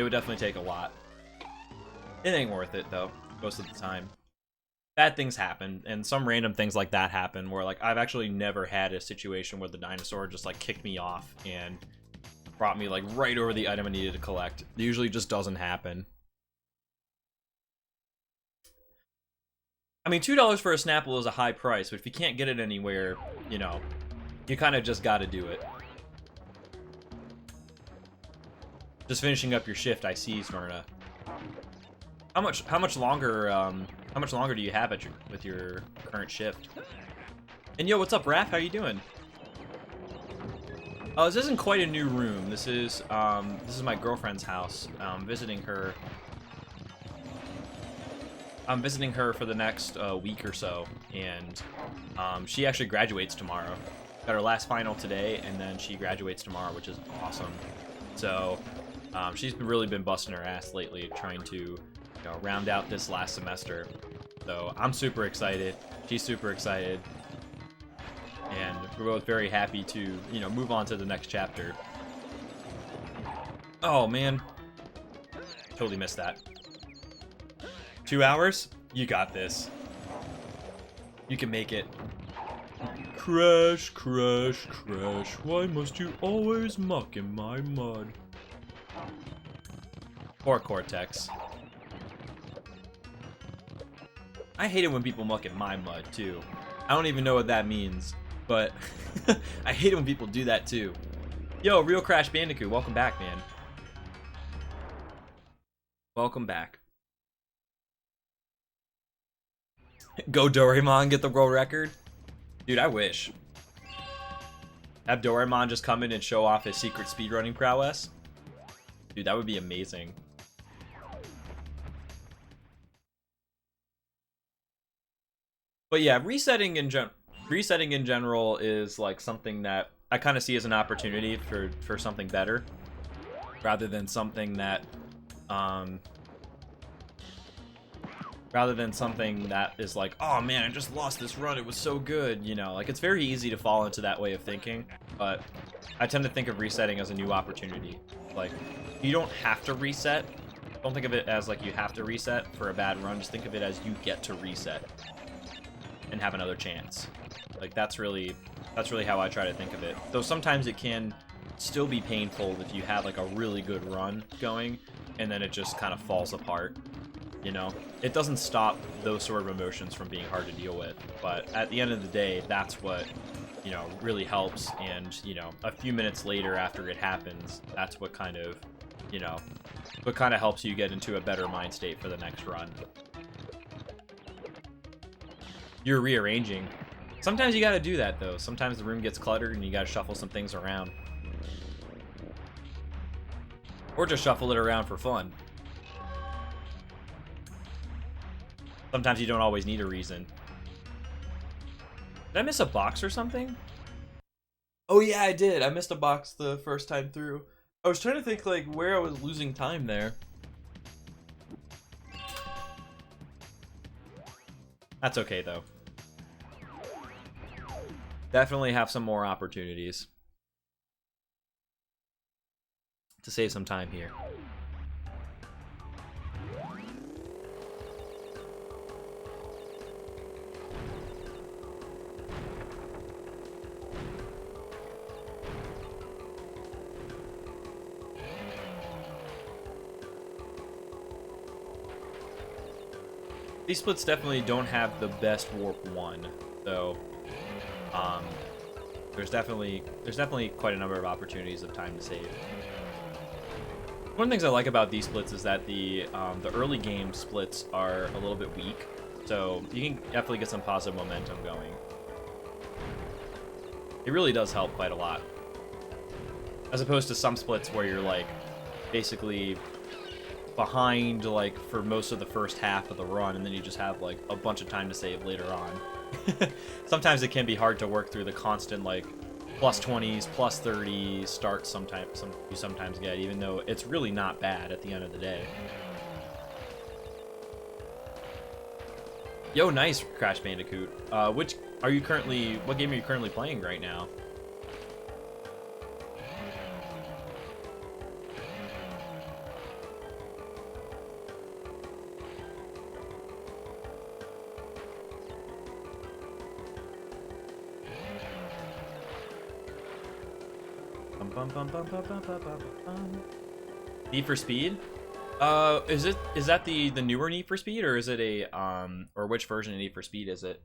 It would definitely take a lot. It ain't worth it, though, most of the time. Bad things happen, and some random things like that happen, where, like, I've actually never had a situation where the dinosaur just, like, kicked me off and brought me, like, right over the item I needed to collect. It usually just doesn't happen. I mean, $2 for a Snapple is a high price, but if you can't get it anywhere, you know, you kind of just gotta do it. Just finishing up your shift, I see, Smyrna. How much longer do you have with your current shift? And yo, what's up, Raph? How you doing? Oh, this isn't quite a new room. This is my girlfriend's house. I'm visiting her for the next week or so, and she actually graduates tomorrow. Got her last final today, and then she graduates tomorrow, which is awesome. So she's really been busting her ass lately, trying to round out this last semester. So I'm super excited. She's super excited, and we're both very happy to move on to the next chapter. Oh man, totally missed that. 2 hours? You got this. You can make it. Crash, crash, crash. Why must you always muck in my mud? Poor Cortex. I hate it when people muck in my mud, too. I don't even know what that means, but I hate it when people do that, too. Yo, Real Crash Bandicoot, welcome back, man. Welcome back. Go Doraemon, get the world record? Dude, I wish. Have Doraemon just come in and show off his secret speedrunning prowess? Dude, that would be amazing. But yeah, resetting in general is like something that I kind of see as an opportunity for something better, rather than something that is like, oh man, I just lost this run, it was so good, like it's very easy to fall into that way of thinking, but I tend to think of resetting as a new opportunity. Like, you don't have to reset. Don't think of it as like you have to reset for a bad run, just think of it as you get to reset and have another chance. Like, that's really how I try to think of it. Though sometimes it can still be painful if you have like a really good run going and then it just kind of falls apart. It doesn't stop those sort of emotions from being hard to deal with, but at the end of the day, that's what really helps. And a few minutes later after it happens, that's what kind of helps you get into a better mind state for the next run. You're rearranging. Sometimes you gotta do that, though. Sometimes the room gets cluttered and you gotta shuffle some things around. Or just shuffle it around for fun. Sometimes you don't always need a reason. Did I miss a box or something? Oh yeah, I did. I missed a box the first time through. I was trying to think like where I was losing time there. That's okay, though. Definitely have some more opportunities to save some time here. These splits definitely don't have the best warp 1, though. There's definitely quite a number of opportunities of time to save. One of the things I like about these splits is that the early game splits are a little bit weak, so you can definitely get some positive momentum going. It really does help quite a lot, as opposed to some splits where you're like basically behind like for most of the first half of the run, and then you just have like a bunch of time to save later on. Sometimes it can be hard to work through the constant like plus 20s, plus 30 starts you sometimes get, even though it's really not bad at the end of the day. Yo, nice, Crash Bandicoot. What game are you currently playing right now? Need for Speed? Is that the newer Need for Speed, or is it a or which version of Need for Speed is it?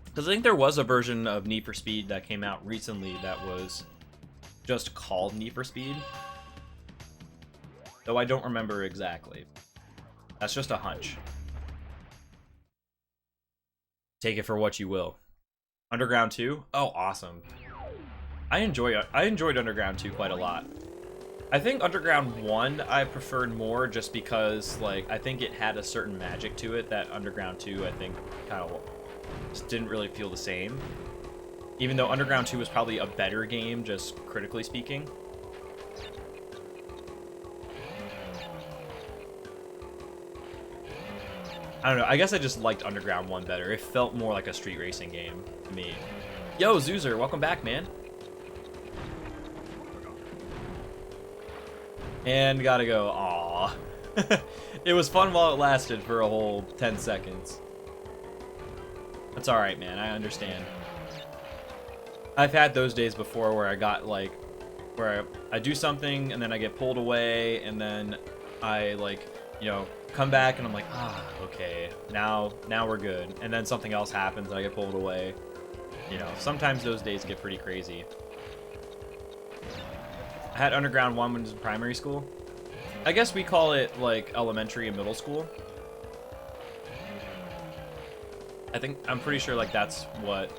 Because I think there was a version of Need for Speed that came out recently that was just called Need for Speed, though I don't remember exactly. That's just a hunch. Take it for what you will. Underground 2? Oh, awesome. I enjoyed Underground 2 quite a lot. I think Underground 1 I preferred more just because, like, I think it had a certain magic to it that Underground 2, I think, kind of just didn't really feel the same. Even though Underground 2 was probably a better game, just critically speaking. I don't know, I guess I just liked Underground 1 better. It felt more like a street racing game to me. Yo, Zoozer, welcome back, man. And gotta go, aww. It was fun while it lasted for a whole 10 seconds. That's alright, man, I understand. I've had those days before where I got, like, where I do something, and then I get pulled away, and then I, like, you know, come back, and I'm like, okay, now we're good. And then something else happens, and I get pulled away. You know, sometimes those days get pretty crazy. I had Underground 1 when I was in primary school. I guess we call it, like, elementary and middle school. I'm pretty sure, like, that's what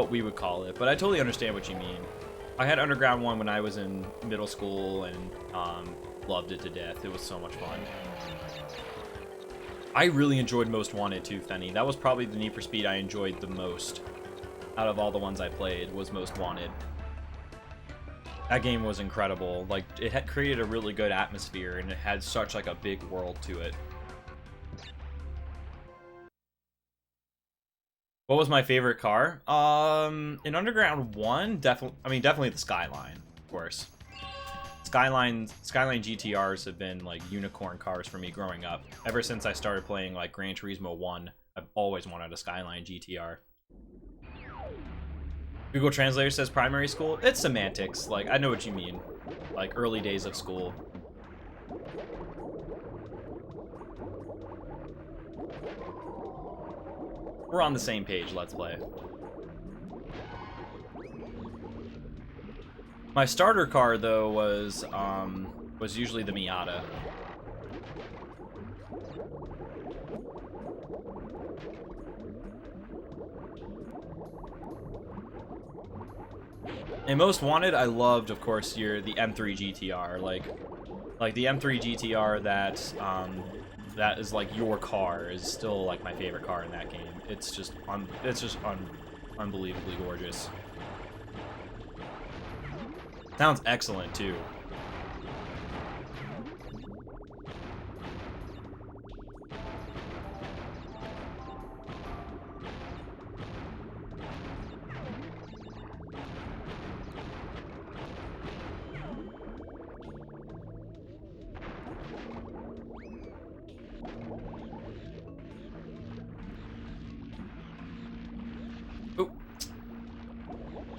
we would call it. But I totally understand what you mean. I had Underground 1 when I was in middle school and loved it to death. It was so much fun. I really enjoyed Most Wanted too, Fenny. That was probably the Need for Speed I enjoyed the most out of all the ones I played, was Most Wanted. That game was incredible. Like, it had created a really good atmosphere, and it had such, like, a big world to it. What was my favorite car? In Underground 1, definitely the Skyline, of course. Skyline GTRs have been, like, unicorn cars for me growing up. Ever since I started playing, like, Gran Turismo 1, I've always wanted a Skyline GTR. Google Translator says primary school. It's semantics. Like, I know what you mean. Like, early days of school. We're on the same page, let's play. My starter car, though, was usually the Miata. And Most Wanted, I loved, of course, the M3 GTR, like the M3 GTR that is like your car is still like my favorite car in that game. It's just unbelievably gorgeous. Sounds excellent too.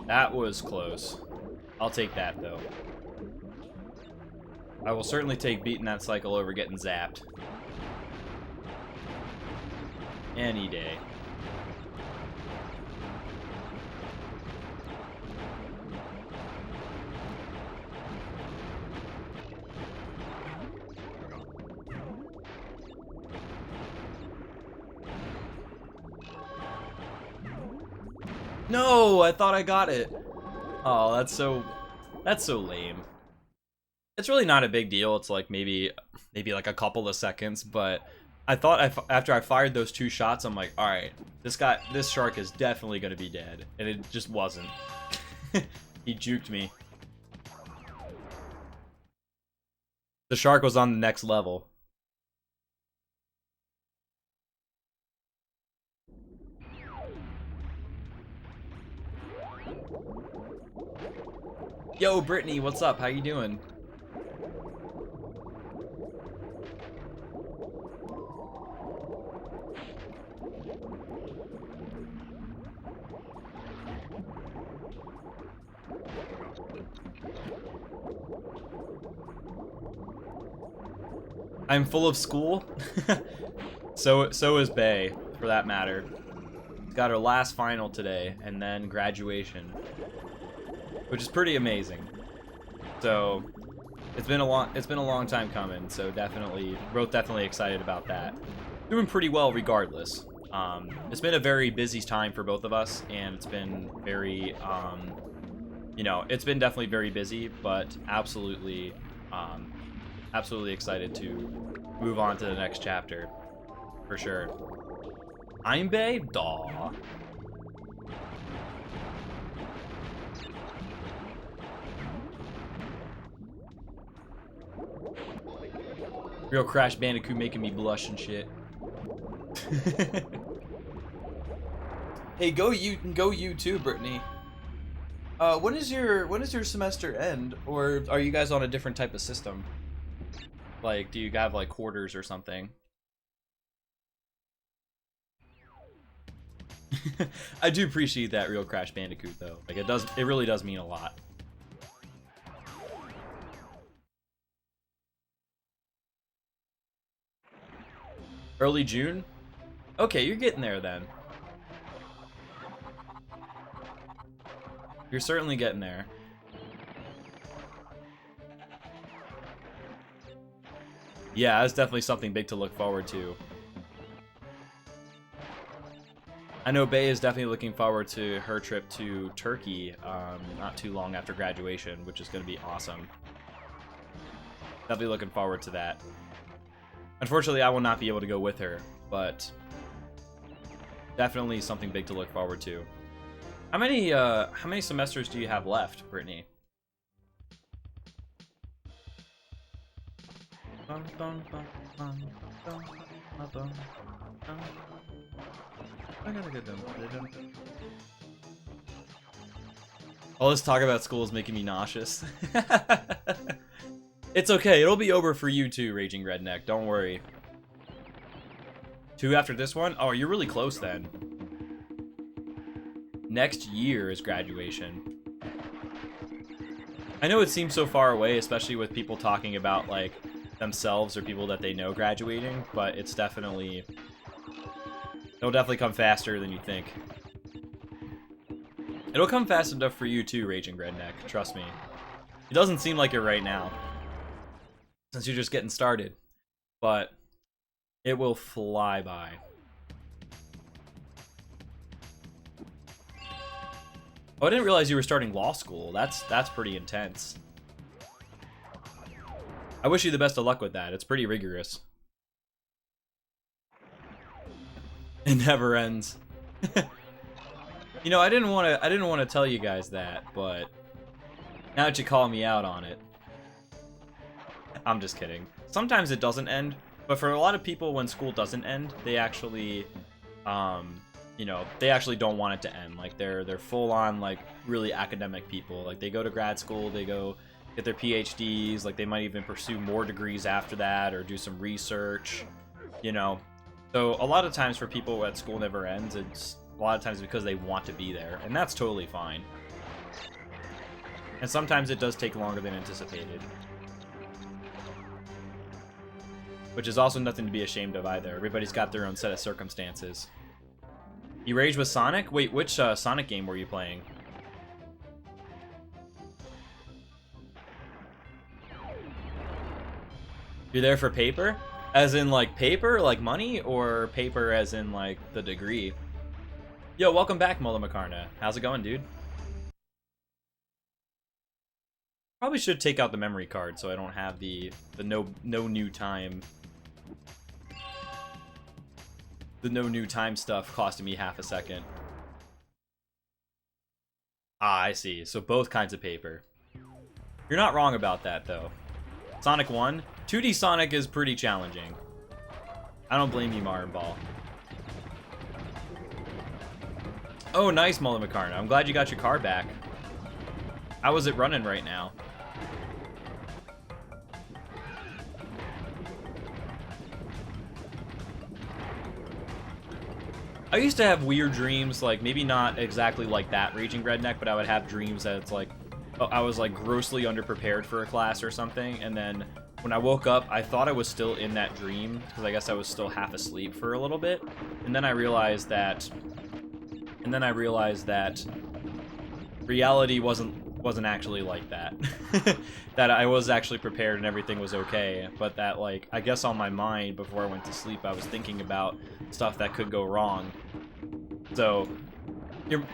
That was close. I'll take that, though. I will certainly take beating that cycle over getting zapped. Any day. No, I thought I got it. Oh, that's so lame. It's really not a big deal. It's like maybe like a couple of seconds, but I thought after I fired those two shots, I'm like, all right, this shark is definitely gonna be dead, and it just wasn't. He juked me. The shark was on the next level. Yo, Brittany, what's up? How you doing? I'm full of school. So is Bay, for that matter. Got her last final today, and then graduation, which is pretty amazing. So it's been a long time coming. So both definitely excited about that. Doing pretty well regardless. It's been a very busy time for both of us, and it's been very, you know, it's been definitely very busy, but absolutely excited to move on to the next chapter, for sure. I'm Bay? Daw. Real Crash Bandicoot making me blush and shit. Hey, go you too, Brittany. When is your semester end, or are you guys on a different type of system? Like, do you have like quarters or something? I do appreciate that, Real Crash Bandicoot, though. Like, it really does mean a lot. Early June? Okay, you're getting there then. You're certainly getting there. Yeah, that's definitely something big to look forward to. I know Bay is definitely looking forward to her trip to Turkey not too long after graduation, which is going to be awesome. Definitely looking forward to that. Unfortunately, I will not be able to go with her, but definitely something big to look forward to. How many semesters do you have left, Brittany? All this talk about school is making me nauseous. It's okay, it'll be over for you too, Raging Redneck, don't worry. 2 after this one? Oh, you're really close then. Next year is graduation. I know it seems so far away, especially with people talking about, like, themselves or people that they know graduating, but it's definitely... It'll definitely come faster than you think. It'll come fast enough for you too, Raging Redneck, trust me. It doesn't seem like it right now, since you're just getting started, but it will fly by. Oh, I didn't realize you were starting law school. That's pretty intense. I wish you the best of luck with that. It's pretty rigorous. It never ends. You know, I didn't want to tell you guys that, but now that you call me out on it. I'm just kidding. Sometimes it doesn't end, but for a lot of people, when school doesn't end, they actually, you know, they actually don't want it to end. Like, they're full on, like, really academic people. Like, they go to grad school, they go get their PhDs, like, they might even pursue more degrees after that, or do some research, you know. So a lot of times for people at school never ends, it's a lot of times because they want to be there, and that's totally fine. And sometimes it does take longer than anticipated, which is also nothing to be ashamed of either. Everybody's got their own set of circumstances. You rage with Sonic? Wait, which Sonic game were you playing? You're there for paper? As in, like, paper, like money, or paper as in, like, the degree? Yo, welcome back, Mullah Makarna. How's it going, dude? Probably should take out the memory card so I don't have the no new time. The no new time stuff costing me half a second. Ah, I see. So both kinds of paper. You're not wrong about that, though. Sonic 1? 2D Sonic is pretty challenging. I don't blame you, Marin Ball. Oh, nice, Mullah Makarna. I'm glad you got your car back. How is it running right now? I used to have weird dreams, like maybe not exactly like that Raging Redneck, but I would have dreams that it's like I was like grossly underprepared for a class or something, and then when I woke up, I thought I was still in that dream because I guess I was still half asleep for a little bit, and then I realized that, reality wasn't actually like that. That I was actually prepared and everything was okay, but that, like, I guess on my mind before I went to sleep, I was thinking about stuff that could go wrong. So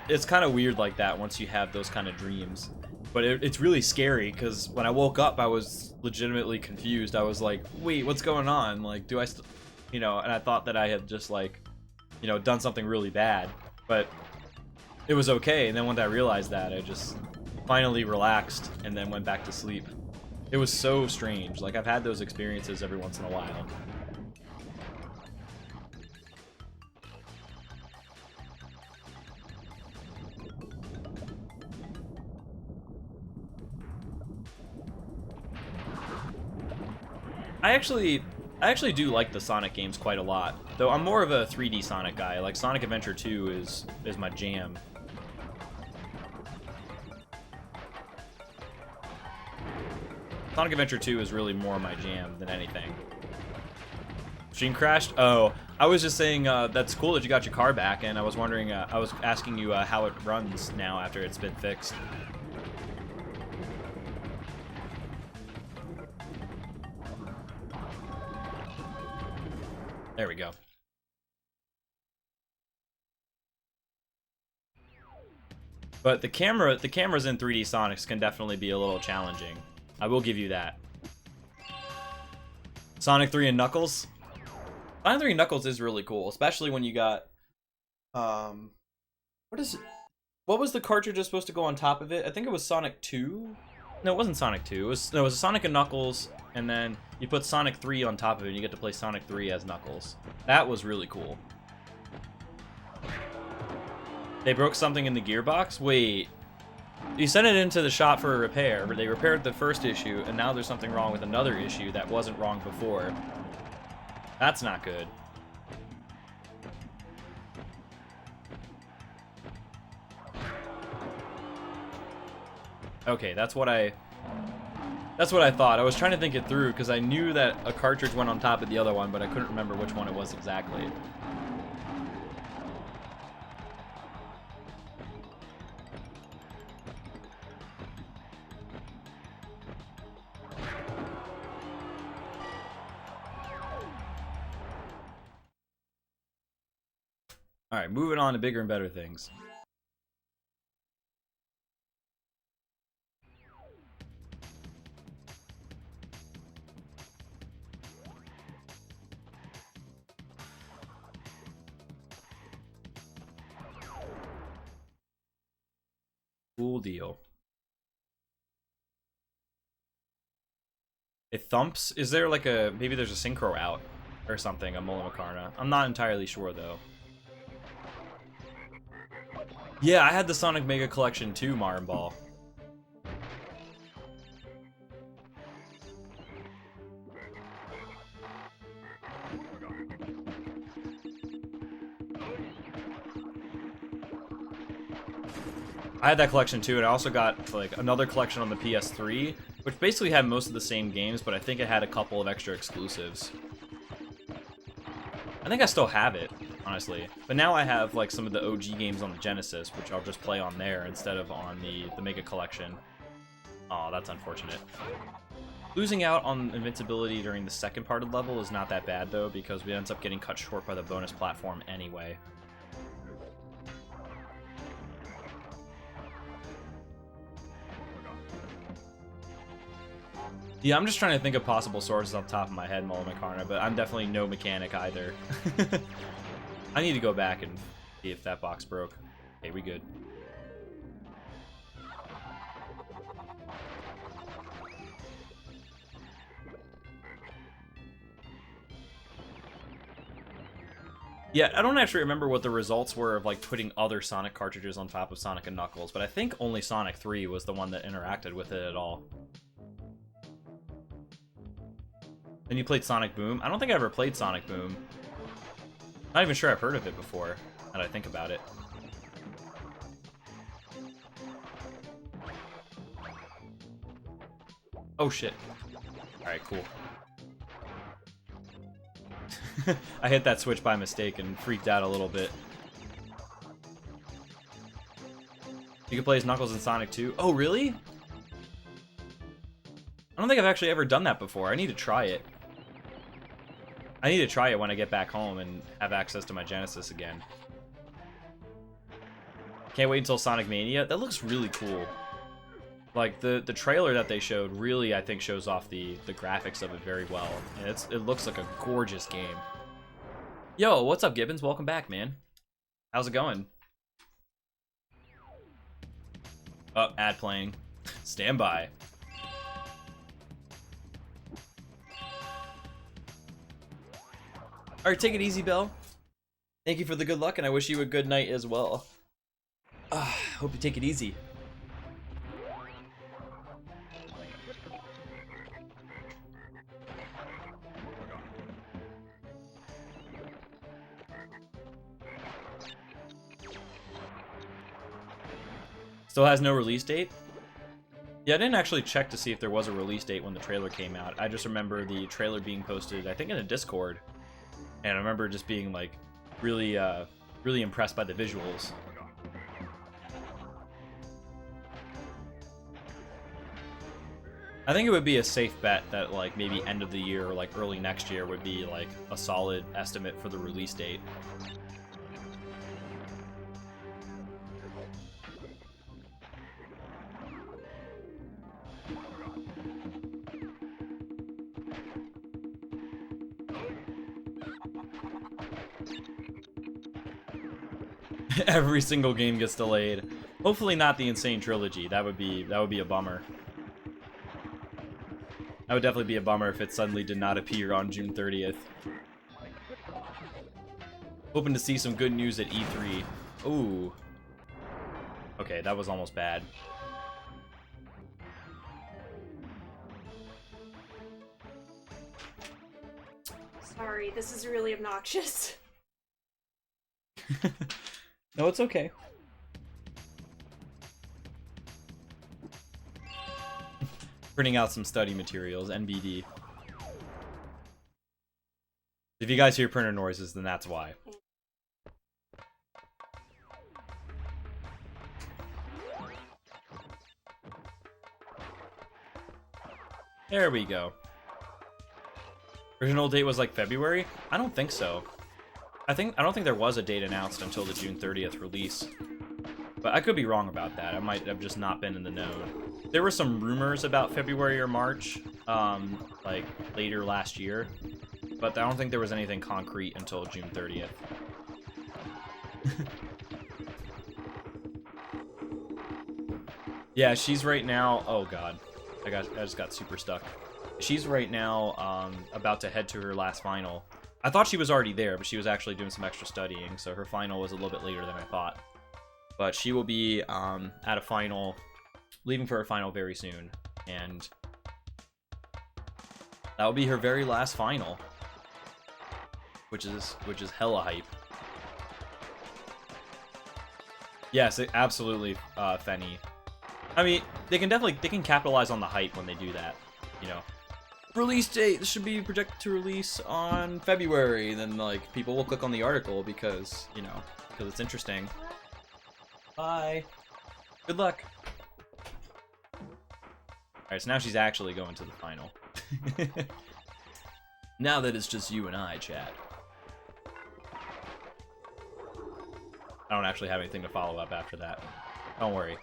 it's kind of weird like that once you have those kind of dreams. But it's really scary because when I woke up, I was legitimately confused. I was like, wait, what's going on? Like, do I you know, and I thought that I had just, like, you know, done something really bad. But it was okay, and then when I realized that, I just finally relaxed and then went back to sleep. It was so strange. Like, I've had those experiences every once in a while. I actually do like the Sonic games quite a lot, though I'm more of a 3D Sonic guy. Like, Sonic Adventure 2 is my jam. Sonic Adventure 2 is really more my jam than anything. Machine crashed? Oh, I was just saying that's cool that you got your car back, and I was wondering, I was asking you how it runs now after it's been fixed. There we go. But the cameras in 3D Sonics can definitely be a little challenging. I will give you that. Sonic 3 and Knuckles? Sonic 3 and Knuckles is really cool, especially when you got what was the cartridge that's supposed to go on top of it? I think it was Sonic 2? No, it wasn't Sonic 2. It was Sonic and Knuckles, and then you put Sonic 3 on top of it and you get to play Sonic 3 as Knuckles. That was really cool. They broke something in the gearbox? Wait. You sent it into the shop for a repair, but they repaired the first issue, and now there's something wrong with another issue that wasn't wrong before. That's not good. Okay, that's what I thought. I was trying to think it through, because I knew that a cartridge went on top of the other one, but I couldn't remember which one it was exactly. Alright, moving on to bigger and better things. Cool deal. It thumps? Is there like a... Maybe there's a synchro out or something, a Mola Macarna. I'm not entirely sure, though. Yeah, I had the Sonic Mega Collection too, Marin Ball. I had that collection too, and I also got like another collection on the PS3, which basically had most of the same games, but I think it had a couple of extra exclusives. I think I still have it, honestly. But now I have like some of the OG games on the Genesis, which I'll just play on there instead of on the Mega Collection. Oh, that's unfortunate. Losing out on invincibility during the second part of the level is not that bad, though, because we end up getting cut short by the bonus platform anyway. Yeah, I'm just trying to think of possible sources off the top of my head, Mola Macarna, but I'm definitely no mechanic either. I need to go back and see if that box broke. Okay, we good. Yeah, I don't actually remember what the results were of like putting other Sonic cartridges on top of Sonic and Knuckles, but I think only Sonic 3 was the one that interacted with it at all. Then you played Sonic Boom. I don't think I ever played Sonic Boom. Not even sure I've heard of it before. I that I think about it. Oh shit. Alright, cool. I hit that switch by mistake and freaked out a little bit. You can play as Knuckles in Sonic 2. Oh, really? I don't think I've actually ever done that before. I need to try it. I need to try it when I get back home and have access to my Genesis again. Can't wait until Sonic Mania. That looks really cool. Like, the trailer that they showed really, I think, shows off the graphics of it very well. And it looks like a gorgeous game. Yo, what's up, Gibbons? Welcome back, man. How's it going? Oh, ad playing. Stand by. Alright, take it easy, Belle. Thank you for the good luck, and I wish you a good night as well. Hope you take it easy. Still has no release date? Yeah, I didn't actually check to see if there was a release date when the trailer came out. I just remember the trailer being posted, I think in a Discord. And I remember just being, like, really, really impressed by the visuals. I think it would be a safe bet that, like, maybe end of the year or, like, early next year would be, like, a solid estimate for the release date. Every single game gets delayed. Hopefully not the Insane Trilogy. That would be a bummer. That would definitely be a bummer if it suddenly did not appear on June 30th. Hoping to see some good news at E3. Ooh. Okay, that was almost bad. Sorry, this is really obnoxious. No, it's okay. Printing out some study materials, NBD. If you guys hear printer noises, then that's why. There we go. Original date was like February? I don't think so. I don't think there was a date announced until the June 30th release. But I could be wrong about that. I might have just not been in the know. There were some rumors about February or March, like later last year. But I don't think there was anything concrete until June 30th. Yeah, she's right now... Oh god. I just got super stuck. She's right now about to head to her last final. I thought she was already there, but she was actually doing some extra studying, so her final was a little bit later than I thought. But she will be at a final, leaving for her final very soon, and that will be her very last final, which is hella hype. Yes, absolutely, Fenny. I mean, they can capitalize on the hype when they do that, you know. Release date, this should be projected to release on February, then like people will click on the article because, you know, because it's interesting. Bye. Good luck. Alright, so now she's actually going to the final. Now that it's just you and I, chat. I don't actually have anything to follow up after that. Don't worry.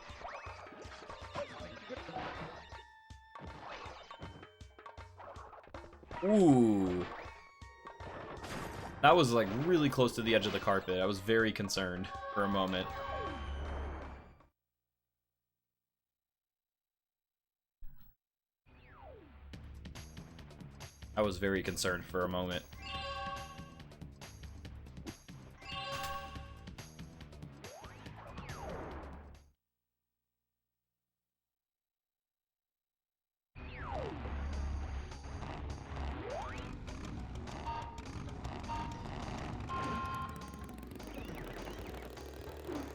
Ooh. That was like really close to the edge of the carpet. I was very concerned for a moment. I was very concerned for a moment.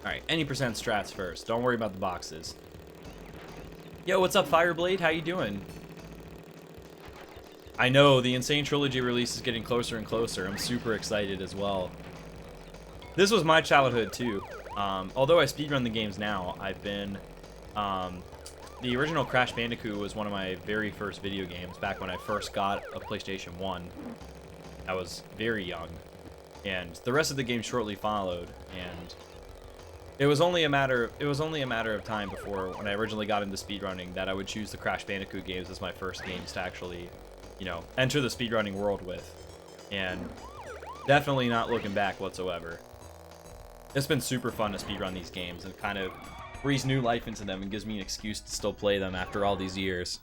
Alright, any percent strats first. Don't worry about the boxes. Yo, what's up, Fireblade? How you doing? I know, the Insane Trilogy release is getting closer and closer. I'm super excited as well. This was my childhood, too. Although I speedrun the games now, I've been... the original Crash Bandicoot was one of my very first video games back when I first got a PlayStation 1. I was very young. And the rest of the game shortly followed, and... It was only a matter of time before, when I originally got into speedrunning, that I would choose the Crash Bandicoot games as my first games to actually, you know, enter the speedrunning world with. And definitely not looking back whatsoever. It's been super fun to speedrun these games and kind of breathes new life into them and gives me an excuse to still play them after all these years.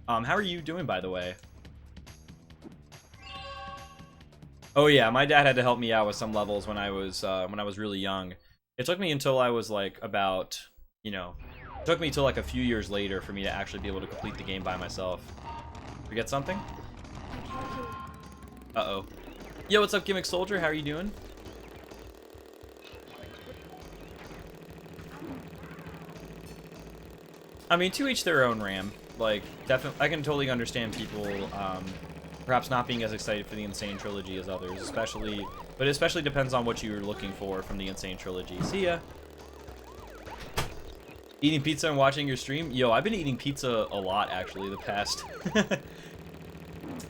How are you doing, by the way? Oh yeah, my dad had to help me out with some levels when I was really young. It took me until I was like about, you know, it took me till like a few years later for me to actually be able to complete the game by myself. Forget something? Uh-oh. Yo, what's up, Gimmick Soldier? How are you doing? I mean, to each their own, Ram. Like, definitely, I can totally understand people, perhaps not being as excited for the Insane Trilogy as others, especially depends on what you're looking for from the Insane Trilogy. See ya! Eating pizza and watching your stream? Yo, I've been eating pizza a lot, actually, the past...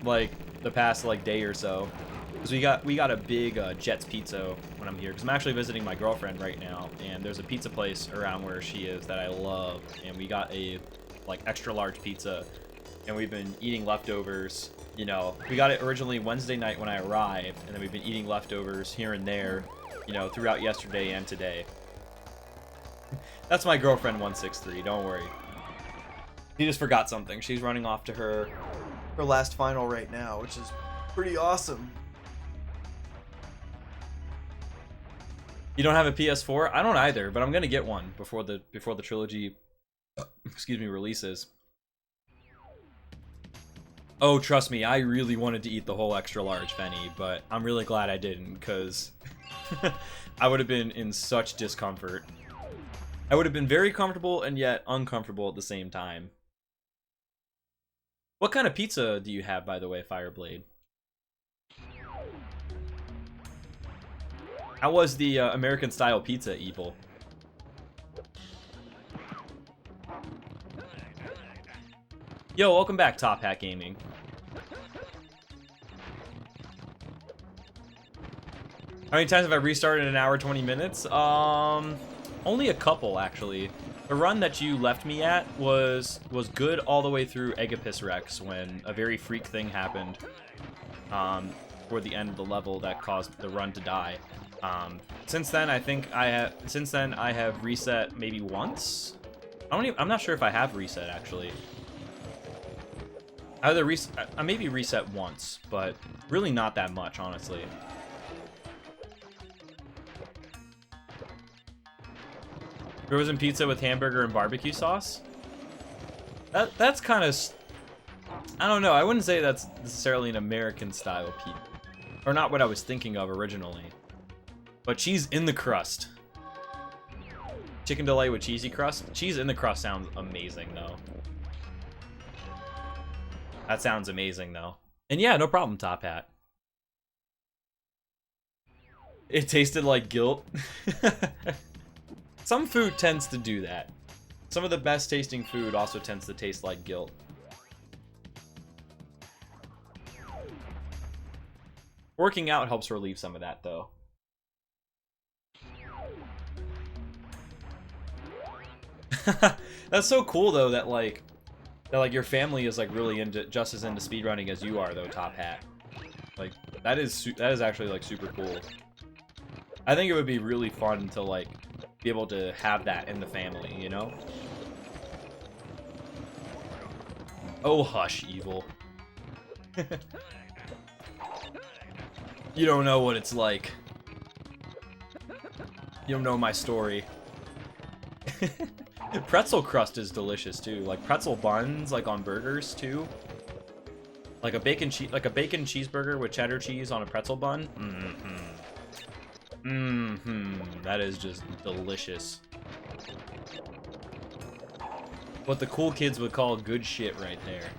like, day or so. Because we got a big Jet's Pizza when I'm here, because I'm actually visiting my girlfriend right now, and there's a pizza place around where she is that I love, and we got a, like, extra large pizza, and we've been eating leftovers. You know, we got it originally Wednesday night when I arrived, and then we've been eating leftovers here and there, you know, throughout yesterday and today. That's my girlfriend 163, don't worry. She just forgot something. She's running off to her last final right now, which is pretty awesome. You don't have a PS4? I don't either, but I'm gonna get one before the trilogy, excuse me, releases. Oh, trust me, I really wanted to eat the whole extra large Fenny, but I'm really glad I didn't, because I would have been in such discomfort. I would have been very comfortable and yet uncomfortable at the same time. What kind of pizza do you have, by the way, Fireblade? How was the American-style pizza, Evil? Yo, welcome back, Top Hat Gaming. How many times have I restarted in an hour, 20 minutes? Only a couple, actually. The run that you left me at was good all the way through Aegipus Rex when a very freak thing happened toward the end of the level that caused the run to die. Since then, I think I have reset maybe once. I'm not sure if I have reset actually. I maybe reset once, but really not that much, honestly. Frozen pizza with hamburger and barbecue sauce? That's kind of... I don't know, I wouldn't say that's necessarily an American-style pizza. Or not what I was thinking of originally. But cheese in the crust. Chicken delight with cheesy crust? Cheese in the crust sounds amazing, though. That sounds amazing, though. And yeah, no problem, Top Hat. It tasted like guilt. Some food tends to do that. Some of the best tasting food also tends to taste like guilt. Working out helps relieve some of that, though. That's so cool, though, that your family is like really just as into speedrunning as you are, though, Top Hat. Like that is actually like super cool. I think it would be really fun to like be able to have that in the family, you know? Oh, hush, Evil. You don't know what it's like. You don't know my story. Pretzel crust is delicious too. Like pretzel buns, like on burgers too. Like a bacon cheeseburger with cheddar cheese on a pretzel bun. That is just delicious. What the cool kids would call good shit right there.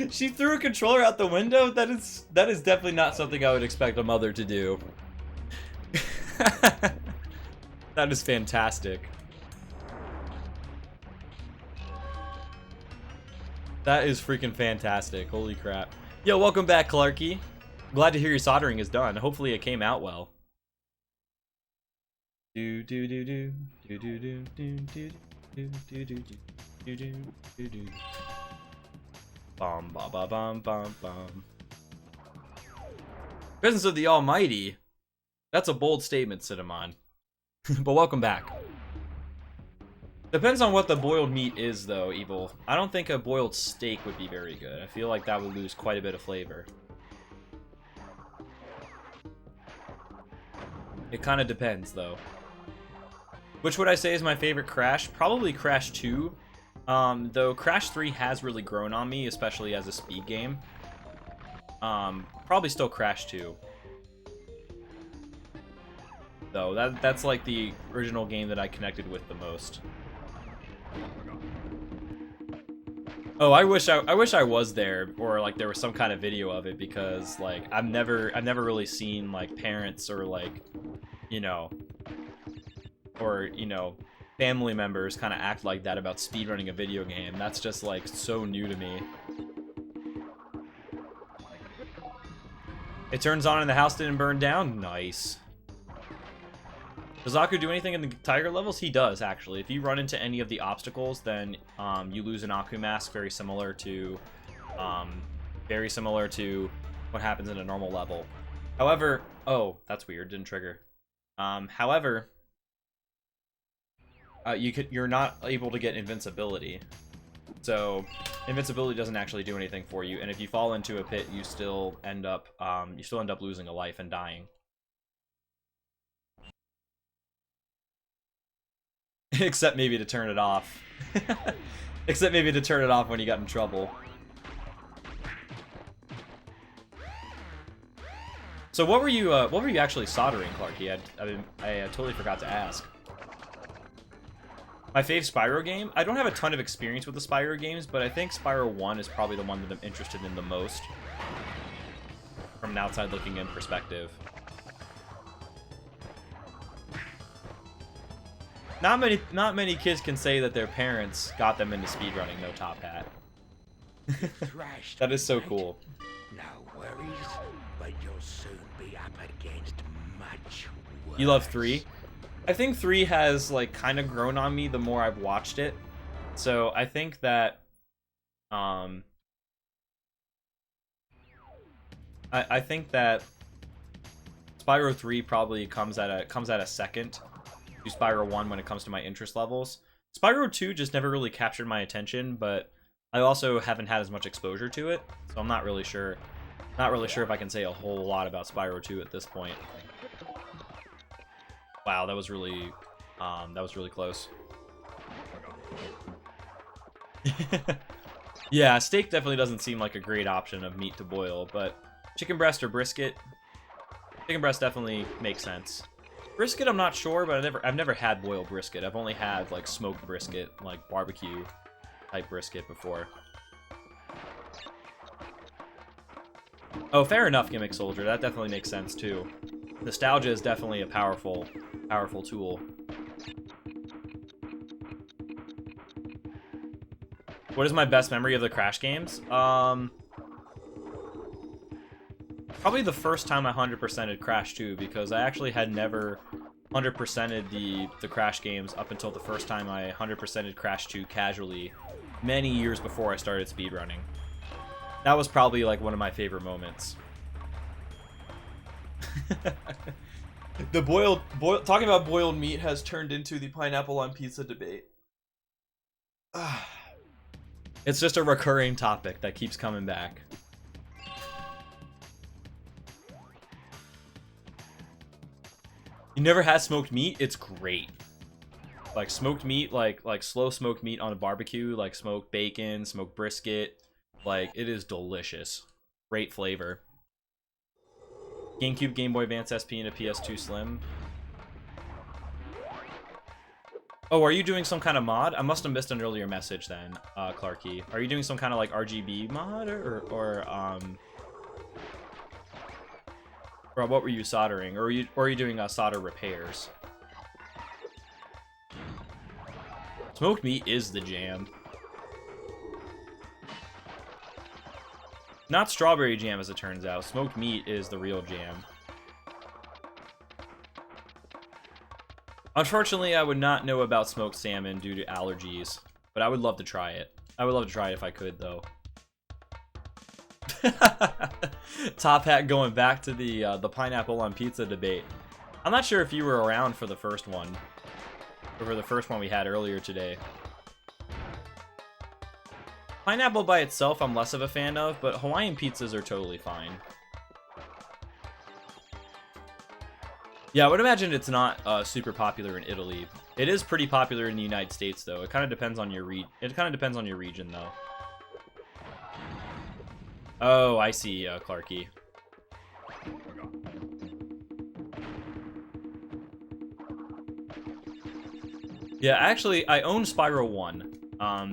She threw a controller out the window? That is definitely not something I would expect a mother to do. That is fantastic. That is freaking fantastic. Holy crap. Yo, welcome back, Clarky. Glad to hear your soldering is done. Hopefully it came out well. Do do do do do do do do do do do do do do do do. Bum ba ba bum bum bum. Presence of the Almighty. That's a bold statement, Cinnamon. But welcome back. Depends on what the boiled meat is, though, Evil. I don't think a boiled steak would be very good. I feel like that would lose quite a bit of flavor. It kind of depends, though. Which would I say is my favorite Crash? Probably Crash 2. Though Crash 3 has really grown on me, especially as a speed game. Probably still Crash 2. Though, that's like the original game that I connected with the most. Oh, I wish I was there, or like there was some kind of video of it, because like I've never really seen like parents or like, you know, family members kind of act like that about speedrunning a video game. That's just like so new to me. It turns on and the house didn't burn down. Nice. Does Aku do anything in the Tiger levels? He does, actually. If you run into any of the obstacles, then you lose an Aku mask, very similar to what happens in a normal level. However, oh, that's weird. Didn't trigger. However, you're not able to get invincibility. So invincibility doesn't actually do anything for you, and if you fall into a pit, you still end up losing a life and dying. Except maybe to turn it off. Except maybe to turn it off when you got in trouble. So what were you actually soldering, Clarky? I totally forgot to ask. My fave Spyro game? I don't have a ton of experience with the Spyro games, but I think Spyro 1 is probably the one that I'm interested in the most. From an outside looking in perspective. Not many kids can say that their parents got them into speedrunning, no Top Hat. That is so cool. No worries, but you'll soon be up against much worse. You love 3? I think 3 has like kind of grown on me the more I've watched it. So I think that I think that Spyro 3 probably comes at a second to Spyro 1 when it comes to my interest levels. Spyro 2 just never really captured my attention, but I also haven't had as much exposure to it, so I'm not really sure. Not really sure if I can say a whole lot about Spyro 2 at this point. Wow, that was really close. Yeah, steak definitely doesn't seem like a great option of meat to boil, but chicken breast or brisket, chicken breast definitely makes sense. Brisket, I'm not sure, but I've never had boiled brisket. I've only had like smoked brisket, like barbecue type brisket before. Oh, fair enough, Gimmick Soldier. That definitely makes sense too. Nostalgia is definitely a powerful tool. What is my best memory of the Crash games? Probably the first time I 100%ed Crash 2, because I actually had never 100%ed the Crash games up until the first time I 100%ed Crash 2 casually, many years before I started speedrunning. That was probably like one of my favorite moments. The talking about boiled meat has turned into the pineapple on pizza debate. It's just a recurring topic that keeps coming back. You never had smoked meat? It's great. Like smoked meat, like slow smoked meat on a barbecue, like smoked bacon, smoked brisket. Like, it is delicious. Great flavor. GameCube, Game Boy Advance SP, and a PS2 Slim. Oh, are you doing some kind of mod? I must have missed an earlier message then, Clarky. Are you doing some kind of like RGB mod or what were you soldering? Or are you doing solder repairs? Smoked meat is the jam. Not strawberry jam, as it turns out. Smoked meat is the real jam. Unfortunately, I would not know about smoked salmon due to allergies, but I would love to try it. I would love to try it if I could, though. Top Hat going back to the pineapple on pizza debate. I'm not sure if you were around for the first one, or for the first one we had earlier today. Pineapple by itself, I'm less of a fan of, but Hawaiian pizzas are totally fine. Yeah, I would imagine it's not super popular in Italy. It is pretty popular in the United States, though. It kind of depends on your region, though. Oh, I see, Clarky. Yeah, actually, I own Spyro 1.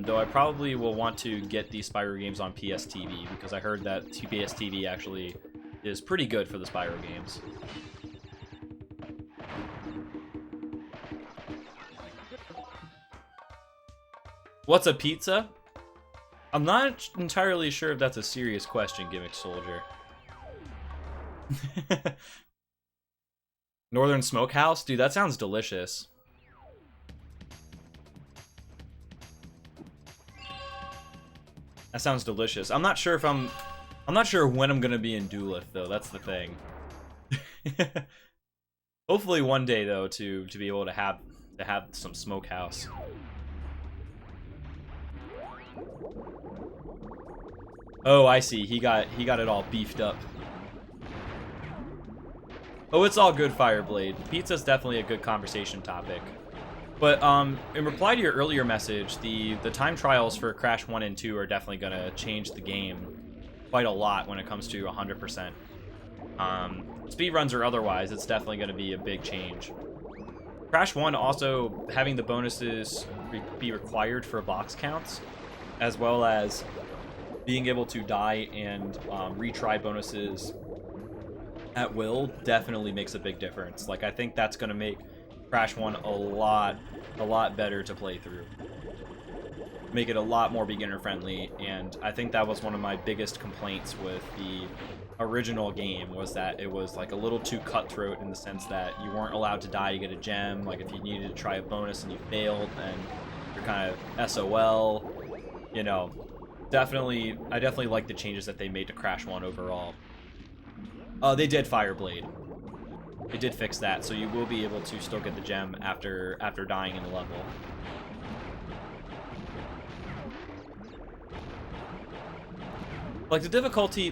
Though I probably will want to get these Spyro games on PSTV, because I heard that PSTV actually is pretty good for the Spyro games. What's a pizza? I'm not entirely sure if that's a serious question, Gimmick Soldier. Northern Smokehouse? Dude, that sounds delicious. That sounds delicious. I'm not sure when I'm gonna be in Duluth, though. That's the thing. Hopefully one day, though, to be able to have some smokehouse. Oh, I see. He got it all beefed up. Oh, it's all good, Fireblade. Pizza's definitely a good conversation topic. But in reply to your earlier message, the time trials for Crash 1 and 2 are definitely going to change the game quite a lot when it comes to 100%. Speedruns or otherwise, it's definitely going to be a big change. Crash 1 also having the bonuses be required for box counts, as well as being able to die and retry bonuses at will, definitely makes a big difference. Like, I think that's going to make Crash 1 a lot better to play through. Make it a lot more beginner friendly, and I think that was one of my biggest complaints with the original game, was that it was like a little too cutthroat in the sense that you weren't allowed to die to get a gem. Like, if you needed to try a bonus and you failed, then you're kind of SOL. You know, I definitely like the changes that they made to Crash 1 overall. They did Fireblade. They did fix that, so you will be able to still get the gem after dying in the level. Like, the difficulty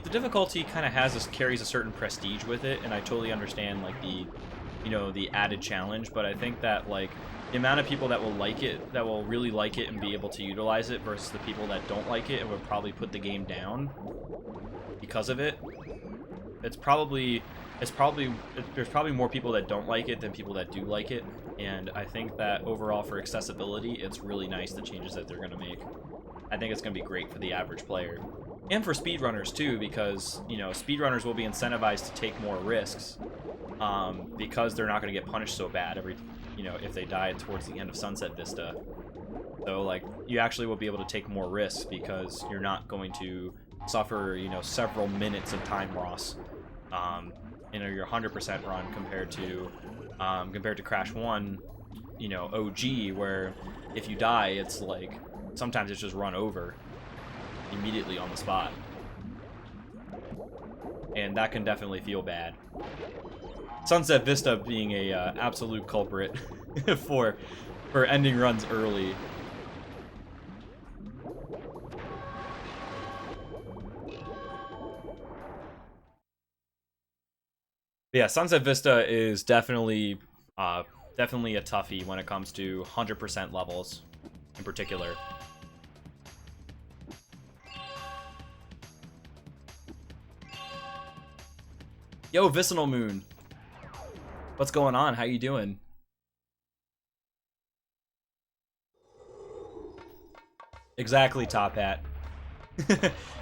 kind of carries a certain prestige with it, and I totally understand, like, the added challenge, but I think that, like, the amount of people that will like it, that will really like it and be able to utilize it, versus the people that don't like it and would probably put the game down because of it, there's probably more people that don't like it than people that do like it, and I think that overall for accessibility, it's really nice, the changes that they're going to make. I think it's going to be great for the average player. And for speedrunners too, because, you know, speedrunners will be incentivized to take more risks, because they're not going to get punished so bad if they die towards the end of Sunset Vista. So, like, you actually will be able to take more risks because you're not going to suffer, several minutes of time loss in your 100% run compared to Crash 1, OG, where if you die, it's like sometimes it's just run over immediately on the spot, and that can definitely feel bad. Sunset Vista being a absolute culprit for ending runs early. Yeah, Sunset Vista is definitely definitely a toughie when it comes to 100% levels in particular. Yo, Vicinal Moon. What's going on? How you doing? Exactly, Top Hat.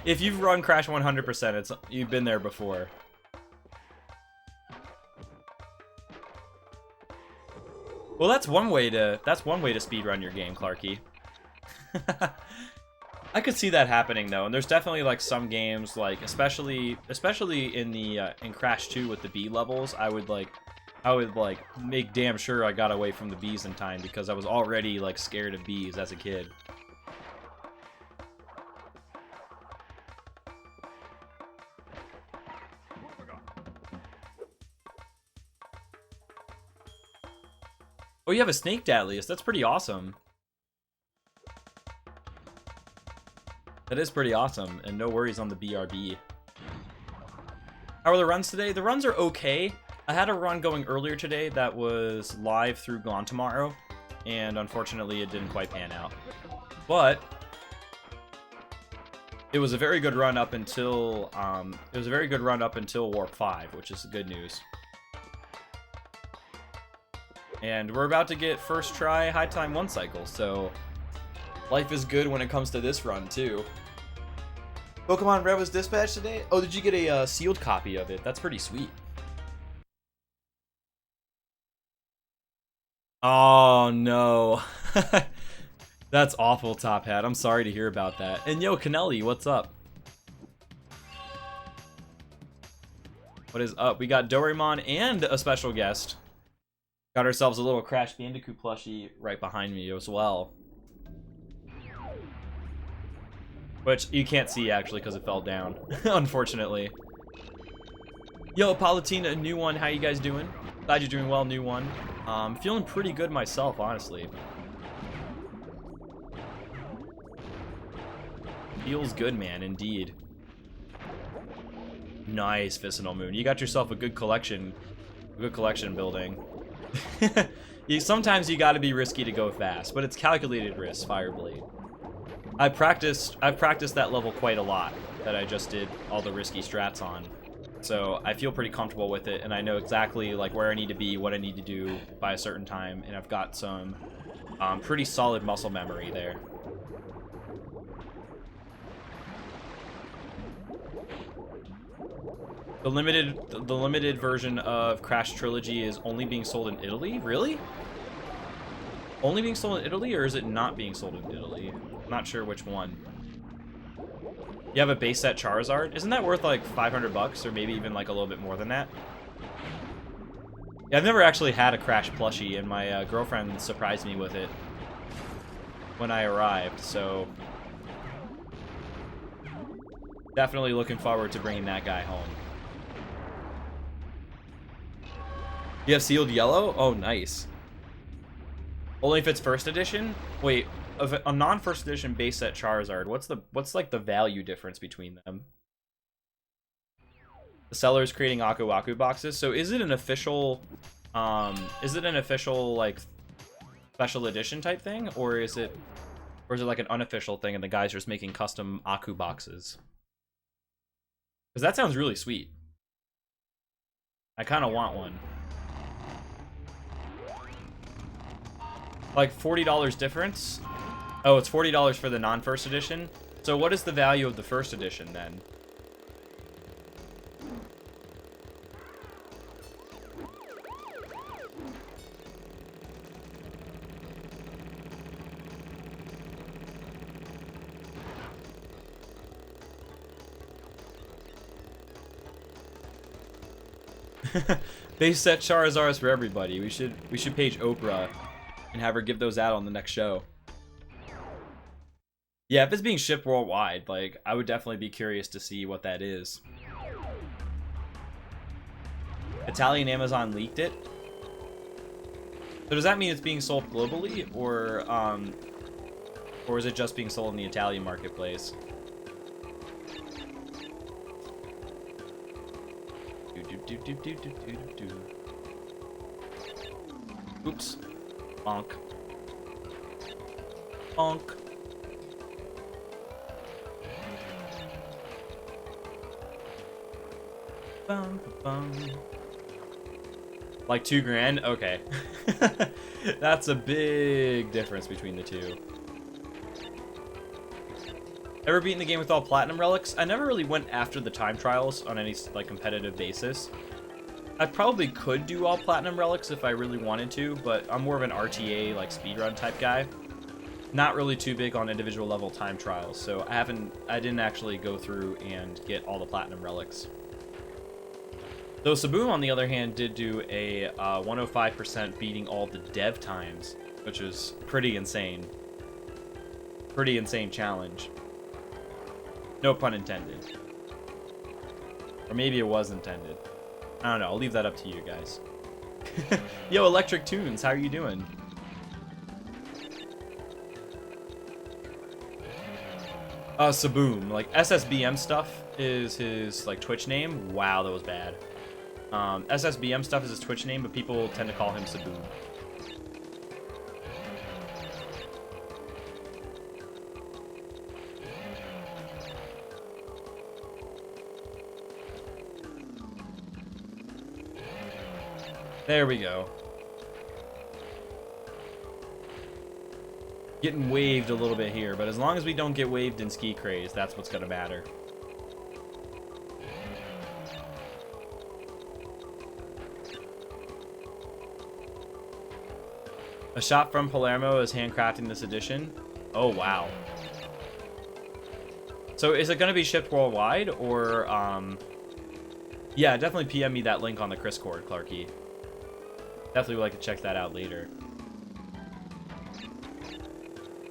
If you've run Crash 100%, you've been there before. Well, that's one way to speedrun your game, Clarky. I could see that happening though, and there's definitely like some games, like especially in the in Crash 2 with the B levels, I would make damn sure I got away from the bees in time because I was already like scared of bees as a kid. Oh, you have a snake Datlius. That's pretty awesome. That is pretty awesome, and no worries on the BRB. How are the runs today? The runs are okay. I had a run going earlier today that was live through Gone Tomorrow, and unfortunately it didn't quite pan out. But it was a very good run up until Warp 5, which is good news. And we're about to get first try High Time 1 cycle, so life is good when it comes to this run, too. Pokemon Red was dispatched today? Oh, did you get a sealed copy of it? That's pretty sweet. Oh, no. That's awful, Top Hat. I'm sorry to hear about that. And yo, Canelli, what's up? What is up? We got Doraemon and a special guest. Got ourselves a little Crash Bandicoot plushie right behind me as well. Which you can't see actually because it fell down, unfortunately. Yo, Palatina, new one. How you guys doing? Glad you're doing well, new one. Feeling pretty good myself, honestly. Feels good, man, indeed. Nice, Vicinal Moon. You got yourself a good collection building. Sometimes you gotta be risky to go fast, but it's calculated risk, Fireblade. I've practiced that level quite a lot that I just did all the risky strats on. So I feel pretty comfortable with it, and I know exactly like where I need to be, what I need to do by a certain time, and I've got some pretty solid muscle memory there. The limited version of Crash Trilogy is only being sold in Italy? Really? Only being sold in Italy, or is it not being sold in Italy? I'm not sure which one. You have a base set Charizard? Isn't that worth like 500 bucks, or maybe even like a little bit more than that? Yeah, I've never actually had a Crash plushie, and my girlfriend surprised me with it when I arrived, so definitely looking forward to bringing that guy home. You have sealed yellow? Oh, nice. Only if it's first edition? Wait, a non-first edition base set Charizard, what's like the value difference between them? The seller is creating Aku Aku boxes. So is it an official like special edition type thing, or is it like an unofficial thing and the guys are just making custom Aku boxes? Because that sounds really sweet. I kind of want one. Like $40 difference? Oh, it's $40 for the non-first edition? So what is the value of the first edition then? They set Charizards for everybody. We should page Oprah and have her give those out on the next show. Yeah, if it's being shipped worldwide, like, I would definitely be curious to see what that is. Italian Amazon leaked it? So does that mean it's being sold globally, or is it just being sold in the Italian marketplace? Oops. Bonk. Bonk. Bum, bum. Like $2,000? Okay. That's a big difference between the two. Ever beaten the game with all platinum relics? I never really went after the time trials on any like competitive basis. I probably could do all platinum relics if I really wanted to, but I'm more of an RTA like speedrun type guy. Not really too big on individual level time trials, so I didn't actually go through and get all the platinum relics. Though Saboom, on the other hand, did do a 105% beating all the dev times, which is pretty insane. Pretty insane challenge. No pun intended. Or maybe it was intended. I don't know, I'll leave that up to you guys. Yo, Electric Tunes, how are you doing? Saboom, like SSBM stuff is his like Twitch name. Wow, that was bad. SSBM stuff is his Twitch name, but people tend to call him Saboom. There we go. Getting waved a little bit here, but as long as we don't get waved in Ski Craze, that's what's gonna matter. A shop from Palermo is handcrafting this edition. Oh, wow. So is it gonna be shipped worldwide, or, yeah, definitely PM me that link on the Discord, Clarky. Definitely would like to check that out later.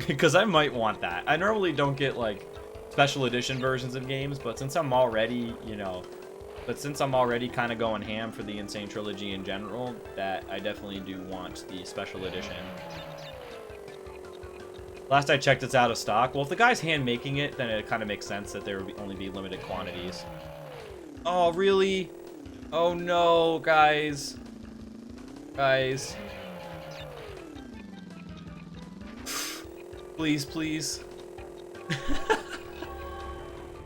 Because I might want that. I normally don't get, like, special edition versions of games, but since I'm already, you know... But since I'm already kind of going ham for the Insane Trilogy in general, that I definitely do want the special edition. Last I checked, it's out of stock. Well, if the guy's hand-making it, then it kind of makes sense that there would only be limited quantities. Oh, really? Oh, no, guys. Guys. Please, please.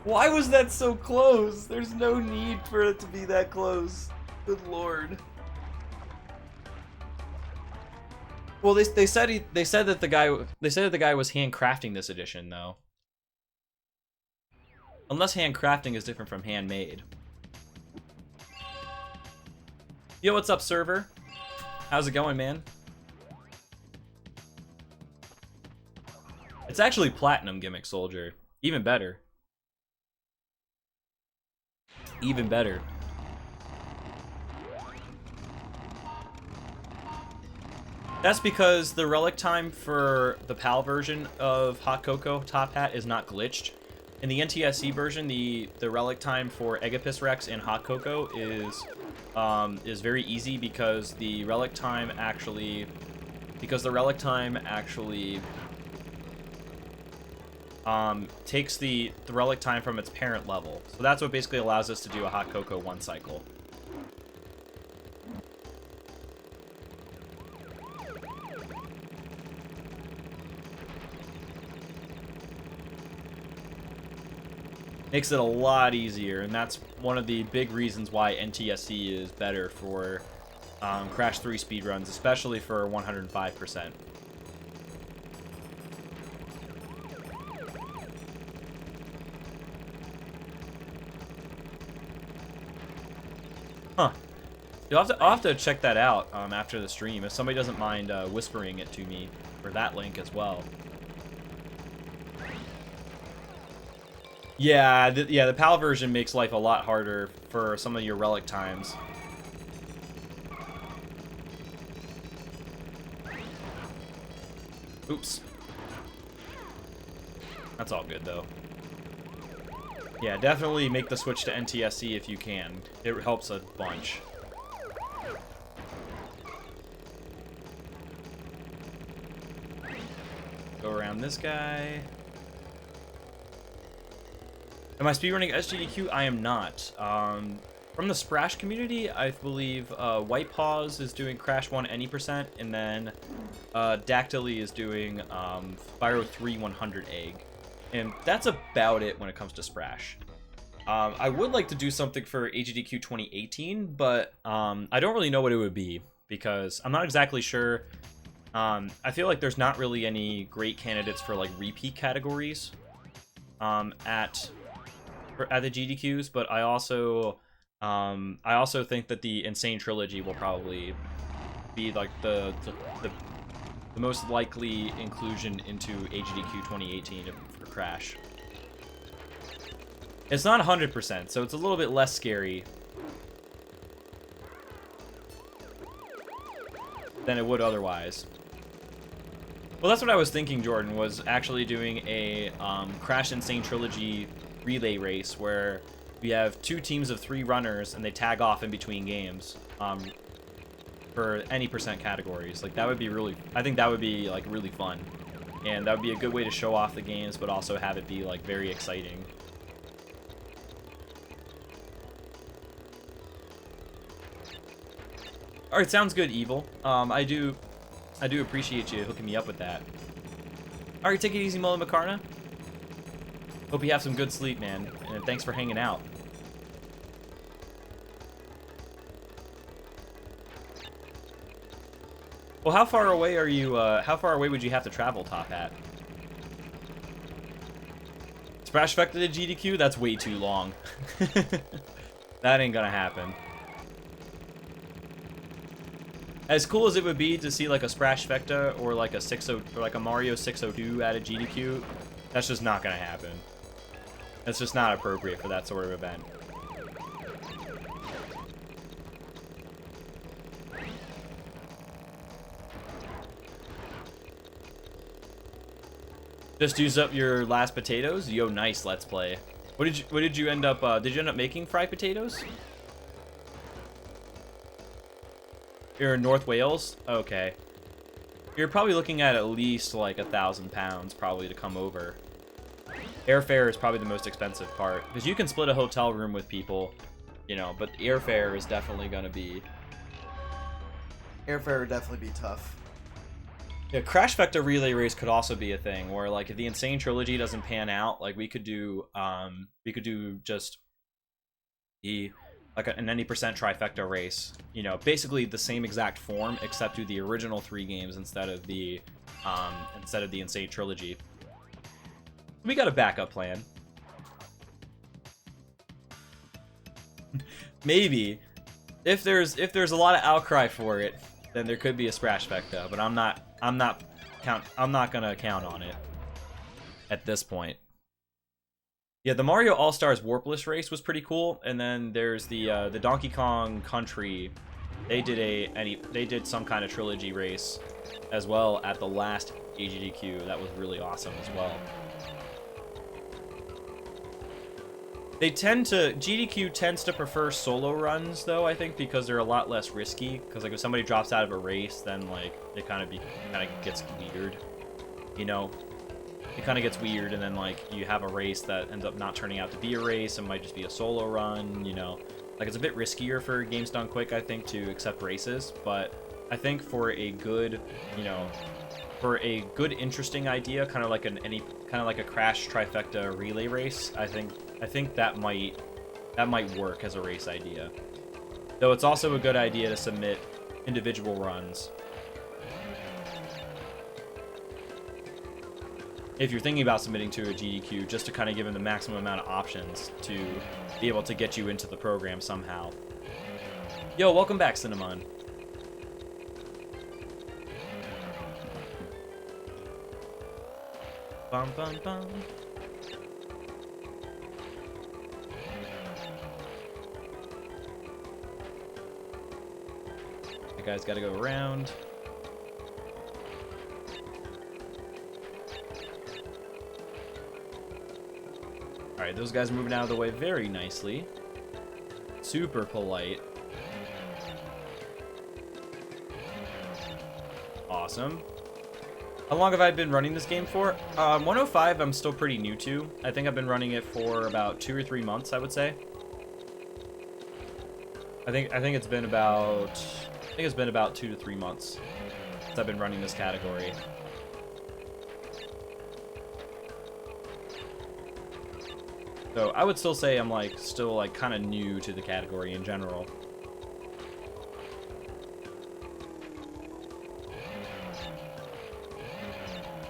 Why was that so close? There's no need for it to be that close. Good lord. Well, they said that the guy was handcrafting this edition though. Unless handcrafting is different from handmade. Yo, what's up, server? How's it going, man? It's actually platinum, Gimmick Soldier. Even better. Even better. That's because the relic time for the PAL version of Hot Cocoa Top Hat is not glitched. In the NTSC version, the relic time for Egapis Rex and Hot Cocoa is very easy because the relic time actually takes the relic time from its parent level. So that's what basically allows us to do a Hot Cocoa 1 cycle. Makes it a lot easier, and that's one of the big reasons why NTSC is better for Crash 3 speedruns, especially for 105%. Huh. I'll have to check that out after the stream, if somebody doesn't mind whispering it to me for that link as well. Yeah, the PAL version makes life a lot harder for some of your relic times. Oops. That's all good, though. Yeah, definitely make the switch to NTSC if you can. It helps a bunch. Go around this guy. Am I speedrunning SGDQ? I am not. From the Sprash community, I believe White Paws is doing Crash 1 any percent, and then Dactyly is doing Spyro 3 100 egg. And that's about it when it comes to Sprash. I would like to do something for AGDQ 2018, but I don't really know what it would be, because I'm not exactly sure. I feel like there's not really any great candidates for like repeat categories at the GDQs, but I also think that the Insane Trilogy will probably be like the most likely inclusion into AGDQ 2018 for Crash. It's not 100%, so it's a little bit less scary than it would otherwise. Well, that's what I was thinking, Jordan, was actually doing a Crash Insane Trilogy relay race where we have 2 teams of 3 runners and they tag off in between games for any percent categories. Like, that would be really, I think that would be like really fun, and that would be a good way to show off the games but also have it be like very exciting. All right, sounds good, Evil. I do appreciate you hooking me up with that. All right, take it easy, Mullen Macarna. Hope you have some good sleep, man, and thanks for hanging out. Well, how far away are you? How far away would you have to travel, Top Hat? Sprash Vector to GDQ? That's way too long. That ain't gonna happen. As cool as it would be to see like a Sprash Vector or like a Mario 602 at a GDQ, that's just not gonna happen. That's just not appropriate for that sort of event. Just use up your last potatoes? Yo, nice, let's play. What did you end up did you end up making fried potatoes? You're in North Wales? Okay. You're probably looking at least like £1,000 probably to come over. Airfare is probably the most expensive part, because you can split a hotel room with people, you know, but airfare is definitely gonna be... Airfare would definitely be tough. Yeah, Crash Vector Relay Race could also be a thing, where like if the Insane Trilogy doesn't pan out, like we could do just the an any percent trifecta race, you know, basically the same exact form except do the original 3 games instead of the Insane Trilogy. We got a backup plan. Maybe if there's a lot of outcry for it, then there could be a Sprash Vector, but I'm not gonna count on it at this point. Yeah, the Mario All-Stars Warpless race was pretty cool, and then there's the Donkey Kong Country. They did some kind of trilogy race as well at the last AGDQ. That was really awesome as well. GDQ tends to prefer solo runs though, I think, because they're a lot less risky. Because like if somebody drops out of a race, then like it kind of gets weird, you know. It kind of gets weird, and then like you have a race that ends up not turning out to be a race and might just be a solo run, you know. Like it's a bit riskier for Games Done Quick, I think, to accept races, but I think for a good, you know, for a good interesting idea, kind of like a Crash Trifecta relay race, I think that might work as a race idea. Though it's also a good idea to submit individual runs. If you're thinking about submitting to a GDQ, just to kind of give them the maximum amount of options to be able to get you into the program somehow. Yo, welcome back, Cinnamon. Bum, bum, bum. You guys gotta go around. Alright, those guys are moving out of the way very nicely. Super polite. Awesome. How long have I been running this game for? 105 I'm still pretty new to. I think I've been running it for about 2 or 3 months, I would say. I think it's been about 2 to 3 months since I've been running this category. So I would still say I'm still kind of new to the category in general.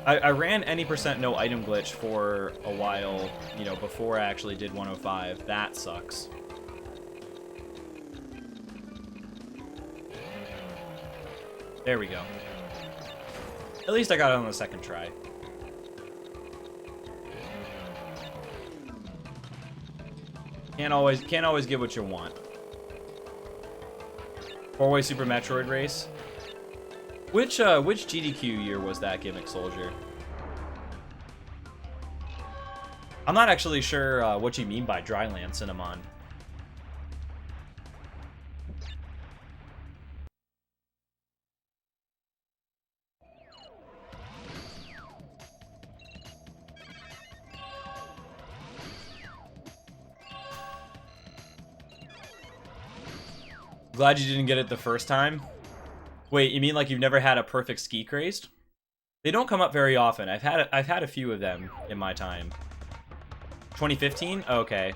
I ran any percent no item glitch for a while, you know, before I actually did 105. That sucks. There we go. At least I got it on the second try. Can't always get what you want. 4-way Super Metroid race. Which GDQ year was that, Gimmick Soldier? I'm not actually sure what you mean by Dryland Cinnamon. Glad you didn't get it the first time. Wait, you mean like you've never had a perfect ski crazed? They don't come up very often. I've had a few of them in my time. 2015? Okay.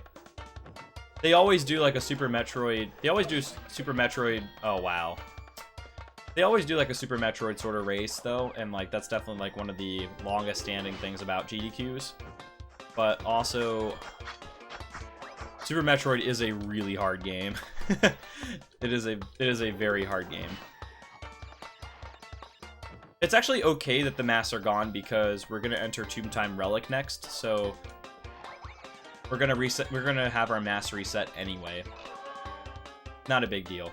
They always do like a Super Metroid. They always do Super Metroid. Oh wow. They always do like a Super Metroid sort of race though, and like that's definitely like one of the longest standing things about GDQs. But also, Super Metroid is a really hard game. It is a very hard game. It's actually okay that the masks are gone because we're gonna enter Tomb Time Relic next, so we're gonna reset. We're gonna have our mask reset anyway. Not a big deal.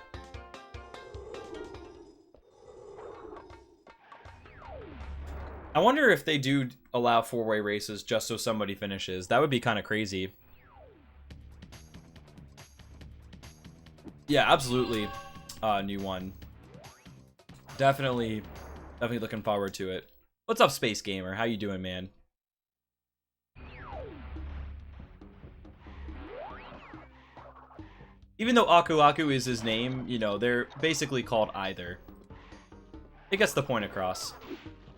I wonder if they do allow 4-way races just so somebody finishes. That would be kind of crazy. Yeah, absolutely. New one. Definitely looking forward to it. What's up, Space Gamer? How you doing, man? Even though Aku Aku is his name, you know, they're basically called either. It gets the point across.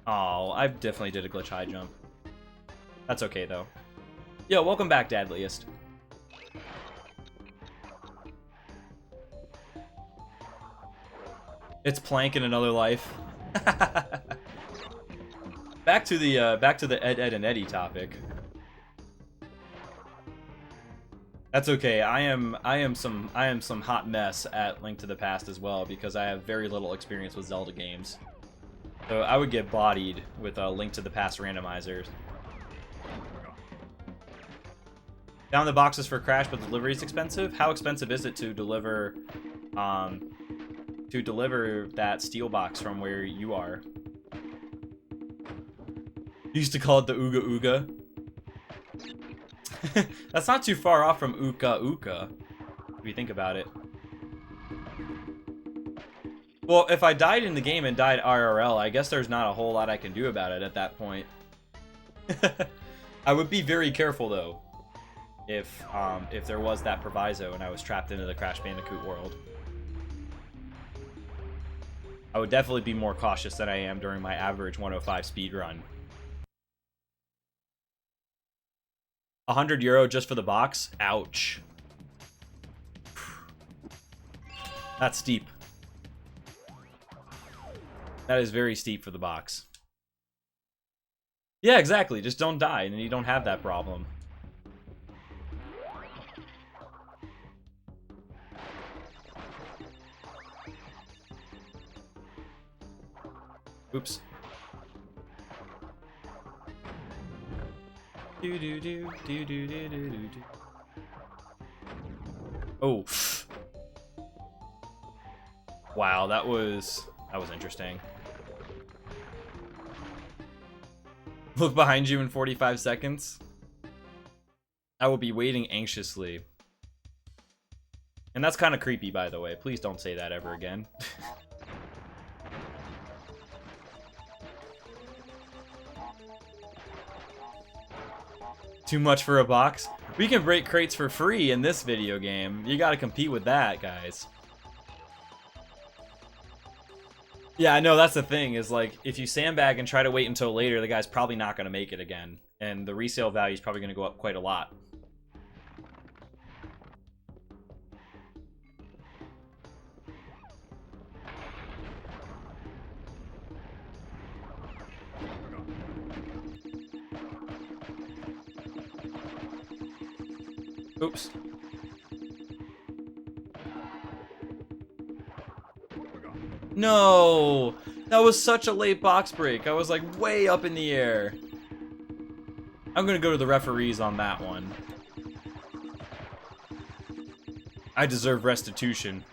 Oh, I definitely did a glitch high jump. That's okay, though. Yo, welcome back, Dadliest. It's Plank in another life. Back to the Ed, Ed, and Eddie topic. That's okay. I am some hot mess at Link to the Past as well because I have very little experience with Zelda games. So I would get bodied with a Link to the Past randomizers. Down the boxes for Crash, but delivery is expensive. How expensive is it to deliver that steel box from where you are? You used to call it the Ooga Ooga. That's not too far off from Uka Uka, if you think about it. Well, if I died in the game and died IRL, I guess there's not a whole lot I can do about it at that point. I would be very careful, though, if there was that proviso and I was trapped into the Crash Bandicoot world. I would definitely be more cautious than I am during my average 105 speedrun. 100 euro just for the box? Ouch. That's steep. That is very steep for the box. Yeah, exactly. Just don't die, and then you don't have that problem. Oops. Do do do do do do do do. Oh. Wow, that was interesting. Look behind you in 45 seconds. I will be waiting anxiously. And that's kind of creepy, by the way. Please don't say that ever again. Too much for a box? We can break crates for free in this video game. You gotta compete with that, guys. Yeah, I know, that's the thing, is like, if you sandbag and try to wait until later, the guy's probably not going to make it again. And the resale value is probably going to go up quite a lot. Oops. No! That was such a late box break. I was like way up in the air. I'm gonna go to the referees on that one. I deserve restitution.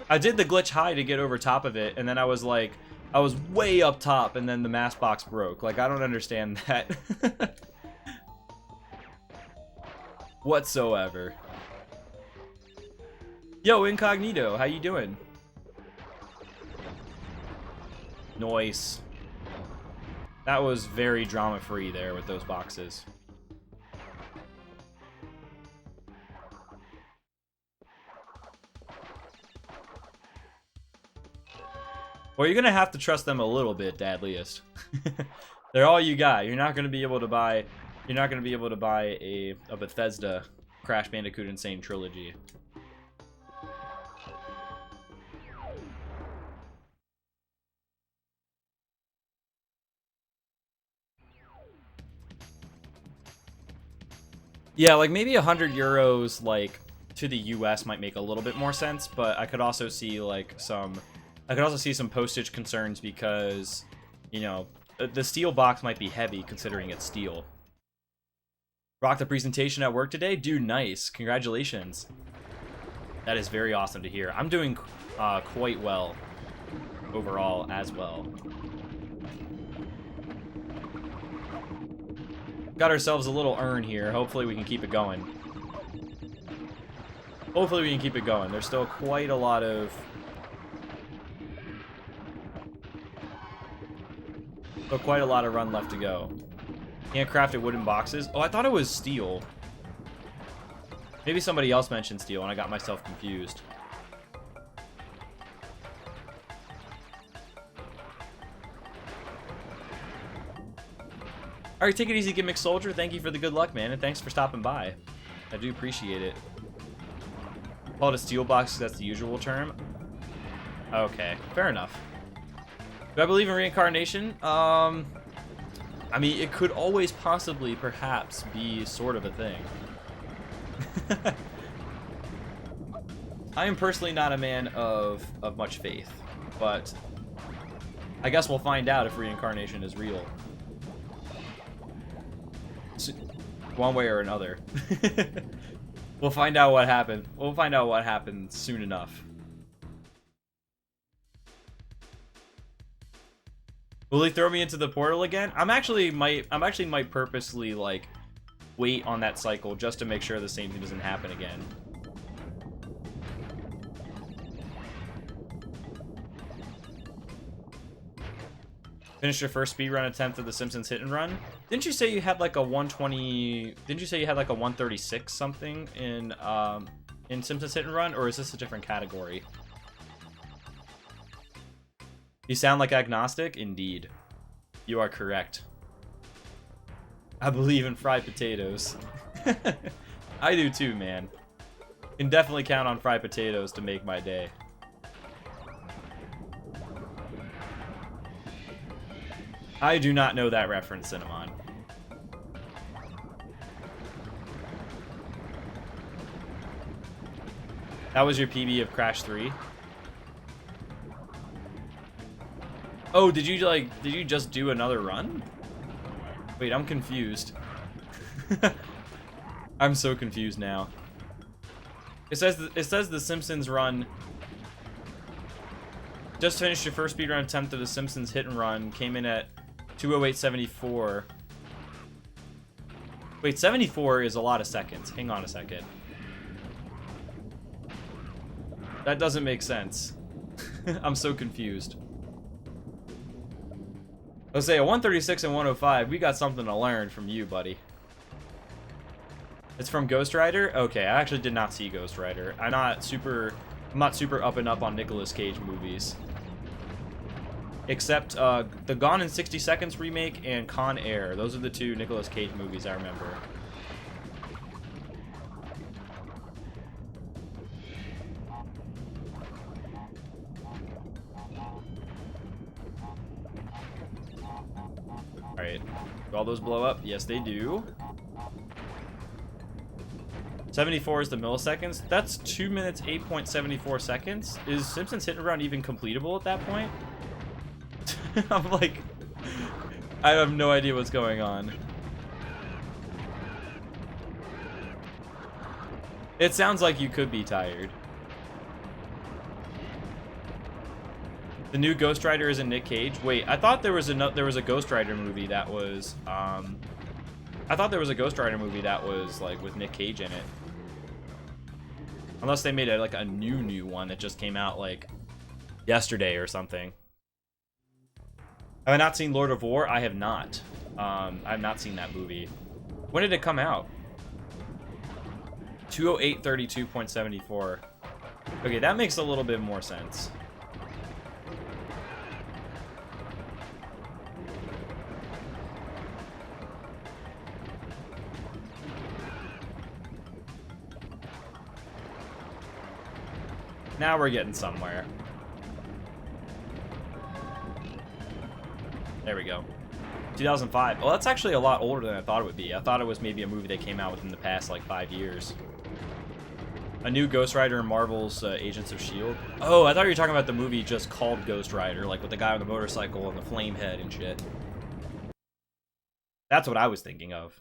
I did the glitch high to get over top of it, and then I was like, I was way up top, and then the mass box broke. Like, I don't understand that. Whatsoever. Yo, Incognito, how you doing? Nice. That was very drama-free there with those boxes. Well, you're gonna have to trust them a little bit, Dadliest. They're all you got. You're not gonna be able to buy. You're not gonna be able to buy a Bethesda Crash Bandicoot Insane trilogy. Yeah, like maybe 100 euros, like to the US might make a little bit more sense, but I could also see like some. I could also see some postage concerns because, you know, the steel box might be heavy considering it's steel. Rock the presentation at work today? Dude, nice. Congratulations. That is very awesome to hear. I'm doing quite well overall as well. Got ourselves a little urn here. Hopefully we can keep it going. Hopefully we can keep it going. There's still quite a lot of... But quite a lot of run left to go. Handcrafted wooden boxes. Oh, I thought it was steel. Maybe somebody else mentioned steel and I got myself confused. Alright, take it easy, Gimmick Soldier. Thank you for the good luck, man, and thanks for stopping by. I do appreciate it. Call it a steel box because that's the usual term. Okay, fair enough. Do I believe in reincarnation? I mean, it could always possibly, perhaps, be sort of a thing. I am personally not a man of much faith, but I guess we'll find out if reincarnation is real. One way or another. We'll find out what happened. We'll find out what happened soon enough. Will he throw me into the portal again? I'm actually might purposely like wait on that cycle just to make sure the same thing doesn't happen again. Finished your first speedrun attempt of The Simpsons Hit and Run. Didn't you say you had like a 120? Didn't you say you had like a 136 something in Simpsons Hit and Run, or is this a different category? You sound like agnostic? Indeed. You are correct. I believe in fried potatoes. I do too, man. Can definitely count on fried potatoes to make my day. I do not know that reference, Cinnamon. That was your PB of Crash 3? Oh, did you just do another run? Wait, I'm confused. I'm so confused now. It says the Simpsons run. Just finished your first speedrun attempt of the Simpsons Hit and Run. Came in at 2:08.74. Wait, 74 is a lot of seconds. Hang on a second. That doesn't make sense. I'm so confused. Let's say a 136 and 105. We got something to learn from you, buddy. It's from Ghost Rider? Okay, I actually did not see Ghost Rider. I'm not super up and up on Nicolas Cage movies. Except the Gone in 60 Seconds remake and Con Air. Those are the two Nicolas Cage movies I remember. Alright. Do all those blow up? Yes, they do. 74 is the milliseconds. That's 2 minutes, 8.74 seconds. Is Simpsons Hit and Run even completable at that point? I'm like, I have no idea what's going on. It sounds like you could be tired. The new Ghost Rider isn't Nick Cage. Wait, I thought there was a Ghost Rider movie that was I thought there was a Ghost Rider movie that was like with Nick Cage in it. Unless they made like a new one that just came out like yesterday or something. Have I not seen Lord of War? I have not. I have not seen that movie. When did it come out? 208:32.74. Okay, that makes a little bit more sense. Now we're getting somewhere. There we go. 2005. Well, that's actually a lot older than I thought it would be. I thought it was maybe a movie that came out within the past, like, 5 years. A new Ghost Rider in Marvel's Agents of S.H.I.E.L.D. Oh, I thought you were talking about the movie just called Ghost Rider, like with the guy on the motorcycle and the flame head and shit. That's what I was thinking of.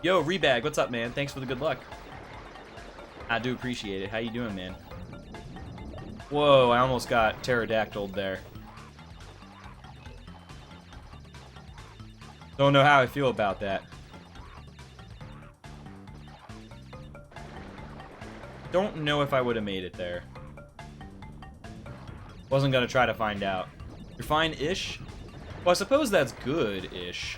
Yo, Rebag, what's up, man? Thanks for the good luck. I do appreciate it. How you doing, man? Whoa, I almost got pterodactyled there. Don't know how I feel about that. Don't know if I would have made it there. Wasn't gonna try to find out. You're fine-ish? Well, I suppose that's good-ish.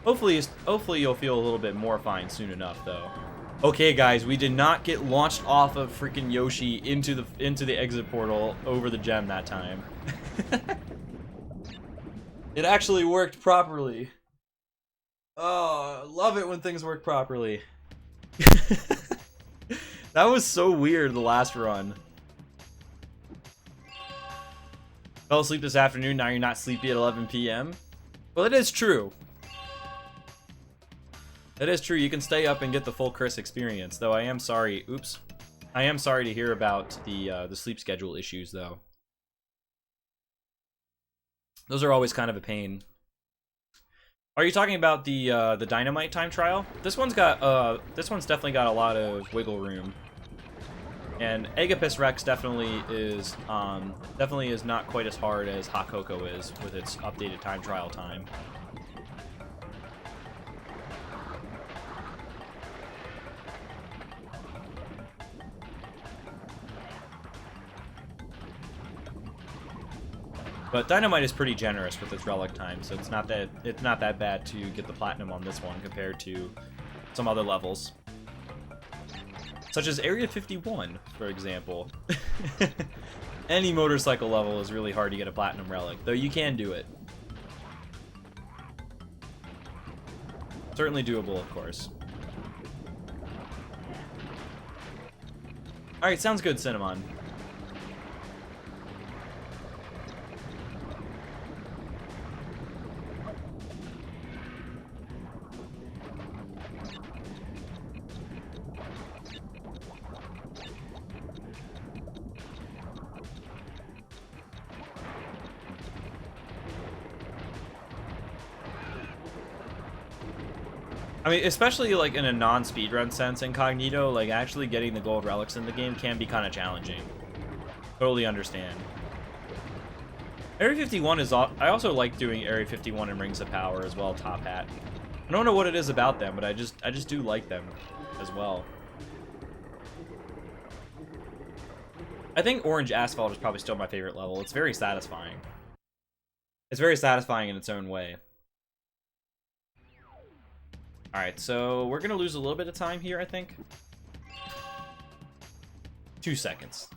Hopefully you'll feel a little bit more fine soon enough, though. Okay, guys, we did not get launched off of freaking Yoshi into the exit portal over the gem that time. It actually worked properly. Oh, love it when things work properly. That was so weird, the last run. Fell asleep this afternoon, now you're not sleepy at 11 p.m. Well, it is true. It is true, you can stay up and get the full Chris experience, though I am sorry, oops. I am sorry to hear about the sleep schedule issues, though. Those are always kind of a pain. Are you talking about the Dynamite time trial? This one's definitely got a lot of wiggle room. And Agapus Rex definitely is not quite as hard as Hot Cocoa is with its updated time trial time. But Dynamite is pretty generous with its relic time, so it's not that bad to get the platinum on this one compared to some other levels. Such as Area 51, for example. Any motorcycle level is really hard to get a platinum relic, though you can do it. Certainly doable, of course. Alright, sounds good, Cinnamon. I mean, especially like in a non-speedrun sense, Incognito, like actually getting the gold relics in the game can be kind of challenging. Totally understand. Area 51 is... I also like doing Area 51 and Rings of Power as well, Top Hat. I don't know what it is about them, but I just do like them as well. I think Orange Asphalt is probably still my favorite level. It's very satisfying. It's very satisfying in its own way. Alright, so we're going to lose a little bit of time here, I think. 2 seconds.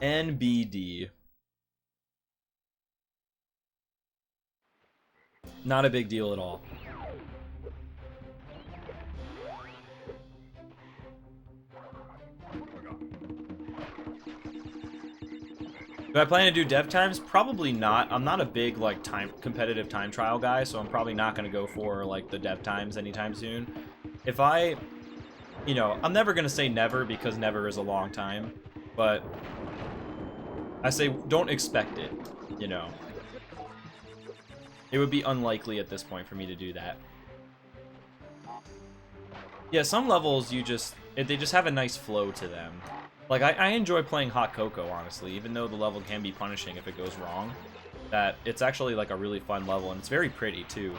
NBD. Not a big deal at all. Do I plan to do dev times? Probably not. I'm not a big like competitive time trial guy, so I'm probably not going to go for like the dev times anytime soon. If I, you know, I'm never going to say never because never is a long time, but I say don't expect it, you know. It would be unlikely at this point for me to do that. Yeah, some levels they just have a nice flow to them. Like, I enjoy playing Hot Cocoa, honestly, even though the level can be punishing if it goes wrong. That it's actually, like, a really fun level, and it's very pretty, too.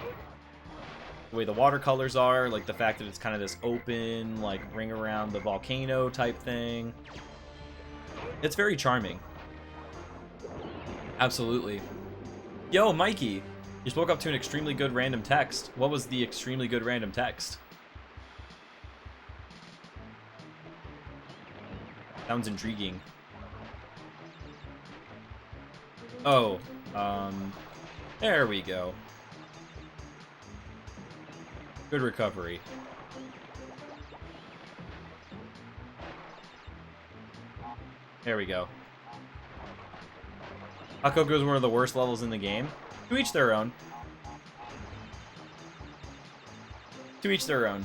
The way the watercolors are, like, the fact that it's kind of this open, like, ring around the volcano type thing. It's very charming. Absolutely. Yo, Mikey! You spoke up to an extremely good random text. What was the extremely good random text? Sounds intriguing. Oh, there we go. Good recovery. There we go. Hot Cocoa is one of the worst levels in the game. To each their own. To each their own.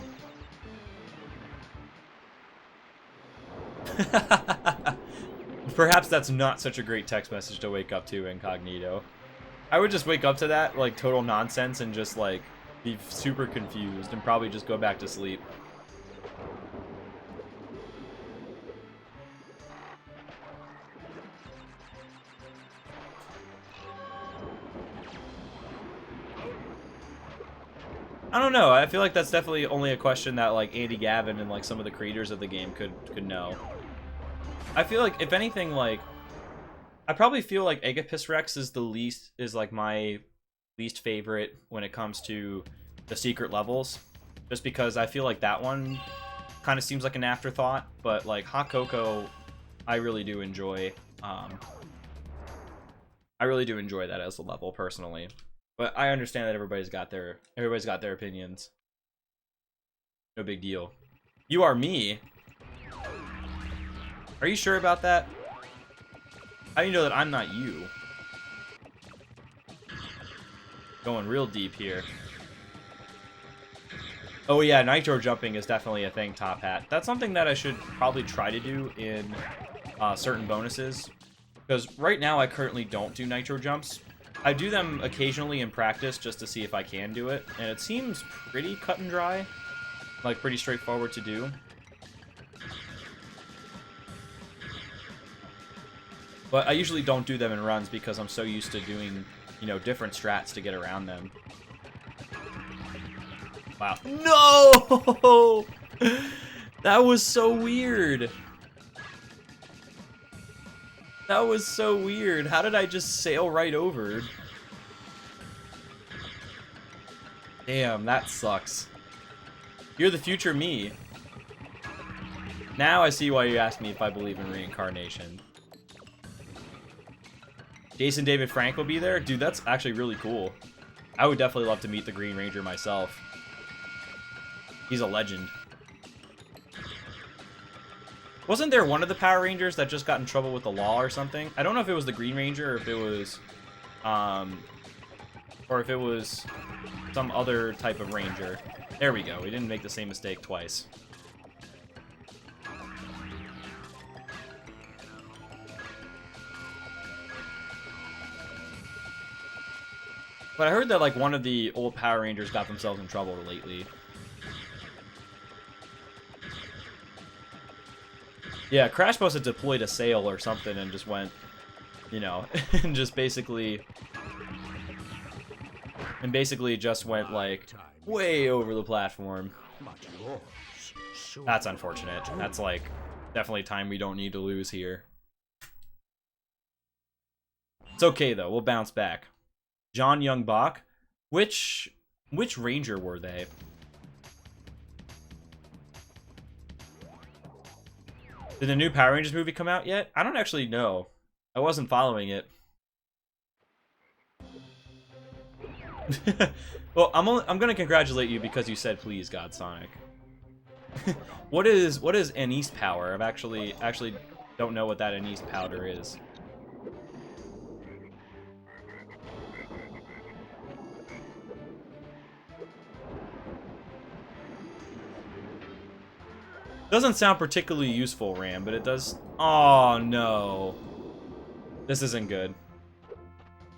Perhaps that's not such a great text message to wake up to, incognito. I would just wake up to that, like, total nonsense and just, like, be super confused and probably just go back to sleep. I don't know. I feel like that's definitely only a question that, like, Andy Gavin and, like, some of the creators of the game could know. I feel like, if anything, like, I probably feel like Aegapus Rex is like my least favorite when it comes to the secret levels, just because I feel like that one kind of seems like an afterthought, but like Hot Cocoa, I really do enjoy. I really do enjoy that as a level personally, but I understand that everybody's got their opinions. No big deal. You are me. Are you sure about that? How do you know that I'm not you? Going real deep here. Oh yeah, nitro jumping is definitely a thing, Top Hat. That's something that I should probably try to do in certain bonuses. Because right now I currently don't do nitro jumps. I do them occasionally in practice just to see if I can do it. And it seems pretty cut and dry. Like, pretty straightforward to do. But I usually don't do them in runs because I'm so used to doing, you know, different strats to get around them. Wow. No! That was so weird. That was so weird. How did I just sail right over? Damn, that sucks. You're the future me. Now I see why you asked me if I believe in reincarnation. Jason David Frank will be there? Dude, that's actually really cool. I would definitely love to meet the Green Ranger myself. He's a legend. Wasn't there one of the Power Rangers that just got in trouble with the law or something? I don't know if it was the Green Ranger or if it was some other type of ranger. There we go. We didn't make the same mistake twice. But I heard that, like, one of the old Power Rangers got themselves in trouble lately. Yeah, Crash must have deployed a sail or something and just went you know, and just basically just went like way over the platform. That's unfortunate. That's like definitely time we don't need to lose here. It's okay though, we'll bounce back. John Young Bach, which ranger were they? Did the new Power Rangers movie come out yet? I don't actually know. I wasn't following it. Well, I'm gonna congratulate you because you said please, God Sonic. What is anise power? I've actually don't know what that anise powder is. Doesn't sound particularly useful, Ram, but it does. Oh no, this isn't good.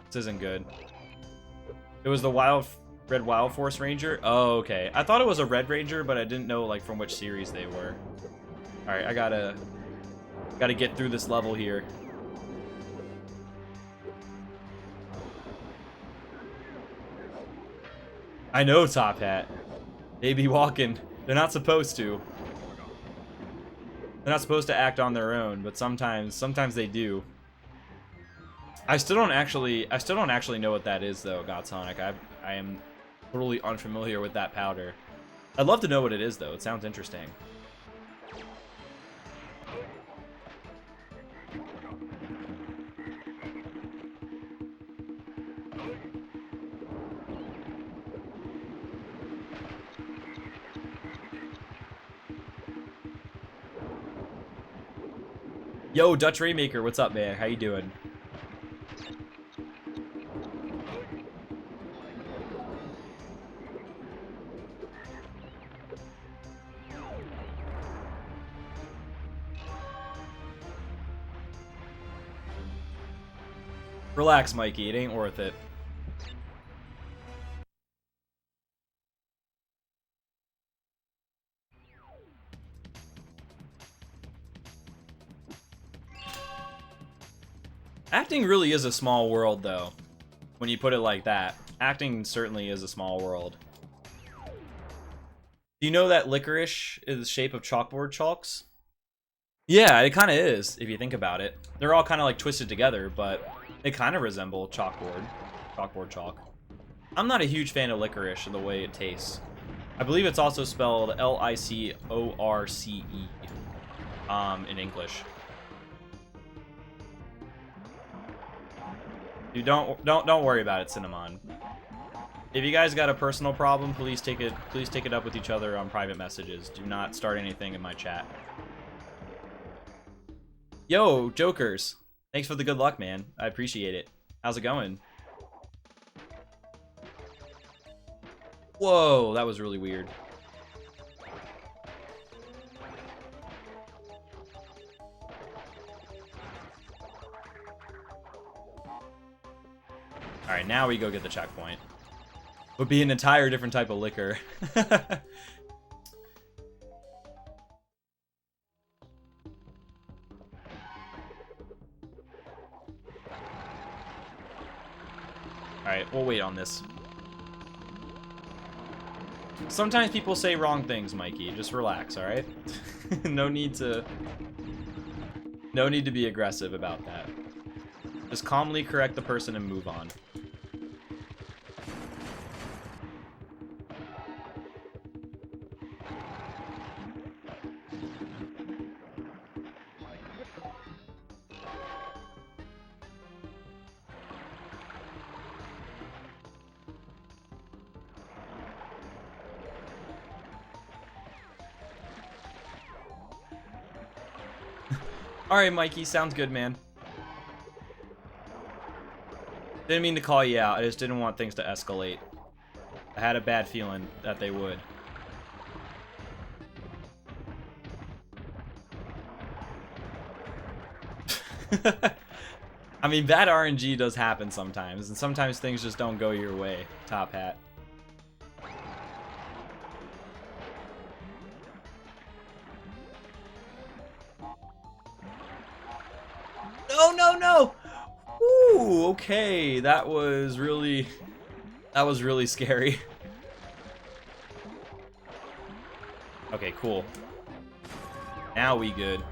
This isn't good. It was the Red Wild Force Ranger? Oh, okay. I thought it was a Red Ranger, but I didn't know like from which series they were. Alright, I gotta get through this level here. I know, Top Hat. They be walking. They're not supposed to. They're not supposed to act on their own, but sometimes they do. I still don't actually know what that is though, God Sonic. I am totally unfamiliar with that powder. I'd love to know what it is though. It sounds interesting. Yo, Dutch Raymaker, what's up, man? How you doing? Relax, Mikey. It ain't worth it. Acting really is a small world, though. When you put it like that. Acting certainly is a small world. Do you know that licorice is the shape of chalkboard chalks? Yeah, it kind of is, if you think about it. They're all kind of like twisted together, but they kind of resemble chalkboard chalk. I'm not a huge fan of licorice and the way it tastes. I believe it's also spelled Licorce in English. Dude, don't worry about it, Cinnamon. If you guys got a personal problem, please take it up with each other on private messages. Do not start anything in my chat. Yo, Jokers. Thanks for the good luck, man. I appreciate it. How's it going? Whoa, that was really weird. Alright, now we go get the checkpoint. Would be an entire different type of liquor. Alright, we'll wait on this. Sometimes people say wrong things, Mikey. Just relax, alright? No need to be aggressive about that. Just calmly correct the person and move on. Alright, Mikey, sounds good, man. Didn't mean to call you out, I just didn't want things to escalate. I had a bad feeling that they would. I mean, bad RNG does happen sometimes, and sometimes things just don't go your way, Top Hat. No, no, no! Whoa, okay, that was really scary. Okay, cool. Now we good.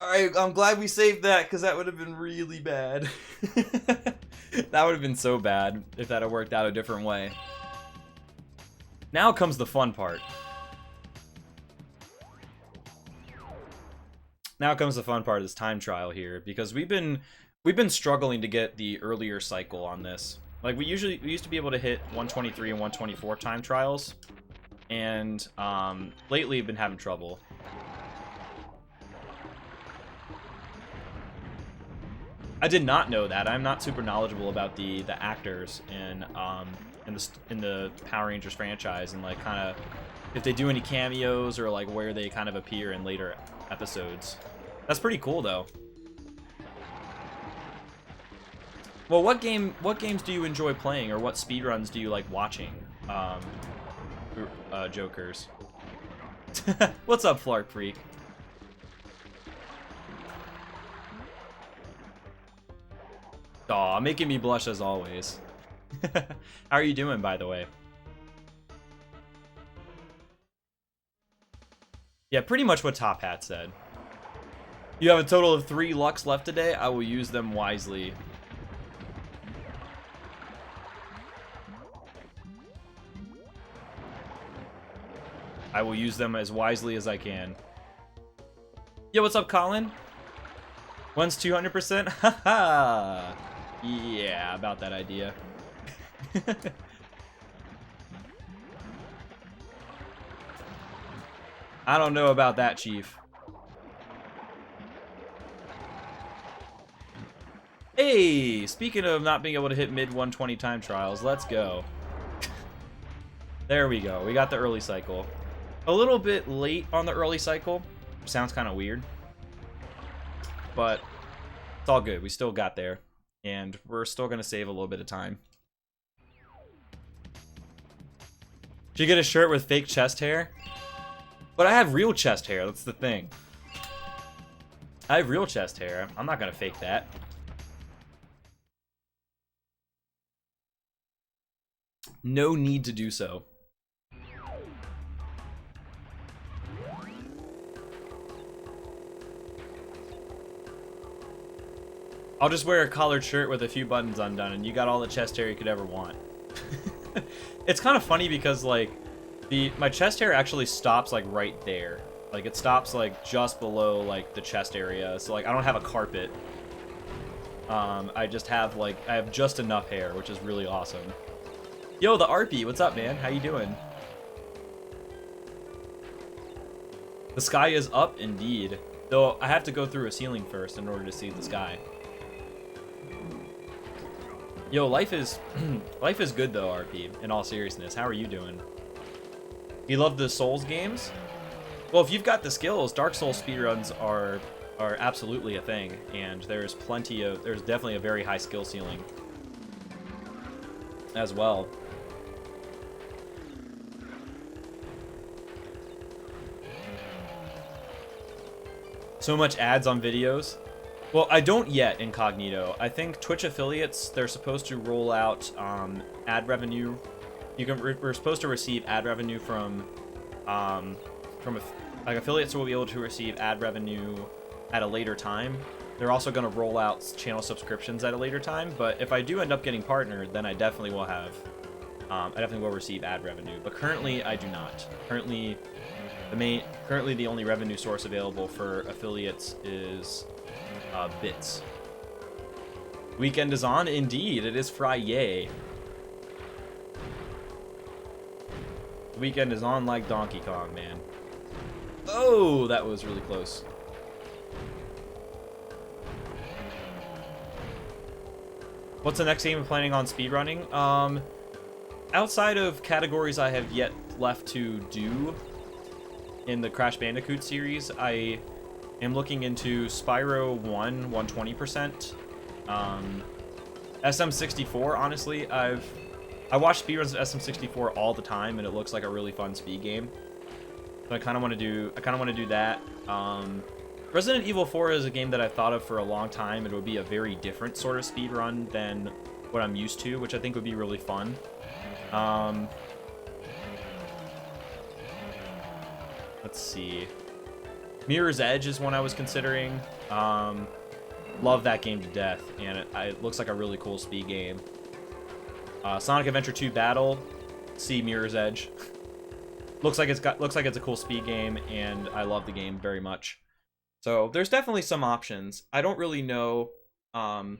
Alright, I'm glad we saved that, because that would have been really bad. That would have been so bad if that had worked out a different way. Now comes the fun part. Now comes the fun part of this time trial here, because we've been struggling to get the earlier cycle on this. Like, we used to be able to hit 123 and 124 time trials, and lately we've been having trouble. I did not know that. I'm not super knowledgeable about the actors in the Power Rangers franchise, and like kind of if they do any cameos or like where they kind of appear in later episodes. That's pretty cool though. Well, what games do you enjoy playing, or what speedruns do you like watching? Jokers. What's up, Flark Freak? Aw, making me blush as always. How are you doing, by the way? Yeah, pretty much what Top Hat said. You have a total of 3 Lux left today. I will use them wisely. I will use them as wisely as I can. Yo, what's up, Colin? When's 200%? Haha! Yeah, about that idea. I don't know about that, Chief. Hey, speaking of not being able to hit mid 120 time trials, let's go. There we go. We got the early cycle. A little bit late on the early cycle. Sounds kind of weird. But it's all good. We still got there. And we're still going to save a little bit of time. Should you get a shirt with fake chest hair? But I have real chest hair. That's the thing. I have real chest hair. I'm not going to fake that. No need to do so. I'll just wear a collared shirt with a few buttons undone, and you got all the chest hair you could ever want. It's kind of funny because, like, my chest hair actually stops, like, right there. Like, it stops, like, just below, like, the chest area. So, like, I don't have a carpet. I just have, like, I have just enough hair, which is really awesome. Yo, the RP, what's up, man? How you doing? The sky is up, indeed. Though, I have to go through a ceiling first in order to see the sky. Yo, life is good though, RP, in all seriousness. How are you doing? You love the Souls games? Well, if you've got the skills, Dark Souls speedruns are absolutely a thing, and there's definitely a very high skill ceiling as well. So much ads on videos. Well, I don't yet, Incognito. I think Twitch affiliates, they're supposed to roll out ad revenue. We're supposed to receive ad revenue from like affiliates will be able to receive ad revenue at a later time. They're also going to roll out channel subscriptions at a later time. But if I do end up getting partnered, then I definitely will have. I definitely will receive ad revenue. But currently, I do not. Currently, the only revenue source available for affiliates is bits. Weekend is on, indeed. It is Friday. The weekend is on like Donkey Kong, man. Oh, that was really close. What's the next game I'm planning on speedrunning? Outside of categories I have yet left to do in the Crash Bandicoot series, I am looking into Spyro 1 120%. SM64, honestly, I watch speedruns of SM64 all the time, and it looks like a really fun speed game. So I kind of want to do that. Resident Evil 4 is a game that I've thought of for a long time. It would be a very different sort of speedrun than what I'm used to, which I think would be really fun. Let's see. Mirror's Edge is one I was considering. Love that game to death, and it looks like a really cool speed game. Sonic Adventure 2 Battle, see Mirror's Edge. looks like it's a cool speed game, and I love the game very much. So there's definitely some options. I don't really know. You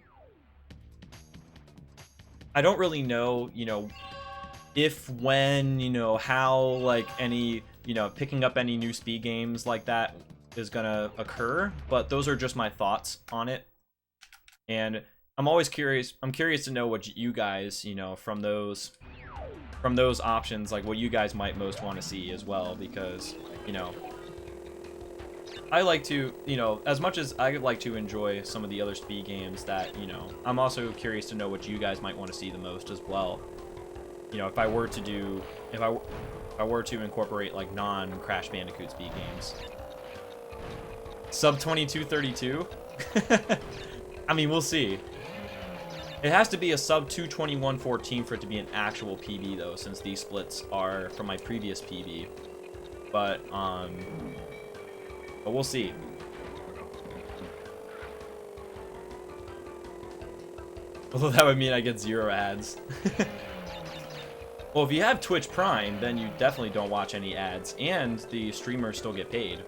know, if, when, you know, how, like, any, you know, picking up any new speed games like that is gonna occur, but those are just my thoughts on it. And I'm always curious. I'm curious to know what you guys, you know, from those options, like what you guys might most want to see as well, because, you know, I like to, you know, as much as I like to enjoy some of the other speed games that, you know, I'm also curious to know what you guys might want to see the most as well. You know, if I were to incorporate like non-Crash Bandicoot speed games. Sub 2232? I mean, we'll see. It has to be a sub 221.14 for it to be an actual PB though, since these splits are from my previous PB. But we'll see. Although that would mean I get 0 ads. Well, if you have Twitch Prime, then you definitely don't watch any ads, and the streamers still get paid.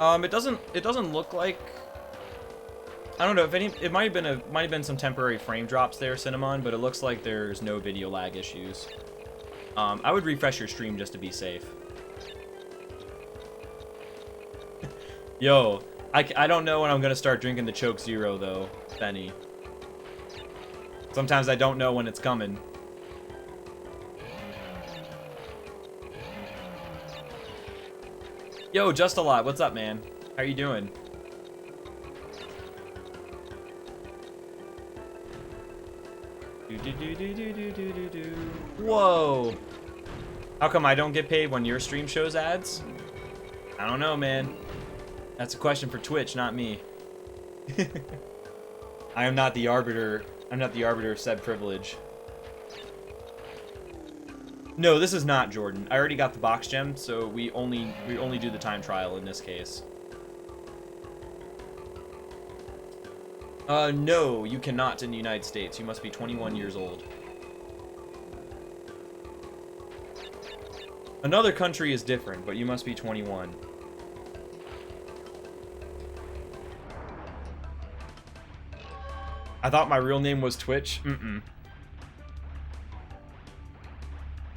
It doesn't look like, I don't know if any, it might have been some temporary frame drops there, Cinnamon, but it looks like there's no video lag issues. I would refresh your stream just to be safe. Yo, I don't know when I'm gonna start drinking the Choke Zero though, Benny. Sometimes I don't know when it's coming. Yo, Just a Lot, what's up, man? How you doing? Whoa! How come I don't get paid when your stream shows ads? I don't know, man. That's a question for Twitch, not me. I am not the arbiter. I'm not the arbiter of said privilege. No, this is not Jordan. I already got the box gem, so we only do the time trial in this case. No, you cannot in the United States. You must be 21 years old. Another country is different, but you must be 21. I thought my real name was Twitch. Mm-mm.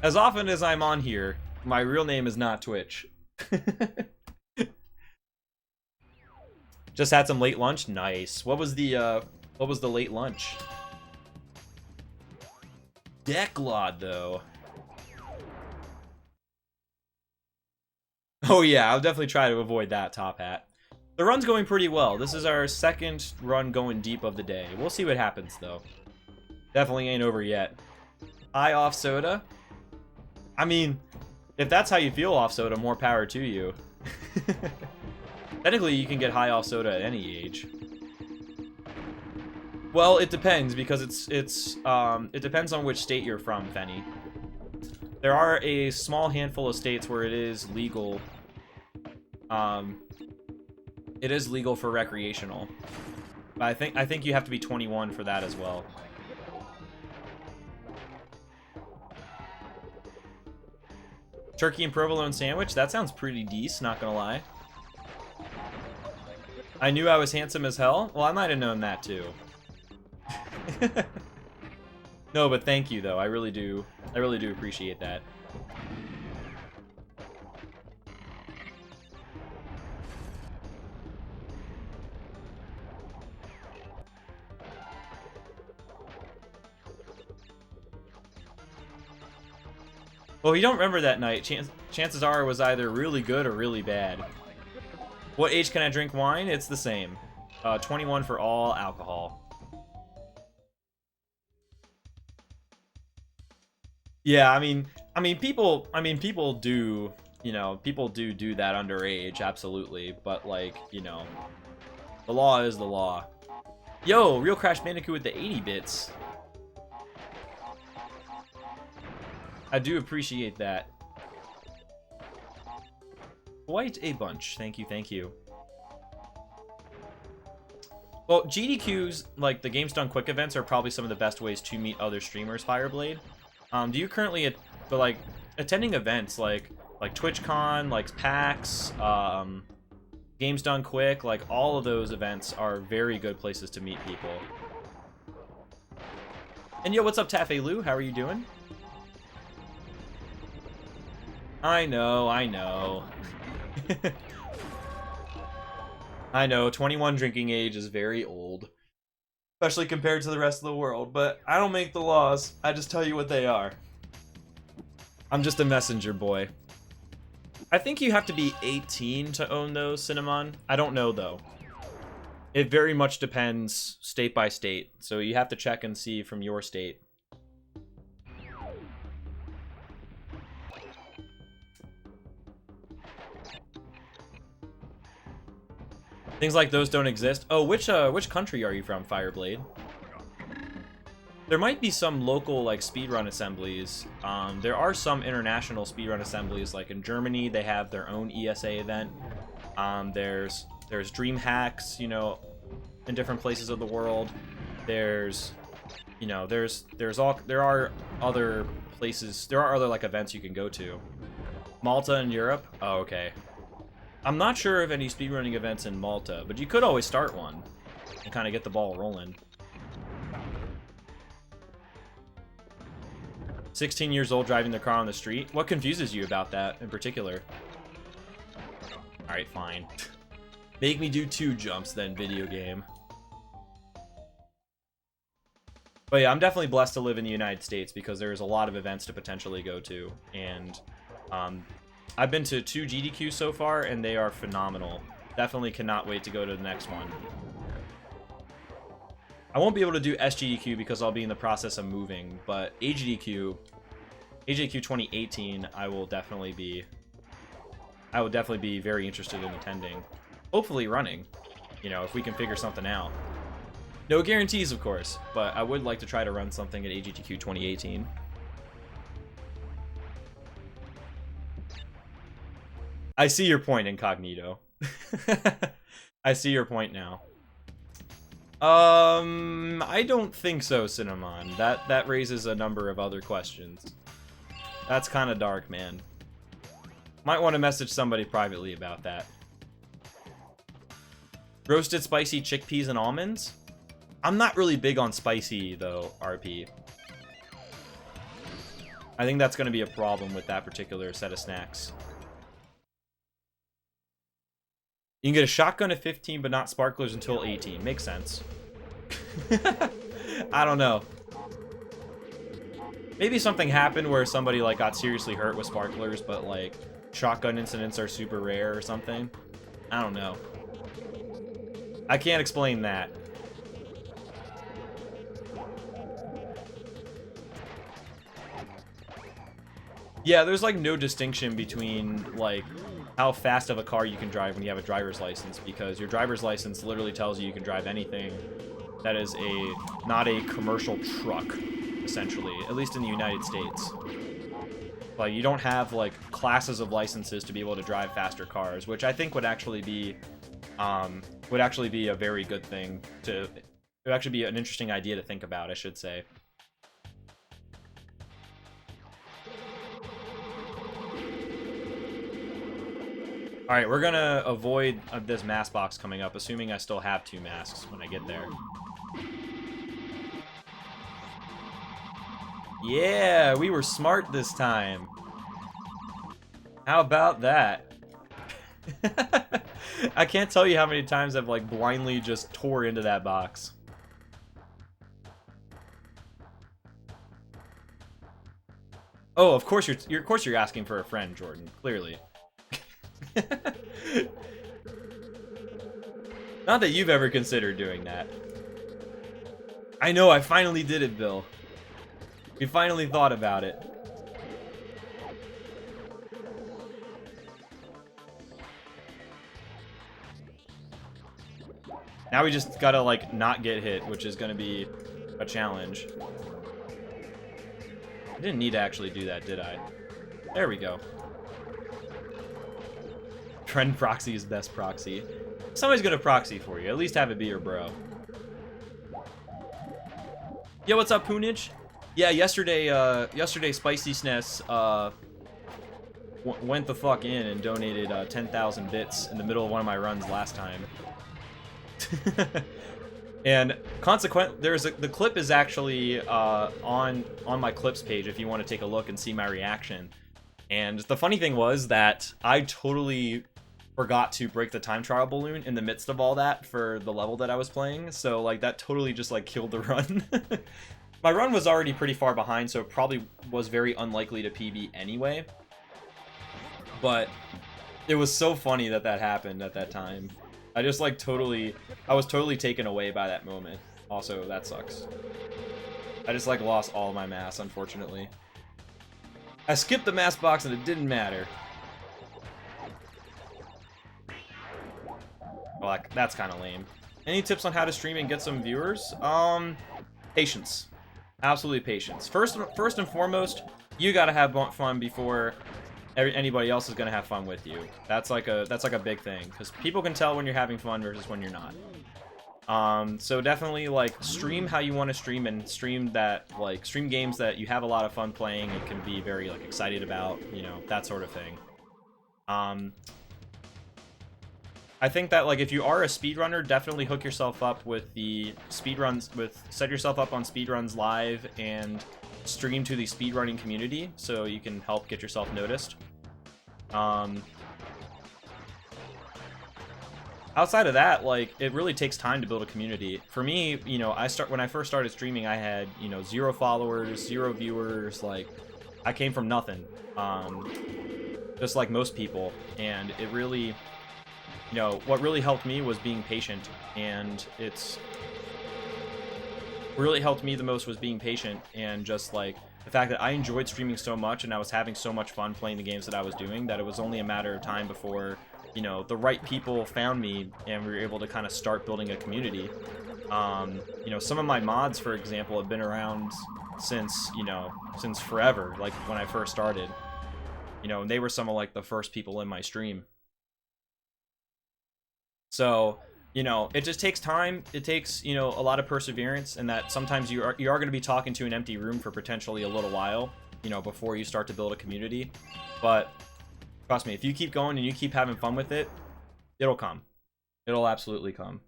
As often as I'm on here, my real name is not Twitch. Just had some late lunch. Nice. What was the late lunch? Decklod, though. Oh yeah, I'll definitely try to avoid that, Top Hat. The run's going pretty well. This is our second run going deep of the day. We'll see what happens, though. Definitely ain't over yet. High off soda? I mean, if that's how you feel off soda, more power to you. Technically, you can get high off soda at any age. Well, it depends, because it depends on which state you're from, Fenny. There are a small handful of states where it is legal. It is legal for recreational. But I think you have to be 21 for that as well. Turkey and provolone sandwich? That sounds pretty decent, not gonna lie. I knew I was handsome as hell? Well, I might have known that too. No, but thank you though. I really do appreciate that. Well, if you don't remember that night, chances are it was either really good or really bad. What age can I drink wine? It's the same. 21 for all alcohol. Yeah, I mean people do you know, people do that underage, absolutely. But, like, you know, the law is the law. Yo, Real Crash Bandicoot with the 80 bits. I do appreciate that. Quite a bunch. Thank you, thank you. Well, GDQs, like the Games Done Quick events, are probably some of the best ways to meet other streamers, Fireblade. Do you currently, but like, attending events like TwitchCon, like PAX, Games Done Quick, like all of those events are very good places to meet people. And yo, what's up, Tafe Lou? How are you doing? I know. I know, 21 drinking age is very old. Especially compared to the rest of the world, but I don't make the laws. I just tell you what they are. I'm just a messenger boy. I think you have to be 18 to own those, Cinnamon. I don't know, though. It very much depends state by state, so you have to check and see from your state. Things like those don't exist. Oh, which country are you from, Fireblade? There might be some local, like, speedrun assemblies. There are some international speedrun assemblies, like in Germany, they have their own ESA event. There's Dream Hacks, you know, in different places of the world. There's, you know, there are other places, there are other, like, events you can go to. Malta in Europe? Oh, okay. I'm not sure of any speedrunning events in Malta, but you could always start one and kind of get the ball rolling. 16 years old driving the car on the street? What confuses you about that in particular? Alright, fine. Make me do 2 jumps then, video game. But yeah, I'm definitely blessed to live in the United States because there's a lot of events to potentially go to, and I've been to 2 GDQs so far, and they are phenomenal. Definitely cannot wait to go to the next one. I won't be able to do SGDQ because I'll be in the process of moving, but AGDQ 2018, I will definitely be very interested in attending. Hopefully running, you know, if we can figure something out. No guarantees, of course, but I would like to try to run something at AGDQ 2018. I see your point, Incognito. I see your point now. I don't think so, Cinnamon. That raises a number of other questions. That's kind of dark, man. Might want to message somebody privately about that. Roasted spicy chickpeas and almonds? I'm not really big on spicy, though, RP. I think that's going to be a problem with that particular set of snacks. You can get a shotgun at 15, but not sparklers until 18. Makes sense. I don't know. Maybe something happened where somebody, like, got seriously hurt with sparklers, but, like, shotgun incidents are super rare or something. I don't know. I can't explain that. Yeah, there's, like, no distinction between, like, how fast of a car you can drive when you have a driver's license, because your driver's license literally tells you can drive anything that is not a commercial truck, essentially, at least in the United States. Like, you don't have, like, classes of licenses to be able to drive faster cars, which I think would actually be a very good thing to... It would actually be an interesting idea to think about, I should say. Alright, we're gonna avoid this mask box coming up, assuming I still have 2 masks when I get there. Yeah, we were smart this time. How about that? I can't tell you how many times I've, like, blindly just tore into that box. Oh, of course you're asking for a friend, Jordan, clearly. Not that you've ever considered doing that. I know, I finally did it, Bill. We finally thought about it. Now we just gotta, like, not get hit, which is gonna be a challenge. I didn't need to actually do that, did I? There we go. Trend proxy is best proxy. Somebody's gonna proxy for you. At least have it be your bro. Yo, what's up, Poonage? Yeah, yesterday Spicy SNES, went the fuck in and donated 10,000 bits in the middle of one of my runs last time. And consequently, the clip is actually on my clips page if you want to take a look and see my reaction. And the funny thing was that I totally forgot to break the time trial balloon in the midst of all that for the level that I was playing. So like that totally just like killed the run. My run was already pretty far behind, so it probably was very unlikely to PB anyway. But it was so funny that that happened at that time. I just like I was totally taken away by that moment. Also, that sucks. I just like lost all my mass, unfortunately. I skipped the mass box and it didn't matter. Well, that's kind of lame. Any tips on how to stream and get some viewers? Patience. Absolutely patience. First and foremost, you gotta have fun before anybody else is gonna have fun with you. That's like a big thing, because people can tell when you're having fun versus when you're not. So definitely like stream how you want to stream, and stream games that you have a lot of fun playing and can be very like excited about, you know, that sort of thing. I think that like if you are a speedrunner, definitely hook yourself up with the speedruns, set yourself up on Speedruns Live and stream to the speedrunning community so you can help get yourself noticed. Outside of that, like, it really takes time to build a community. For me, you know, when I first started streaming, I had, you know, 0 followers, 0 viewers. Like, I came from nothing, just like most people. And it really, you know, what really helped me was being patient. And really helped me the most was being patient, and just like the fact that I enjoyed streaming so much and I was having so much fun playing the games that I was doing, that it was only a matter of time before, you know, the right people found me and we were able to kind of start building a community. You know, some of my mods, for example, have been around since forever, like when I first started. You know, and they were some of like the first people in my stream. So, you know, it just takes time. It takes, you know, a lot of perseverance, and that sometimes you are going to be talking to an empty room for potentially a little while, you know, before you start to build a community. But trust me, if you keep going and you keep having fun with it, it'll come. It'll absolutely come.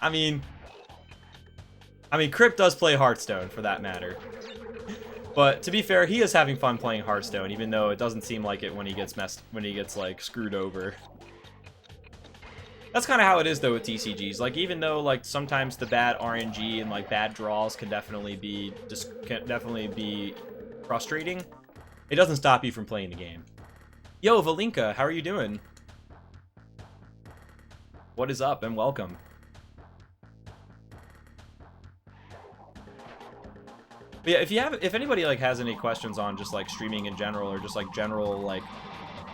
I mean, Crypt does play Hearthstone, for that matter. But to be fair, he is having fun playing Hearthstone, even though it doesn't seem like it when he gets like screwed over. That's kind of how it is though with TCGs. Like, even though like sometimes the bad RNG and like bad draws can definitely be frustrating, it doesn't stop you from playing the game. Yo, Valinka, how are you doing? What is up, and welcome. But yeah, if anybody like has any questions on just like streaming in general, or just like general like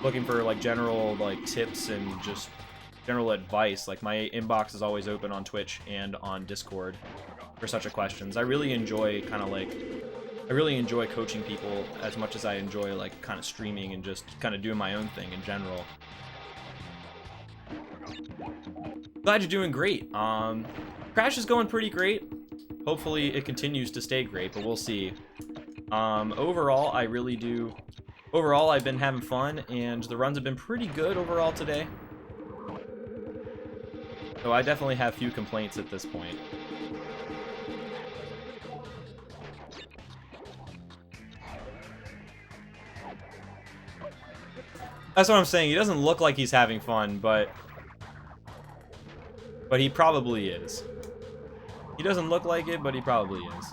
looking for like general like tips and just general advice, like my inbox is always open on Twitch and on Discord for such a questions. I really enjoy coaching people as much as I enjoy like kind of streaming and just kind of doing my own thing in general. Glad you're doing great. Crash is going pretty great. Hopefully it continues to stay great, but we'll see. Overall, I've been having fun, and the runs have been pretty good overall today. So I definitely have few complaints at this point. That's what I'm saying. He doesn't look like he's having fun, but he probably is. He doesn't look like it, but he probably is.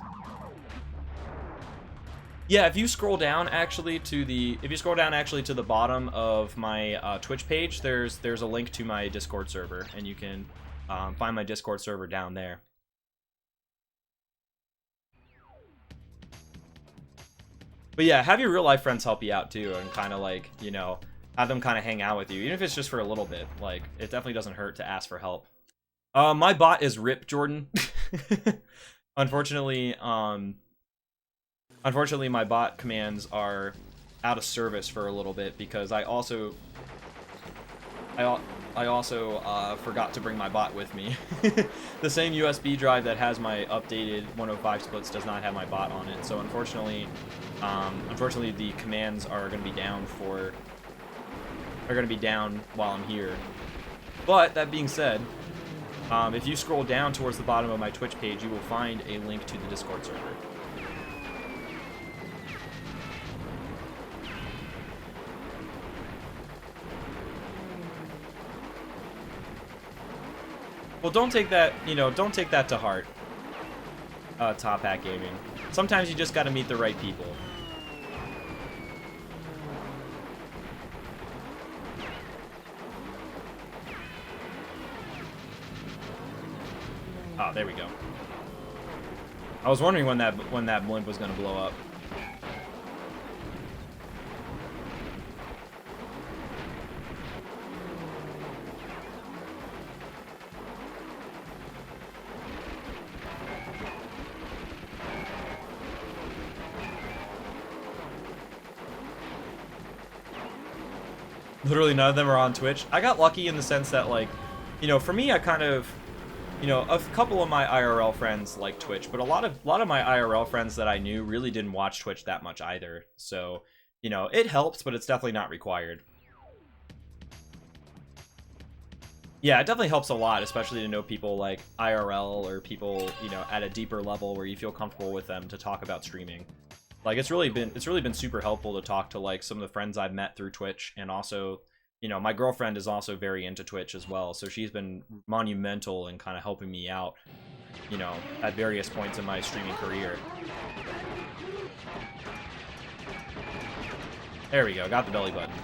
Yeah, if you scroll down actually to the bottom of my Twitch page, there's a link to my Discord server, and you can find my Discord server down there. But yeah, have your real life friends help you out too, and kind of like, you know, have them kind of hang out with you, even if it's just for a little bit. Like, it definitely doesn't hurt to ask for help. My bot is RIP, Jordan. Unfortunately, my bot commands are out of service for a little bit because I also forgot to bring my bot with me. The same USB drive that has my updated 105 splits does not have my bot on it. So unfortunately, the commands are going to be down while I'm here. But that being said, if you scroll down towards the bottom of my Twitch page, you will find a link to the Discord server. Well, don't take that, don't take that to heart, Top Hat Gaming. Sometimes you just gotta meet the right people. Oh, there we go. I was wondering when that blimp was gonna blow up. Literally none of them are on Twitch. I got lucky in the sense that, like, for me, I kind of, a couple of my IRL friends like Twitch, but a lot of my IRL friends that I knew really didn't watch Twitch that much either. So, it helps, but it's definitely not required. Yeah, it definitely helps a lot, especially to know people like IRL or people, at a deeper level where you feel comfortable with them to talk about streaming. Like, it's really been super helpful to talk to, like, some of the friends I've met through Twitch, and also, my girlfriend is also very into Twitch as well, so she's been monumental in kind of helping me out, at various points in my streaming career. There we go, got the belly button.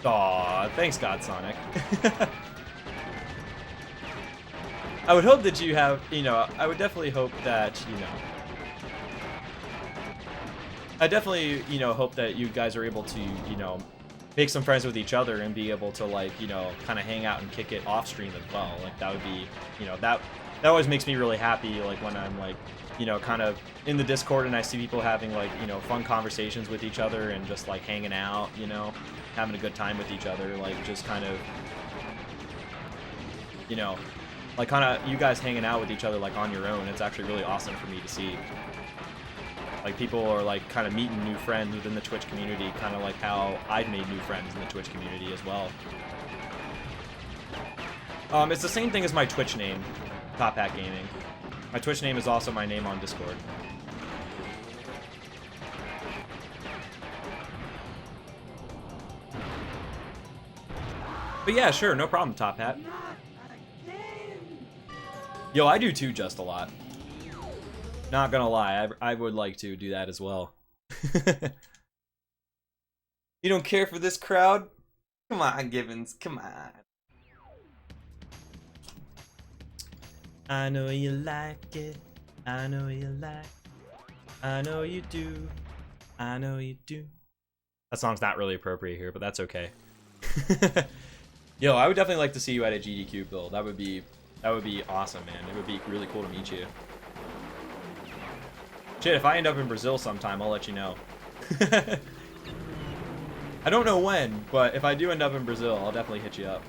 Aw, thanks, God Sonic. I would hope that you have, I would definitely hope that, I definitely, hope that you guys are able to, make some friends with each other and be able to, like, kind of hang out and kick it off stream as well. Like, that would be, that always makes me really happy, like, when I'm, like, kind of in the Discord and I see people having, like, fun conversations with each other and just, like, hanging out, having a good time with each other, like, just kind of, like, kind of you guys hanging out with each other, like, on your own. It's actually really awesome for me to see. Like, people are, like, kind of meeting new friends within the Twitch community, kind of like how I've made new friends in the Twitch community as well. It's the same thing as my Twitch name, Top Hat Gaming. My Twitch name is also my name on Discord. But yeah, sure, no problem, Top Hat. Yo, I do too, just a lot. Not gonna lie, I would like to do that as well. You don't care for this crowd? Come on, Gibbons, come on. I know you like it. I know you like it. I know you do. I know you do. That song's not really appropriate here, but that's okay. Yo, I would definitely like to see you at a GDQ build. That would be awesome, man. It would be really cool to meet you. Shit, if I end up in Brazil sometime, I'll let you know. I don't know when, but if I do end up in Brazil, I'll definitely hit you up.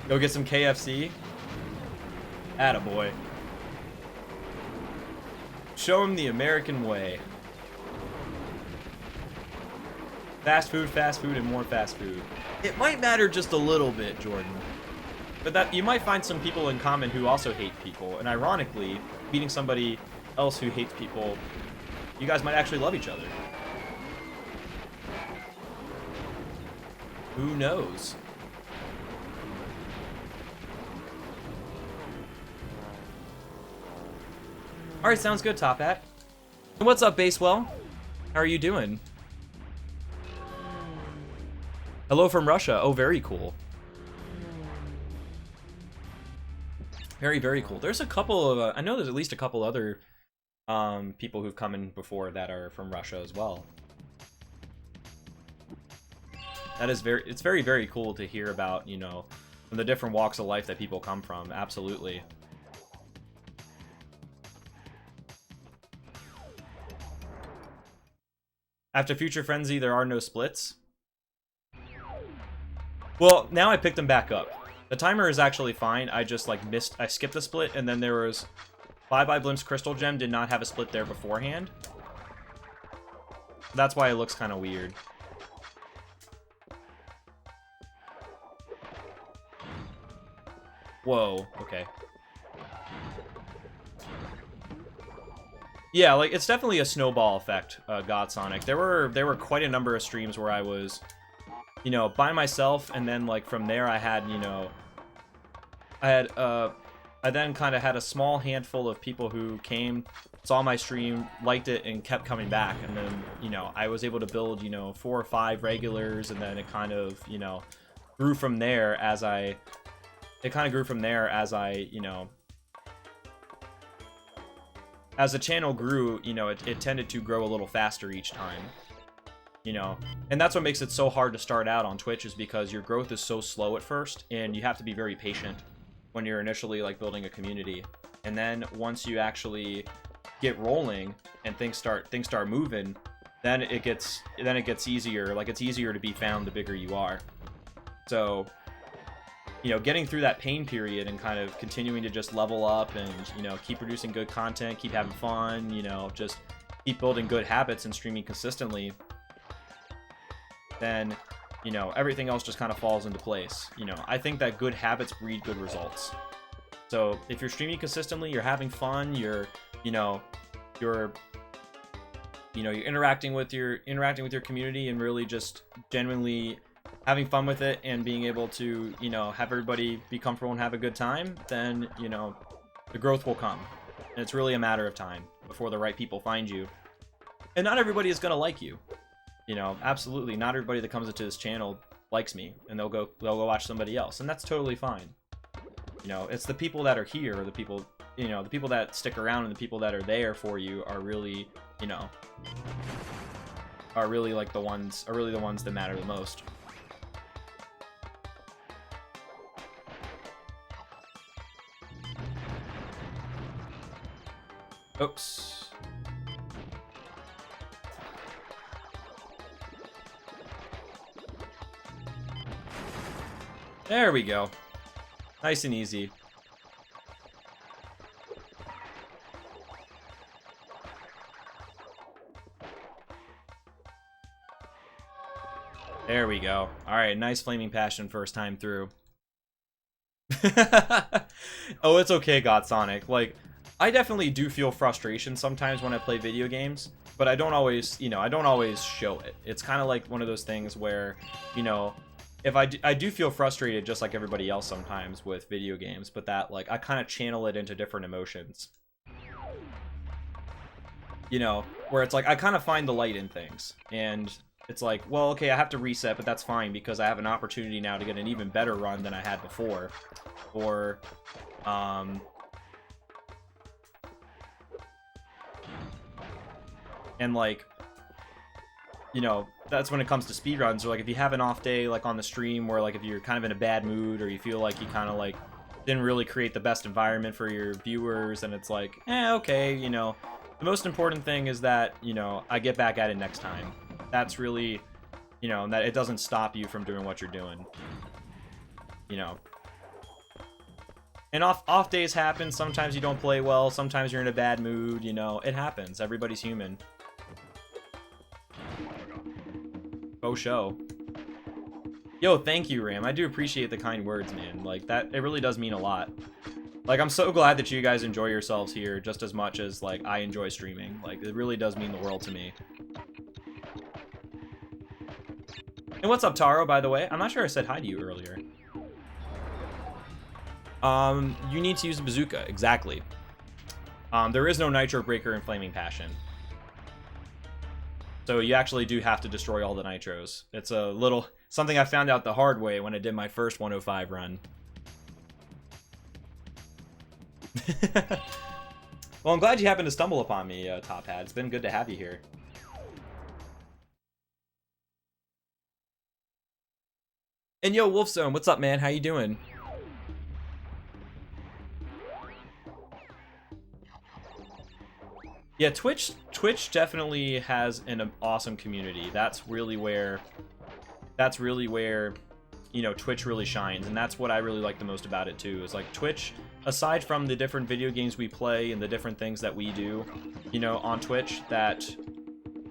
Go get some KFC. Attaboy. Show him the American way. Fast food, and more fast food. It might matter just a little bit, Jordan. But that you might find some people in common who also hate people. And ironically, meeting somebody else who hates people, you guys might actually love each other. Who knows? Alright, sounds good, Top Hat. And what's up, Basewell? How are you doing? Hello from Russia. Oh, very cool. Very, very cool. There's a couple of, I know there's at least a couple other people who've come in before that are from Russia as well. That is it's very, very cool to hear about, you know, from the different walks of life that people come from. Absolutely. After Future Frenzy, there are no splits. Well, now I picked them back up. The timer is actually fine. I just, like, I skipped a split, and then there was... Bye Bye Blimp's Crystal Gem did not have a split there beforehand. That's why it looks kind of weird. Whoa, okay. Yeah, like, it's definitely a snowball effect, Godsonic. There were quite a number of streams where I was, you know, by myself, and then, like, from there I had, you know... I then kind of had a small handful of people who came, saw my stream, liked it, and kept coming back. And then, you know, I was able to build, you know, 4 or 5 regulars, and then it kind of, you know, grew from there as I... It kind of grew from there as I, you know... As the channel grew, you know, it tended to grow a little faster each time. You know, and that's what makes it so hard to start out on Twitch, is because your growth is so slow at first, and you have to be very patient when you're initially, like, building a community. And then once you actually get rolling and things start moving, then it gets easier. Like, it's easier to be found the bigger you are. So, you know, getting through that pain period and kind of continuing to just level up and, you know, keep producing good content, keep having fun, you know, just keep building good habits and streaming consistently, then, you know, everything else just kind of falls into place. You know, I think that good habits breed good results. So if you're streaming consistently, you're having fun, you're interacting with your community and really just genuinely having fun with it and being able to, you know, have everybody be comfortable and have a good time, then, you know, the growth will come. And it's really a matter of time before the right people find you. And not everybody is going to like you. You know, absolutely, not everybody that comes into this channel likes me, and they'll go watch somebody else, and that's totally fine. You know, it's the people that are here, the people, you know, the people that stick around and the people that are there for you are really, you know, are really the ones that matter the most. Oops. There we go. Nice and easy. There we go. Alright, nice Flaming Passion first time through. Oh, it's okay, Godsonic. Like, I definitely do feel frustration sometimes when I play video games, but I don't always, you know, I don't always show it. It's kind of like one of those things where, you know, if I do feel frustrated just like everybody else sometimes with video games, but that, like, I kind of channel it into different emotions. You know, where it's like, I kind of find the light in things. And it's like, well, okay, I have to reset, but that's fine because I have an opportunity now to get an even better run than I had before. Or, and, like, you know, that's when it comes to speedruns, or like if you have an off day like on the stream where like if you're kind of in a bad mood or you feel like you kind of like didn't really create the best environment for your viewers, and it's like, okay, you know, the most important thing is that, you know, I get back at it next time. That's really, you know, that it doesn't stop you from doing what you're doing. You know. And off days happen. Sometimes you don't play well, sometimes you're in a bad mood, you know, it happens. Everybody's human. Oh, show. Yo, thank you, Ram. I do appreciate the kind words, man. Like, that, it really does mean a lot. Like, I'm so glad that you guys enjoy yourselves here just as much as, like, I enjoy streaming. Like, it really does mean the world to me. And what's up, Taro, by the way? I'm not sure I said hi to you earlier. You need to use a bazooka. Exactly. There is no Nitro Breaker in Flaming Passion. So you actually do have to destroy all the nitros. It's a little something I found out the hard way when I did my first 105 run. Well, I'm glad you happened to stumble upon me, Top Hat. It's been good to have you here. And yo, Wolfzone, what's up, man? How you doing? Yeah, Twitch definitely has an awesome community. That's really where, you know, Twitch really shines, and that's what I really like the most about it too. Is like Twitch, aside from the different video games we play and the different things that we do, you know, on Twitch, that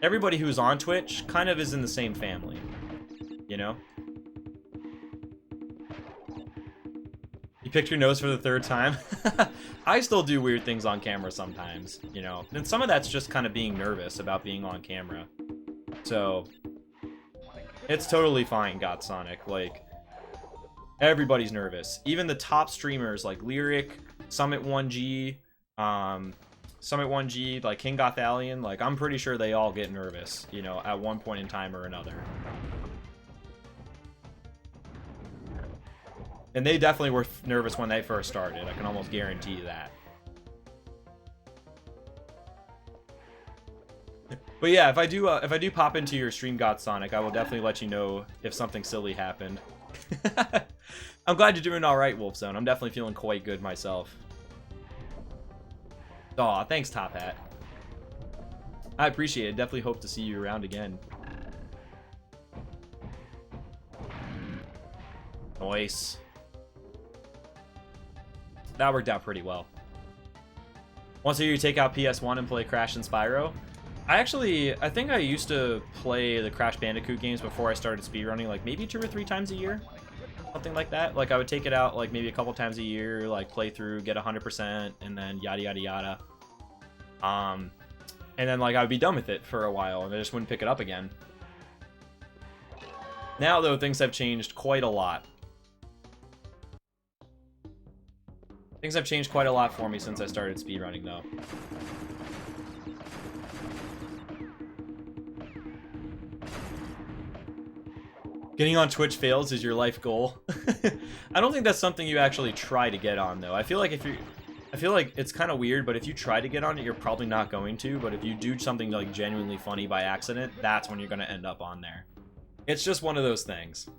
everybody who's on Twitch kind of is in the same family, you know? You picked your nose for the third time? I still do weird things on camera sometimes, you know? And some of that's just kind of being nervous about being on camera. So, it's totally fine, Got Sonic. Like, everybody's nervous. Even the top streamers like Lyric, Summit1G, like King Gothalion, like, I'm pretty sure they all get nervous, you know, at one point in time or another. And they definitely were nervous when they first started. I can almost guarantee that. But yeah, if I do pop into your stream, God Sonic, I will definitely let you know if something silly happened. I'm glad you're doing all right, Wolfzone. I'm definitely feeling quite good myself. Aw, thanks, Top Hat. I appreciate it. Definitely hope to see you around again. Nice. That worked out pretty well. Once a year you take out PS1 and play Crash and Spyro. I think I used to play the Crash Bandicoot games before I started speedrunning, like maybe 2 or 3 times a year. Something like that. Like I would take it out like maybe a couple times a year, like play through, get 100%, and then yada yada yada. And then like I would be done with it for a while and I just wouldn't pick it up again. Now though, things have changed quite a lot. Things have changed quite a lot for me since I started speedrunning, though. Getting on Twitch fails is your life goal. I don't think that's something you actually try to get on, though. I feel like it's kind of weird, but if you try to get on it, you're probably not going to. But if you do something like genuinely funny by accident, that's when you're going to end up on there. It's just one of those things.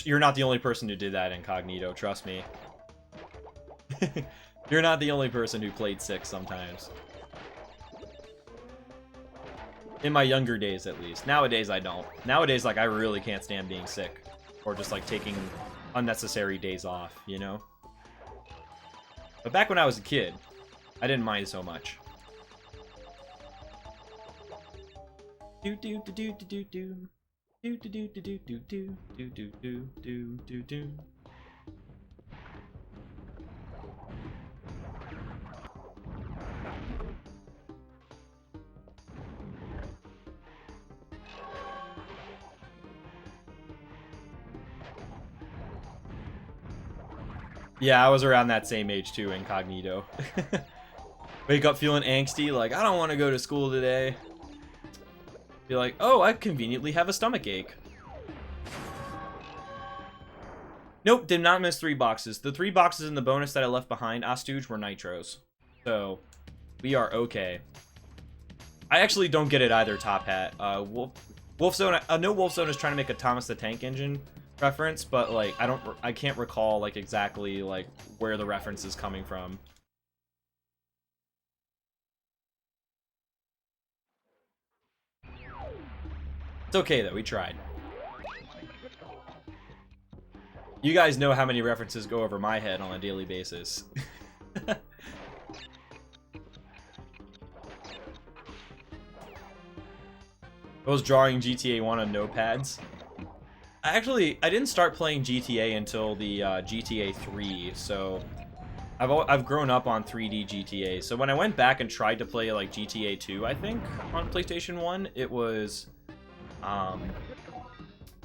You're not the only person who did that, Incognito, trust me. You're not the only person who played sick sometimes. In my younger days, at least. Nowadays, I don't. Nowadays, like, I really can't stand being sick. Or just, like, taking unnecessary days off, you know? But back when I was a kid, I didn't mind so much. Do do do do do do do. Do do do do do do do do do do do do. Yeah, I was around that same age too, Incognito. Wake up feeling angsty, like, I don't want to go to school today. Be like, oh, I conveniently have a stomach ache. Nope, did not miss 3 boxes. The 3 boxes in the bonus that I left behind, Astooge, were nitros. So, we are okay. I actually don't get it either, Top Hat. Wolfzone, I know Wolfzone is trying to make a Thomas the Tank Engine reference, but, like, I can't recall, like, exactly, like, where the reference is coming from. It's okay, though. We tried. You guys know how many references go over my head on a daily basis. I was drawing GTA 1 on notepads. I didn't start playing GTA until the GTA 3, so I've grown up on 3D GTA. So when I went back and tried to play like GTA 2, I think, on PlayStation 1, it was... I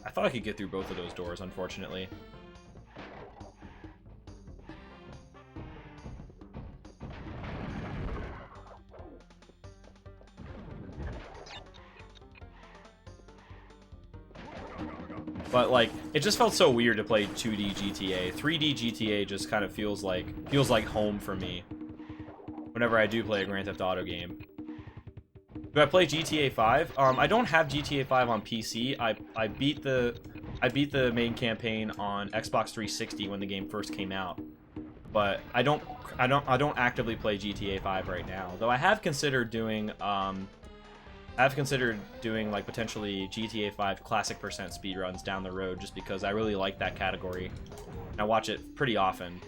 thought I could get through both of those doors, unfortunately. But like, it just felt so weird to play 2D GTA. 3D GTA just kind of feels like home for me. Whenever I do play a Grand Theft Auto game. Do I play GTA 5? I don't have GTA 5 on PC. I beat the main campaign on Xbox 360 when the game first came out. But I don't actively play GTA 5 right now. Though I have considered doing like potentially GTA 5 classic percent speedruns down the road just because I really like that category. I watch it pretty often.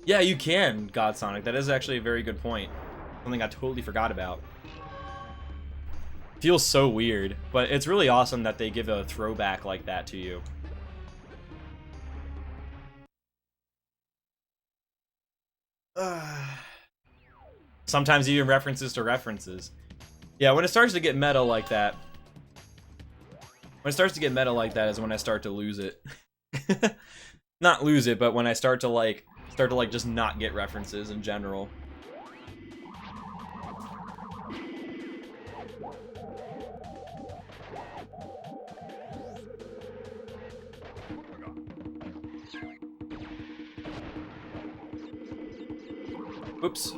Yeah, you can, Godsonic. That is actually a very good point. Something I totally forgot about. Feels so weird, but it's really awesome that they give a throwback like that to you. Sometimes even references to references. Yeah, when it starts to get meta like that. When it starts to get meta like that is when I start to lose it. Not lose it, but when I start to like just not get references in general. Oops.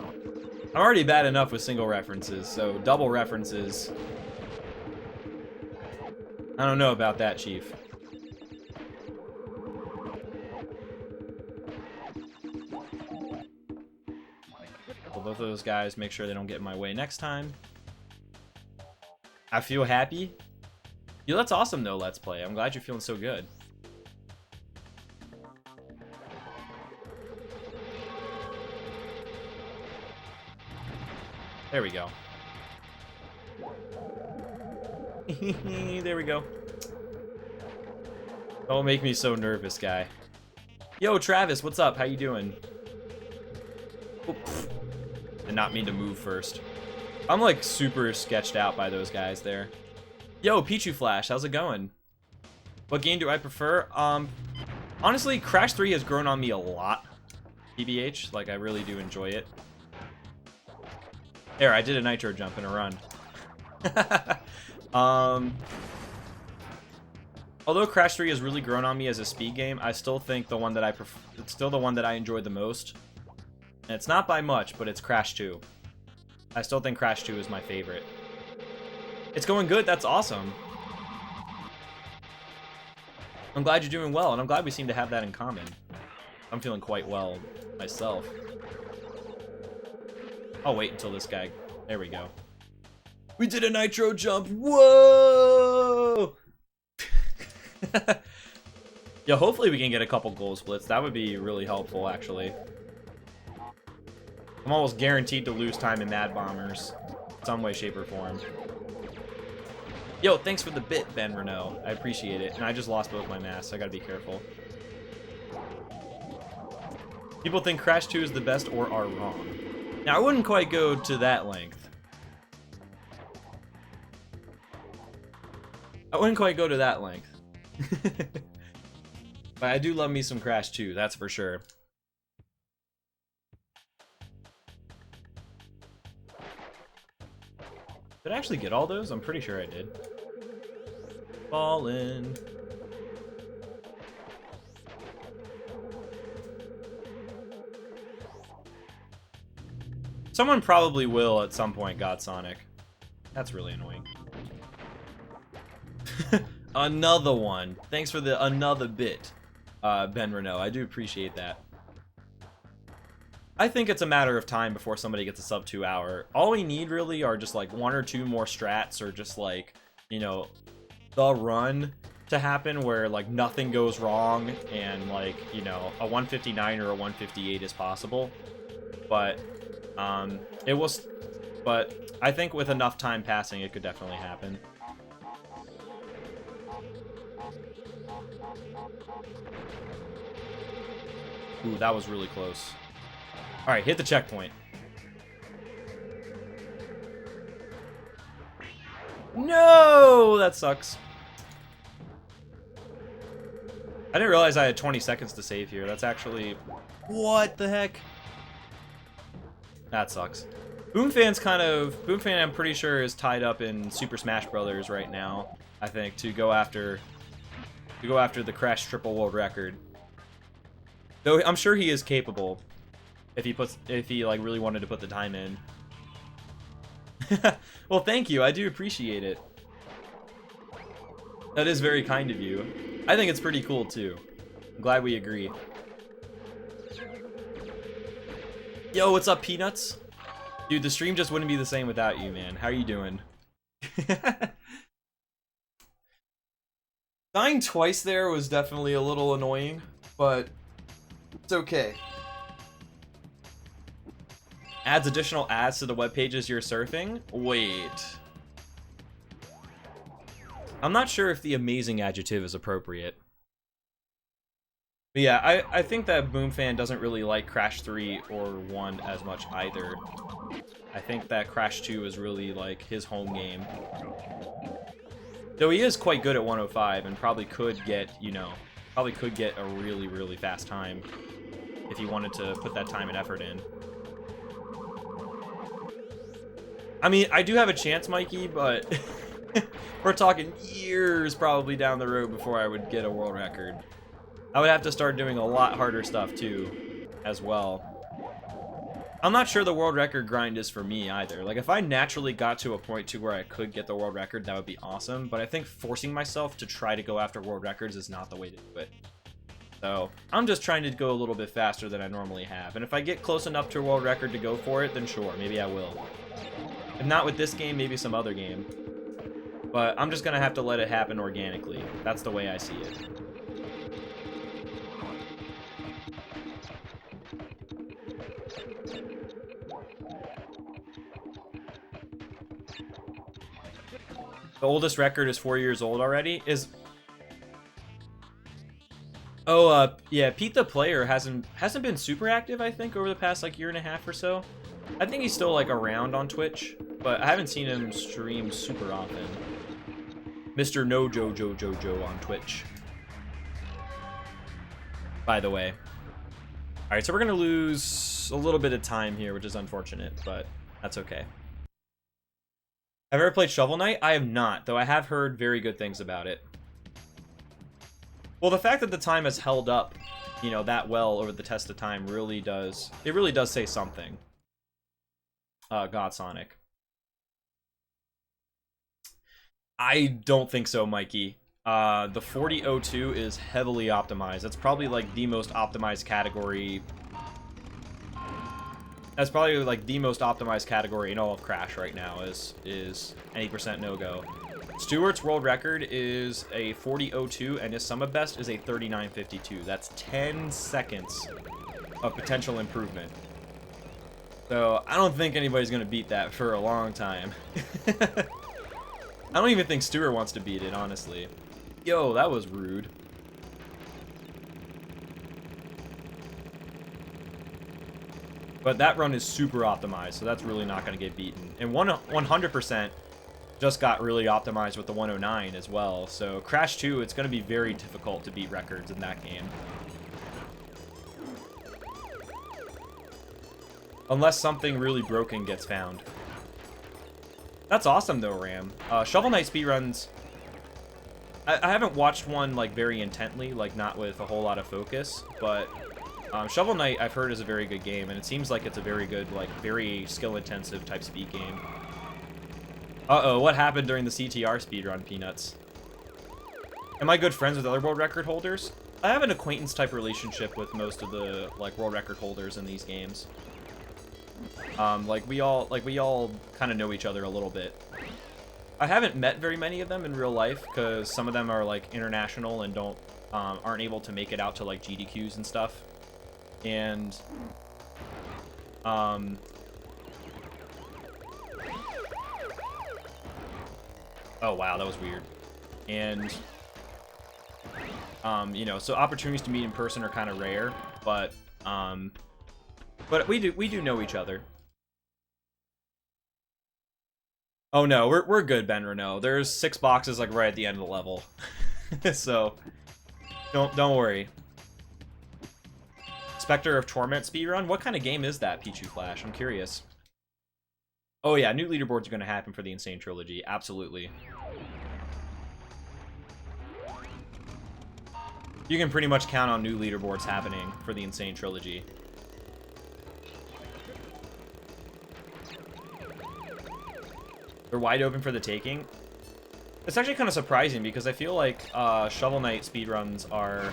I'm already bad enough with single references, so double references. I don't know about that, Chief. Both of those guys, make sure they don't get in my way next time. I feel happy. Yeah, that's awesome though, Let's Play. I'm glad you're feeling so good. There we go. There we go. Don't make me so nervous, guy. Yo, Travis, what's up? How you doing? Oops. Did not mean to move first. I'm like super sketched out by those guys there. Yo, Pichu Flash, how's it going? What game do I prefer? Honestly, Crash 3 has grown on me a lot. TBH, like I really do enjoy it. There, I did a nitro jump in a run. Although Crash 3 has really grown on me as a speed game, I still think the one that I prefer, it's still the one that I enjoyed the most. And it's not by much, but it's Crash 2. I still think Crash 2 is my favorite. It's going good, that's awesome. I'm glad you're doing well, and I'm glad we seem to have that in common. I'm feeling quite well myself. I'll wait until this guy... There we go. We did a nitro jump! Whoa! Yeah, hopefully we can get a couple goal splits. That would be really helpful, actually. I'm almost guaranteed to lose time in Mad Bombers. Some way, shape, or form. Yo, thanks for the bit, Ben Renault. I appreciate it. And I just lost both my masks, so I gotta be careful. People think Crash 2 is the best or are wrong. Now, I wouldn't quite go to that length. I wouldn't quite go to that length. But I do love me some Crash 2, that's for sure. Did I actually get all those? I'm pretty sure I did. Ballin'. Someone probably will at some point, Godsonic. That's really annoying. Another one. Thanks for the another bit, Ben Renault. I do appreciate that. I think it's a matter of time before somebody gets a sub 2 hour. All we need really are just like 1 or 2 more strats, or just like, you know, the run to happen where like nothing goes wrong and like, you know, a 159 or a 158 is possible. But but I think with enough time passing it could definitely happen. Ooh, that was really close. Alright, hit the checkpoint. No! That sucks. I didn't realize I had 20 seconds to save here. That's actually... What the heck? That sucks. Boomfan I'm pretty sure is tied up in Super Smash Brothers right now, I think, to go after the Crash triple world record. Though I'm sure he is capable if he like really wanted to put the time in. Well, thank you. I do appreciate it. That is very kind of you. I think it's pretty cool too. I'm glad we agree. Yo, what's up, Peanuts? Dude, the stream just wouldn't be the same without you, man. How are you doing? Dying twice there was definitely a little annoying, but it's okay. Adds additional ads to the web pages you're surfing? Wait. I'm not sure if the amazing adjective is appropriate. But yeah, I think that Boomfan doesn't really like Crash 3 or 1 as much either. I think that Crash 2 is really like his home game. Though he is quite good at 105 and probably could get, you know, a really, really fast time if he wanted to put that time and effort in. I mean, I do have a chance, Mikey, but we're talking years probably down the road before I would get a world record. I would have to start doing a lot harder stuff too, as well. I'm not sure the world record grind is for me either. Like, if I naturally got to a point to where I could get the world record, that would be awesome. But I think forcing myself to try to go after world records is not the way to do it. So, I'm just trying to go a little bit faster than I normally have. And if I get close enough to a world record to go for it, then sure, maybe I will. If not with this game, maybe some other game. But I'm just gonna have to let it happen organically. That's the way I see it. The oldest record is 4 years old already. Yeah, Pete the Player hasn't been super active, I think, over the past like year and a half or so. I think he's still like around on Twitch, but I haven't seen him stream super often. Mr. No Jojo on Twitch, by the way. Alright, so we're gonna lose a little bit of time here, which is unfortunate, but that's okay. Have you ever played Shovel Knight? I have not, though I have heard very good things about it. Well, the fact that the time has held up, you know, that well over the test of time really does say something. God Sonic. I don't think so, Mikey. The 4002 is heavily optimized. That's probably like the most optimized category. That's probably like the most optimized category in all of Crash right now is 80% no-go. Stewart's world record is a 4002 and his sum of best is a 3952. That's 10 seconds of potential improvement. So I don't think anybody's gonna beat that for a long time. I don't even think Stewart wants to beat it, honestly. Yo, that was rude. But that run is super optimized, so that's really not going to get beaten. And 100% just got really optimized with the 109 as well. So Crash 2, it's going to be very difficult to beat records in that game. Unless something really broken gets found. That's awesome though, Ram. Shovel Knight speedruns, I haven't watched one like very intently, like not with a whole lot of focus, but Shovel Knight I've heard is a very good game, and it seems like it's a very good, like very skill-intensive type speed game. Uh-oh, what happened during the CTR speedrun, Peanuts? Am I good friends with other world record holders? I have an acquaintance type relationship with most of the like world record holders in these games. Like we all kind of know each other a little bit. I haven't met very many of them in real life because some of them are like international and aren't able to make it out to like GDQs and stuff. And oh wow, that was weird. And you know, so opportunities to meet in person are kind of rare, but we do know each other. Oh no, we're good, Ben Renault. There's 6 boxes like right at the end of the level. So don't worry. Spectre of Torment speedrun? What kind of game is that, Pichu Flash? I'm curious. Oh yeah, new leaderboards are going to happen for the Insane Trilogy. Absolutely. You can pretty much count on new leaderboards happening for the Insane Trilogy. They're wide open for the taking. It's actually kind of surprising because I feel like Shovel Knight speedruns are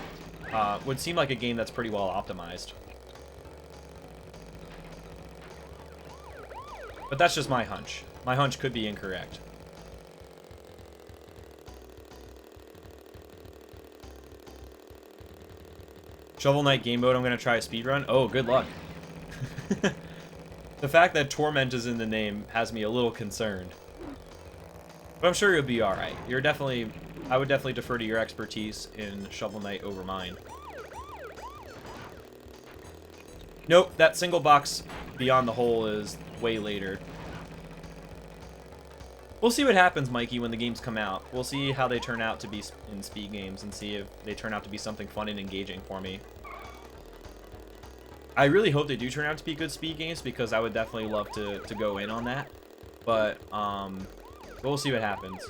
would seem like a game that's pretty well optimized. But that's just my hunch. My hunch could be incorrect. Shovel Knight game mode, I'm going to try a speedrun. Oh, good luck. The fact that Torment is in the name has me a little concerned. But I'm sure you'll be alright. You're definitely... I would definitely defer to your expertise in Shovel Knight over mine. Nope, that single box beyond the hole is way later. We'll see what happens, Mikey, when the games come out. We'll see how they turn out to be in speed games and see if they turn out to be something fun and engaging for me. I really hope they do turn out to be good speed games because I would definitely love to go in on that. But we'll see what happens.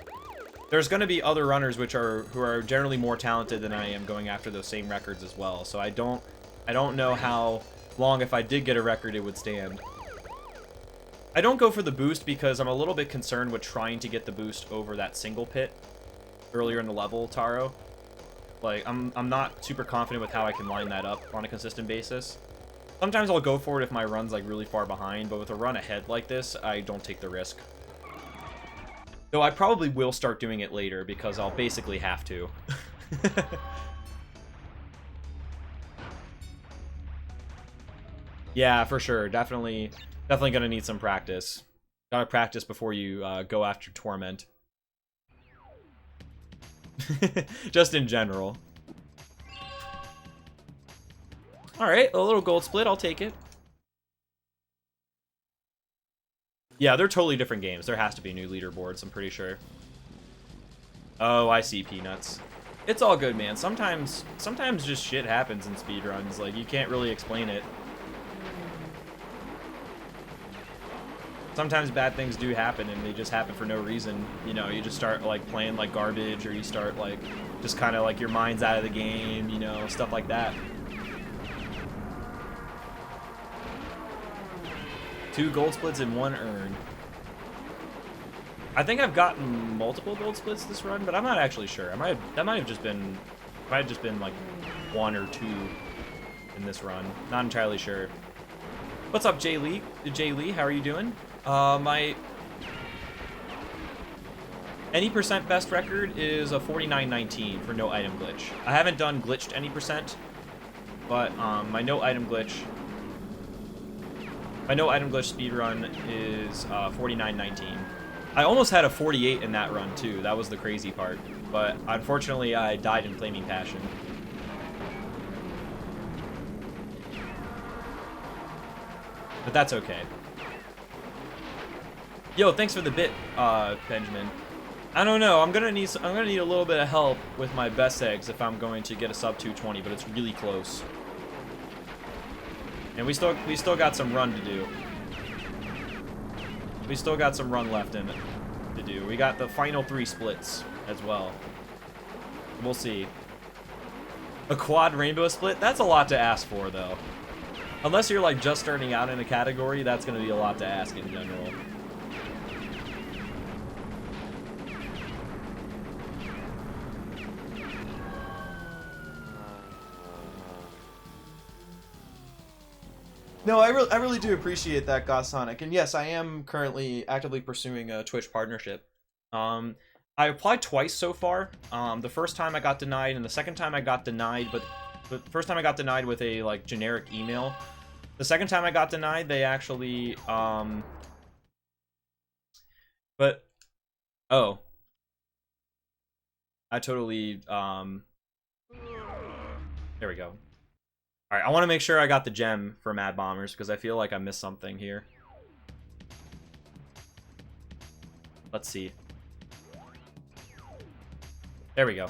There's going to be other runners who are generally more talented than I am going after those same records as well. So I don't know how long, if I did get a record, it would stand. I don't go for the boost because I'm a little bit concerned with trying to get the boost over that single pit earlier in the level, Taro. Like, I'm not super confident with how I can line that up on a consistent basis. Sometimes I'll go for it if my run's like really far behind, but with a run ahead like this, I don't take the risk. Though I probably will start doing it later because I'll basically have to. Yeah, for sure. Definitely gonna need some practice. Gotta practice before you go after Torment. Just in general. Alright, a little gold split, I'll take it. Yeah, they're totally different games. There has to be new leaderboards, I'm pretty sure. Oh, I see, Peanuts. It's all good, man. Sometimes just shit happens in speedruns. Like, you can't really explain it. Sometimes bad things do happen, and they just happen for no reason. You know, you just start, like, playing like garbage, or you start, like, just kind of, like, your mind's out of the game, you know, stuff like that. 2 gold splits in 1 urn. I think I've gotten multiple gold splits this run, but I'm not actually sure. That might have just been like 1 or 2 in this run. Not entirely sure. What's up, Jay Lee? Jay Lee, how are you doing? My any percent best record is a 49.19 for no item glitch. I haven't done glitched any percent, but my no item glitch speedrun is 49.19. I almost had a 48 in that run too. That was the crazy part, but unfortunately I died in Flaming Passion. But that's okay. Yo, thanks for the bit, Benjamin. I don't know. I'm gonna need a little bit of help with my best eggs if I'm going to get a sub 220, but it's really close. And we still got some run to do. We still got some run left in it to do. We got the final 3 splits as well. We'll see. A quad rainbow split? That's a lot to ask for, though. Unless you're like just starting out in a category, that's going to be a lot to ask in general. No, I really do appreciate that, Godsonic. And yes, I am currently actively pursuing a Twitch partnership. I applied twice so far. The first time I got denied, and the second time I got denied, but the first time I got denied with a like generic email. The second time I got denied, they actually but oh. I totally there we go. Alright, I want to make sure I got the gem for Mad Bombers, because I feel like I missed something here. Let's see. There we go.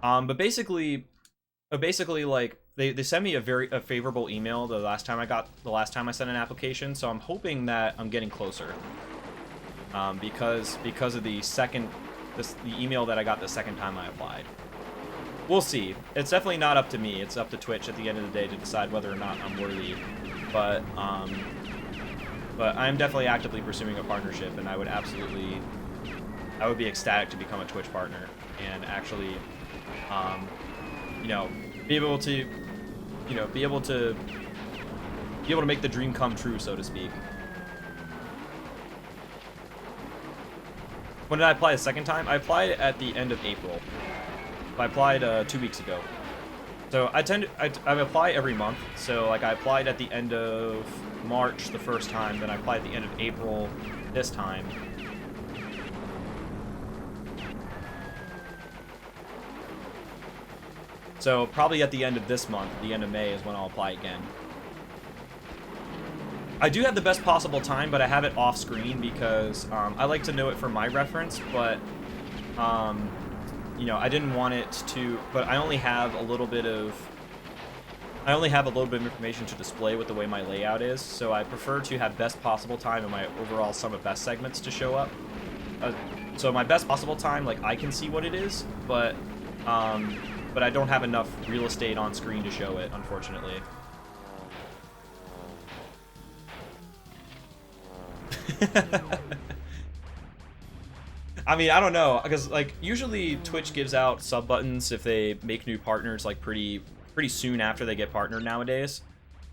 But basically, like, they sent me a favorable email the last time I sent an application, so I'm hoping that I'm getting closer. because of the email that I got the second time I applied. We'll see. It's definitely not up to me. It's up to Twitch at the end of the day to decide whether or not I'm worthy. But I'm definitely actively pursuing a partnership, and I would be ecstatic to become a Twitch partner and actually, you know, be able to make the dream come true, so to speak. When did I apply the second time? I applied at the end of April. I applied 2 weeks ago. So I apply every month. So like I applied at the end of March the first time, then I applied at the end of April this time. So probably at the end of this month, the end of May, is when I'll apply again. I do have the best possible time, but I have it off screen because I like to know it for my reference, but you know, I didn't want it to, but I only have a little bit of information to display with the way my layout is, so I prefer to have best possible time and my overall sum of best segments to show up. So my best possible time, like, I can see what it is, but I don't have enough real estate on screen to show it, unfortunately. I mean, I don't know, because like usually Twitch gives out sub buttons if they make new partners like pretty soon after they get partnered nowadays,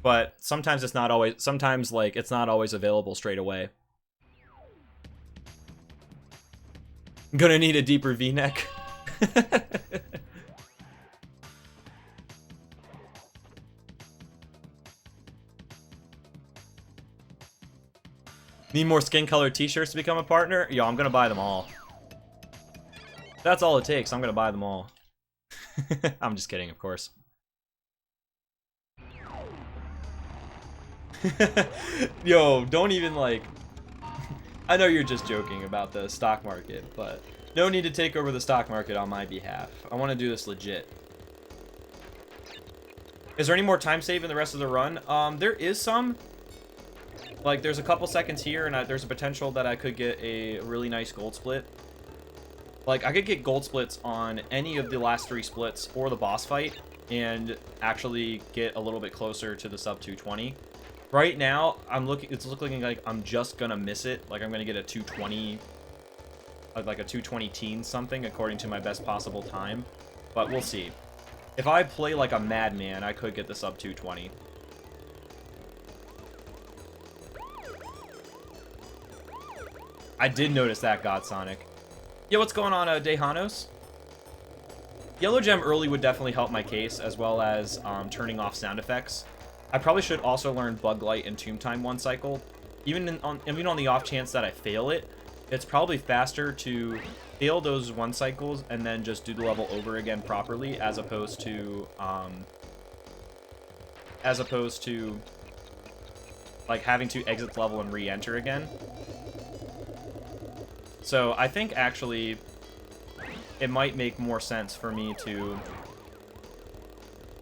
but sometimes it's not always. Sometimes like it's not always available straight away. I'm gonna need a deeper V-neck. Need more skin color t-shirts to become a partner? Yo, I'm gonna buy them all. That's all it takes. I'm gonna buy them all. I'm just kidding, of course. Yo, don't even like... I know you're just joking about the stock market, but no need to take over the stock market on my behalf. I want to do this legit. Is there any more time save in the rest of the run? There is some. Like, there's a couple seconds here, and there's a potential that I could get a really nice gold split. Like, I could get gold splits on any of the last 3 splits or the boss fight and actually get a little bit closer to the sub 220. Right now, it's looking like I'm just gonna miss it. Like, I'm gonna get a 220, like a 220 teen something, according to my best possible time. But we'll see. If I play like a madman, I could get the sub 220. I did notice that, God Sonic. Yo, what's going on, Dejanos? Yellow Gem early would definitely help my case, as well as turning off sound effects. I probably should also learn Bug Light and Tomb Time 1 cycle. Even on the off chance that I fail it, it's probably faster to fail those 1 cycles and then just do the level over again properly, as opposed to like having to exit the level and re-enter again. So I think actually it might make more sense for me to...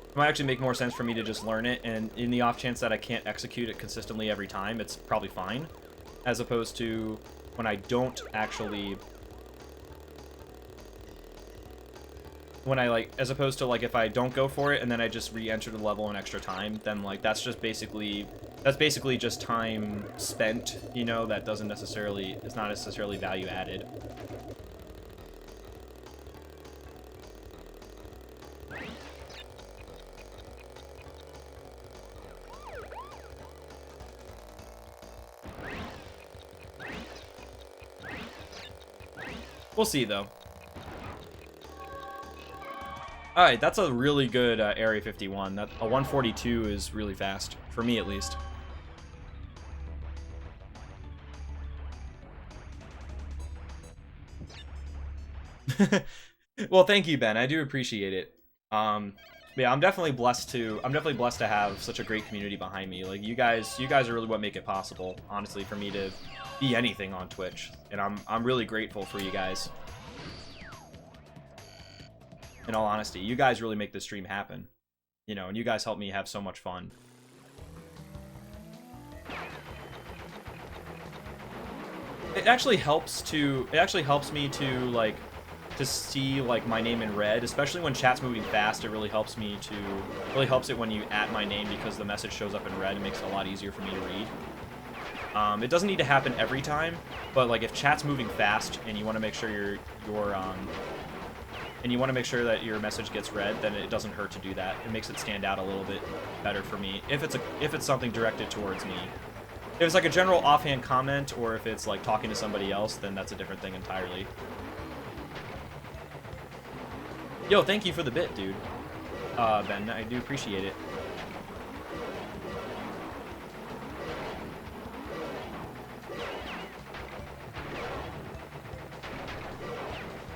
It might actually make more sense for me to just learn it, and in the off chance that I can't execute it consistently every time, it's probably fine. As opposed to when I don't actually... As opposed to, like, if I don't go for it and then I just re-enter the level in extra time, then, like, that's just basically... That's basically just time spent, you know, that doesn't necessarily... It's not necessarily value added. We'll see, though. Alright, that's a really good Area 51. A 142 is really fast, for me at least. Well, thank you, Ben. I do appreciate it. Yeah, I'm definitely blessed to have such a great community behind me. Like, you guys are really what make it possible, honestly, for me to be anything on Twitch. And I'm really grateful for you guys. In all honesty, you guys really make this stream happen. You know, and you guys help me have so much fun. It actually helps me to like to see like my name in red, especially when chat's moving fast. It really helps it when you at my name, because the message shows up in red. It makes it a lot easier for me to read. It doesn't need to happen every time, but like if chat's moving fast and you want to make sure that your message gets read, then it doesn't hurt to do that. It makes it stand out a little bit better for me if it's something directed towards me. If it's like a general offhand comment, or if it's like talking to somebody else, then that's a different thing entirely. Yo, thank you for the bit, dude. Ben, I do appreciate it.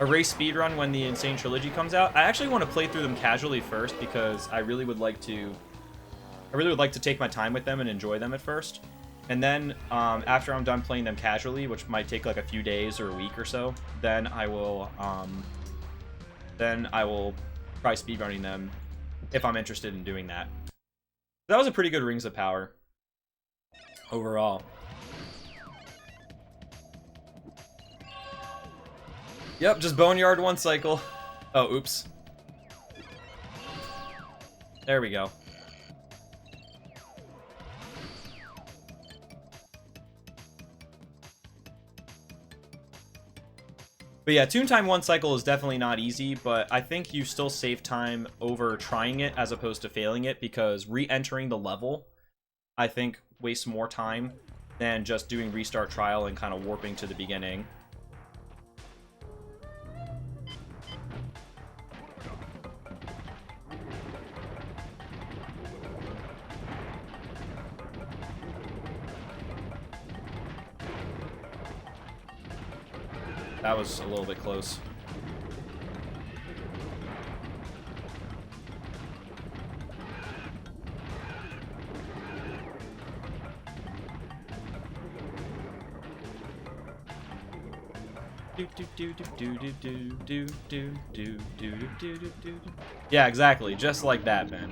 A race speedrun when the Insane Trilogy comes out. I actually want to play through them casually first, because I really would like to take my time with them and enjoy them at first. And then after I'm done playing them casually, which might take like a few days or a week or so, then I will try speedrunning them if I'm interested in doing that. That was a pretty good Rings of Power overall. Yep, just Boneyard one cycle. Oh, oops. There we go. But yeah, Toon Time one cycle is definitely not easy, but I think you still save time over trying it as opposed to failing it, because re-entering the level, I think, wastes more time than just doing restart trial and kind of warping to the beginning. That was a little bit close. Yeah, exactly. Just like that, man.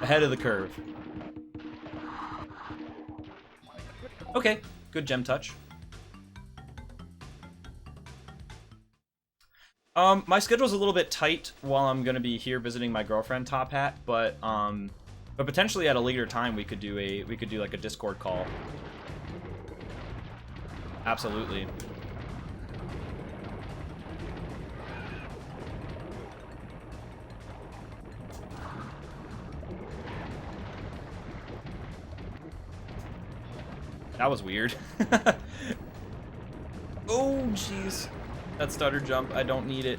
Ahead of the curve. Okay, good gem touch. My schedule's a little bit tight while I'm gonna be here visiting my girlfriend, Top Hat, but potentially at a later time we could do like a Discord call. Absolutely. That was weird. Oh, jeez. That stutter jump, I don't need it.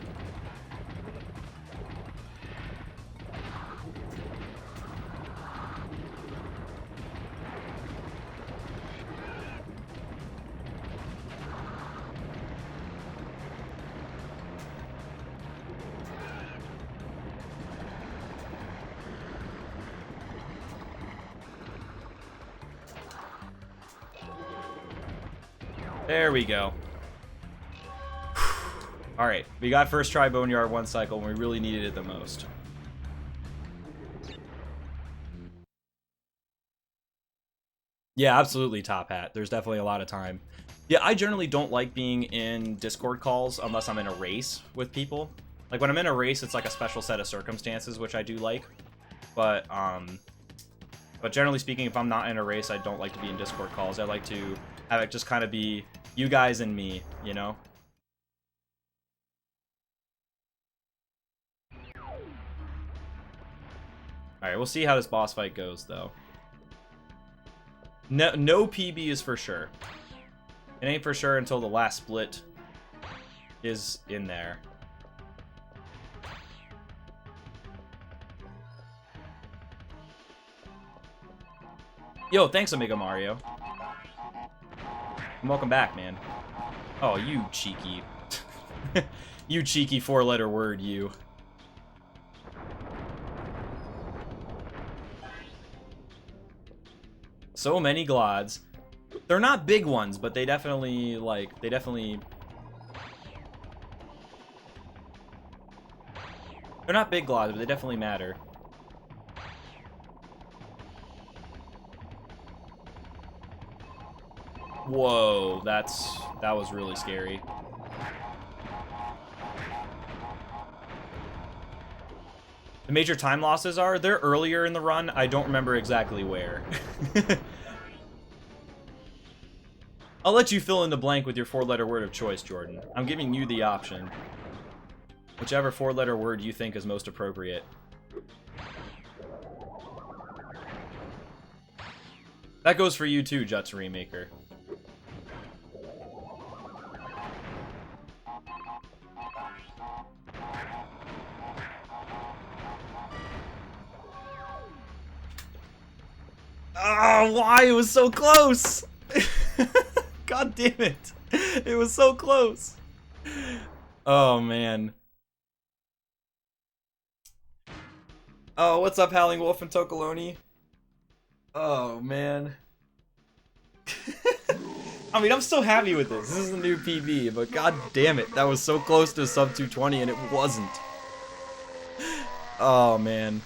There we go. Alright, we got first try Boneyard one cycle when we really needed it the most. Yeah, absolutely, Top Hat. There's definitely a lot of time. Yeah, I generally don't like being in Discord calls unless I'm in a race with people. Like, when I'm in a race, it's like a special set of circumstances, which I do like. But generally speaking, if I'm not in a race, I don't like to be in Discord calls. I like to have it just kind of be you guys and me, you know? Alright, we'll see how this boss fight goes, though. No PB is for sure. It ain't for sure until the last split is in there. Yo, thanks, Omega Mario. And welcome back, man. Oh, you cheeky. You cheeky four-letter word, you. So many Glods. They're not big ones, but they definitely, like, They're not big Glods, but they definitely matter. Whoa, that was really scary. The major time losses are, they're earlier in the run. I don't remember exactly where. I'll let you fill in the blank with your 4-letter word of choice, Jordan. I'm giving you the option. Whichever 4-letter word you think is most appropriate. That goes for you too, Juts Remaker. Oh, why? It was so close! God damn it. It was so close. Oh, man. Oh, what's up, Howling Wolf and Tokoloni? Oh, man. I mean, I'm so happy with this. This is a new PB, but god damn it. That was so close to sub 220 and it wasn't. Oh, man.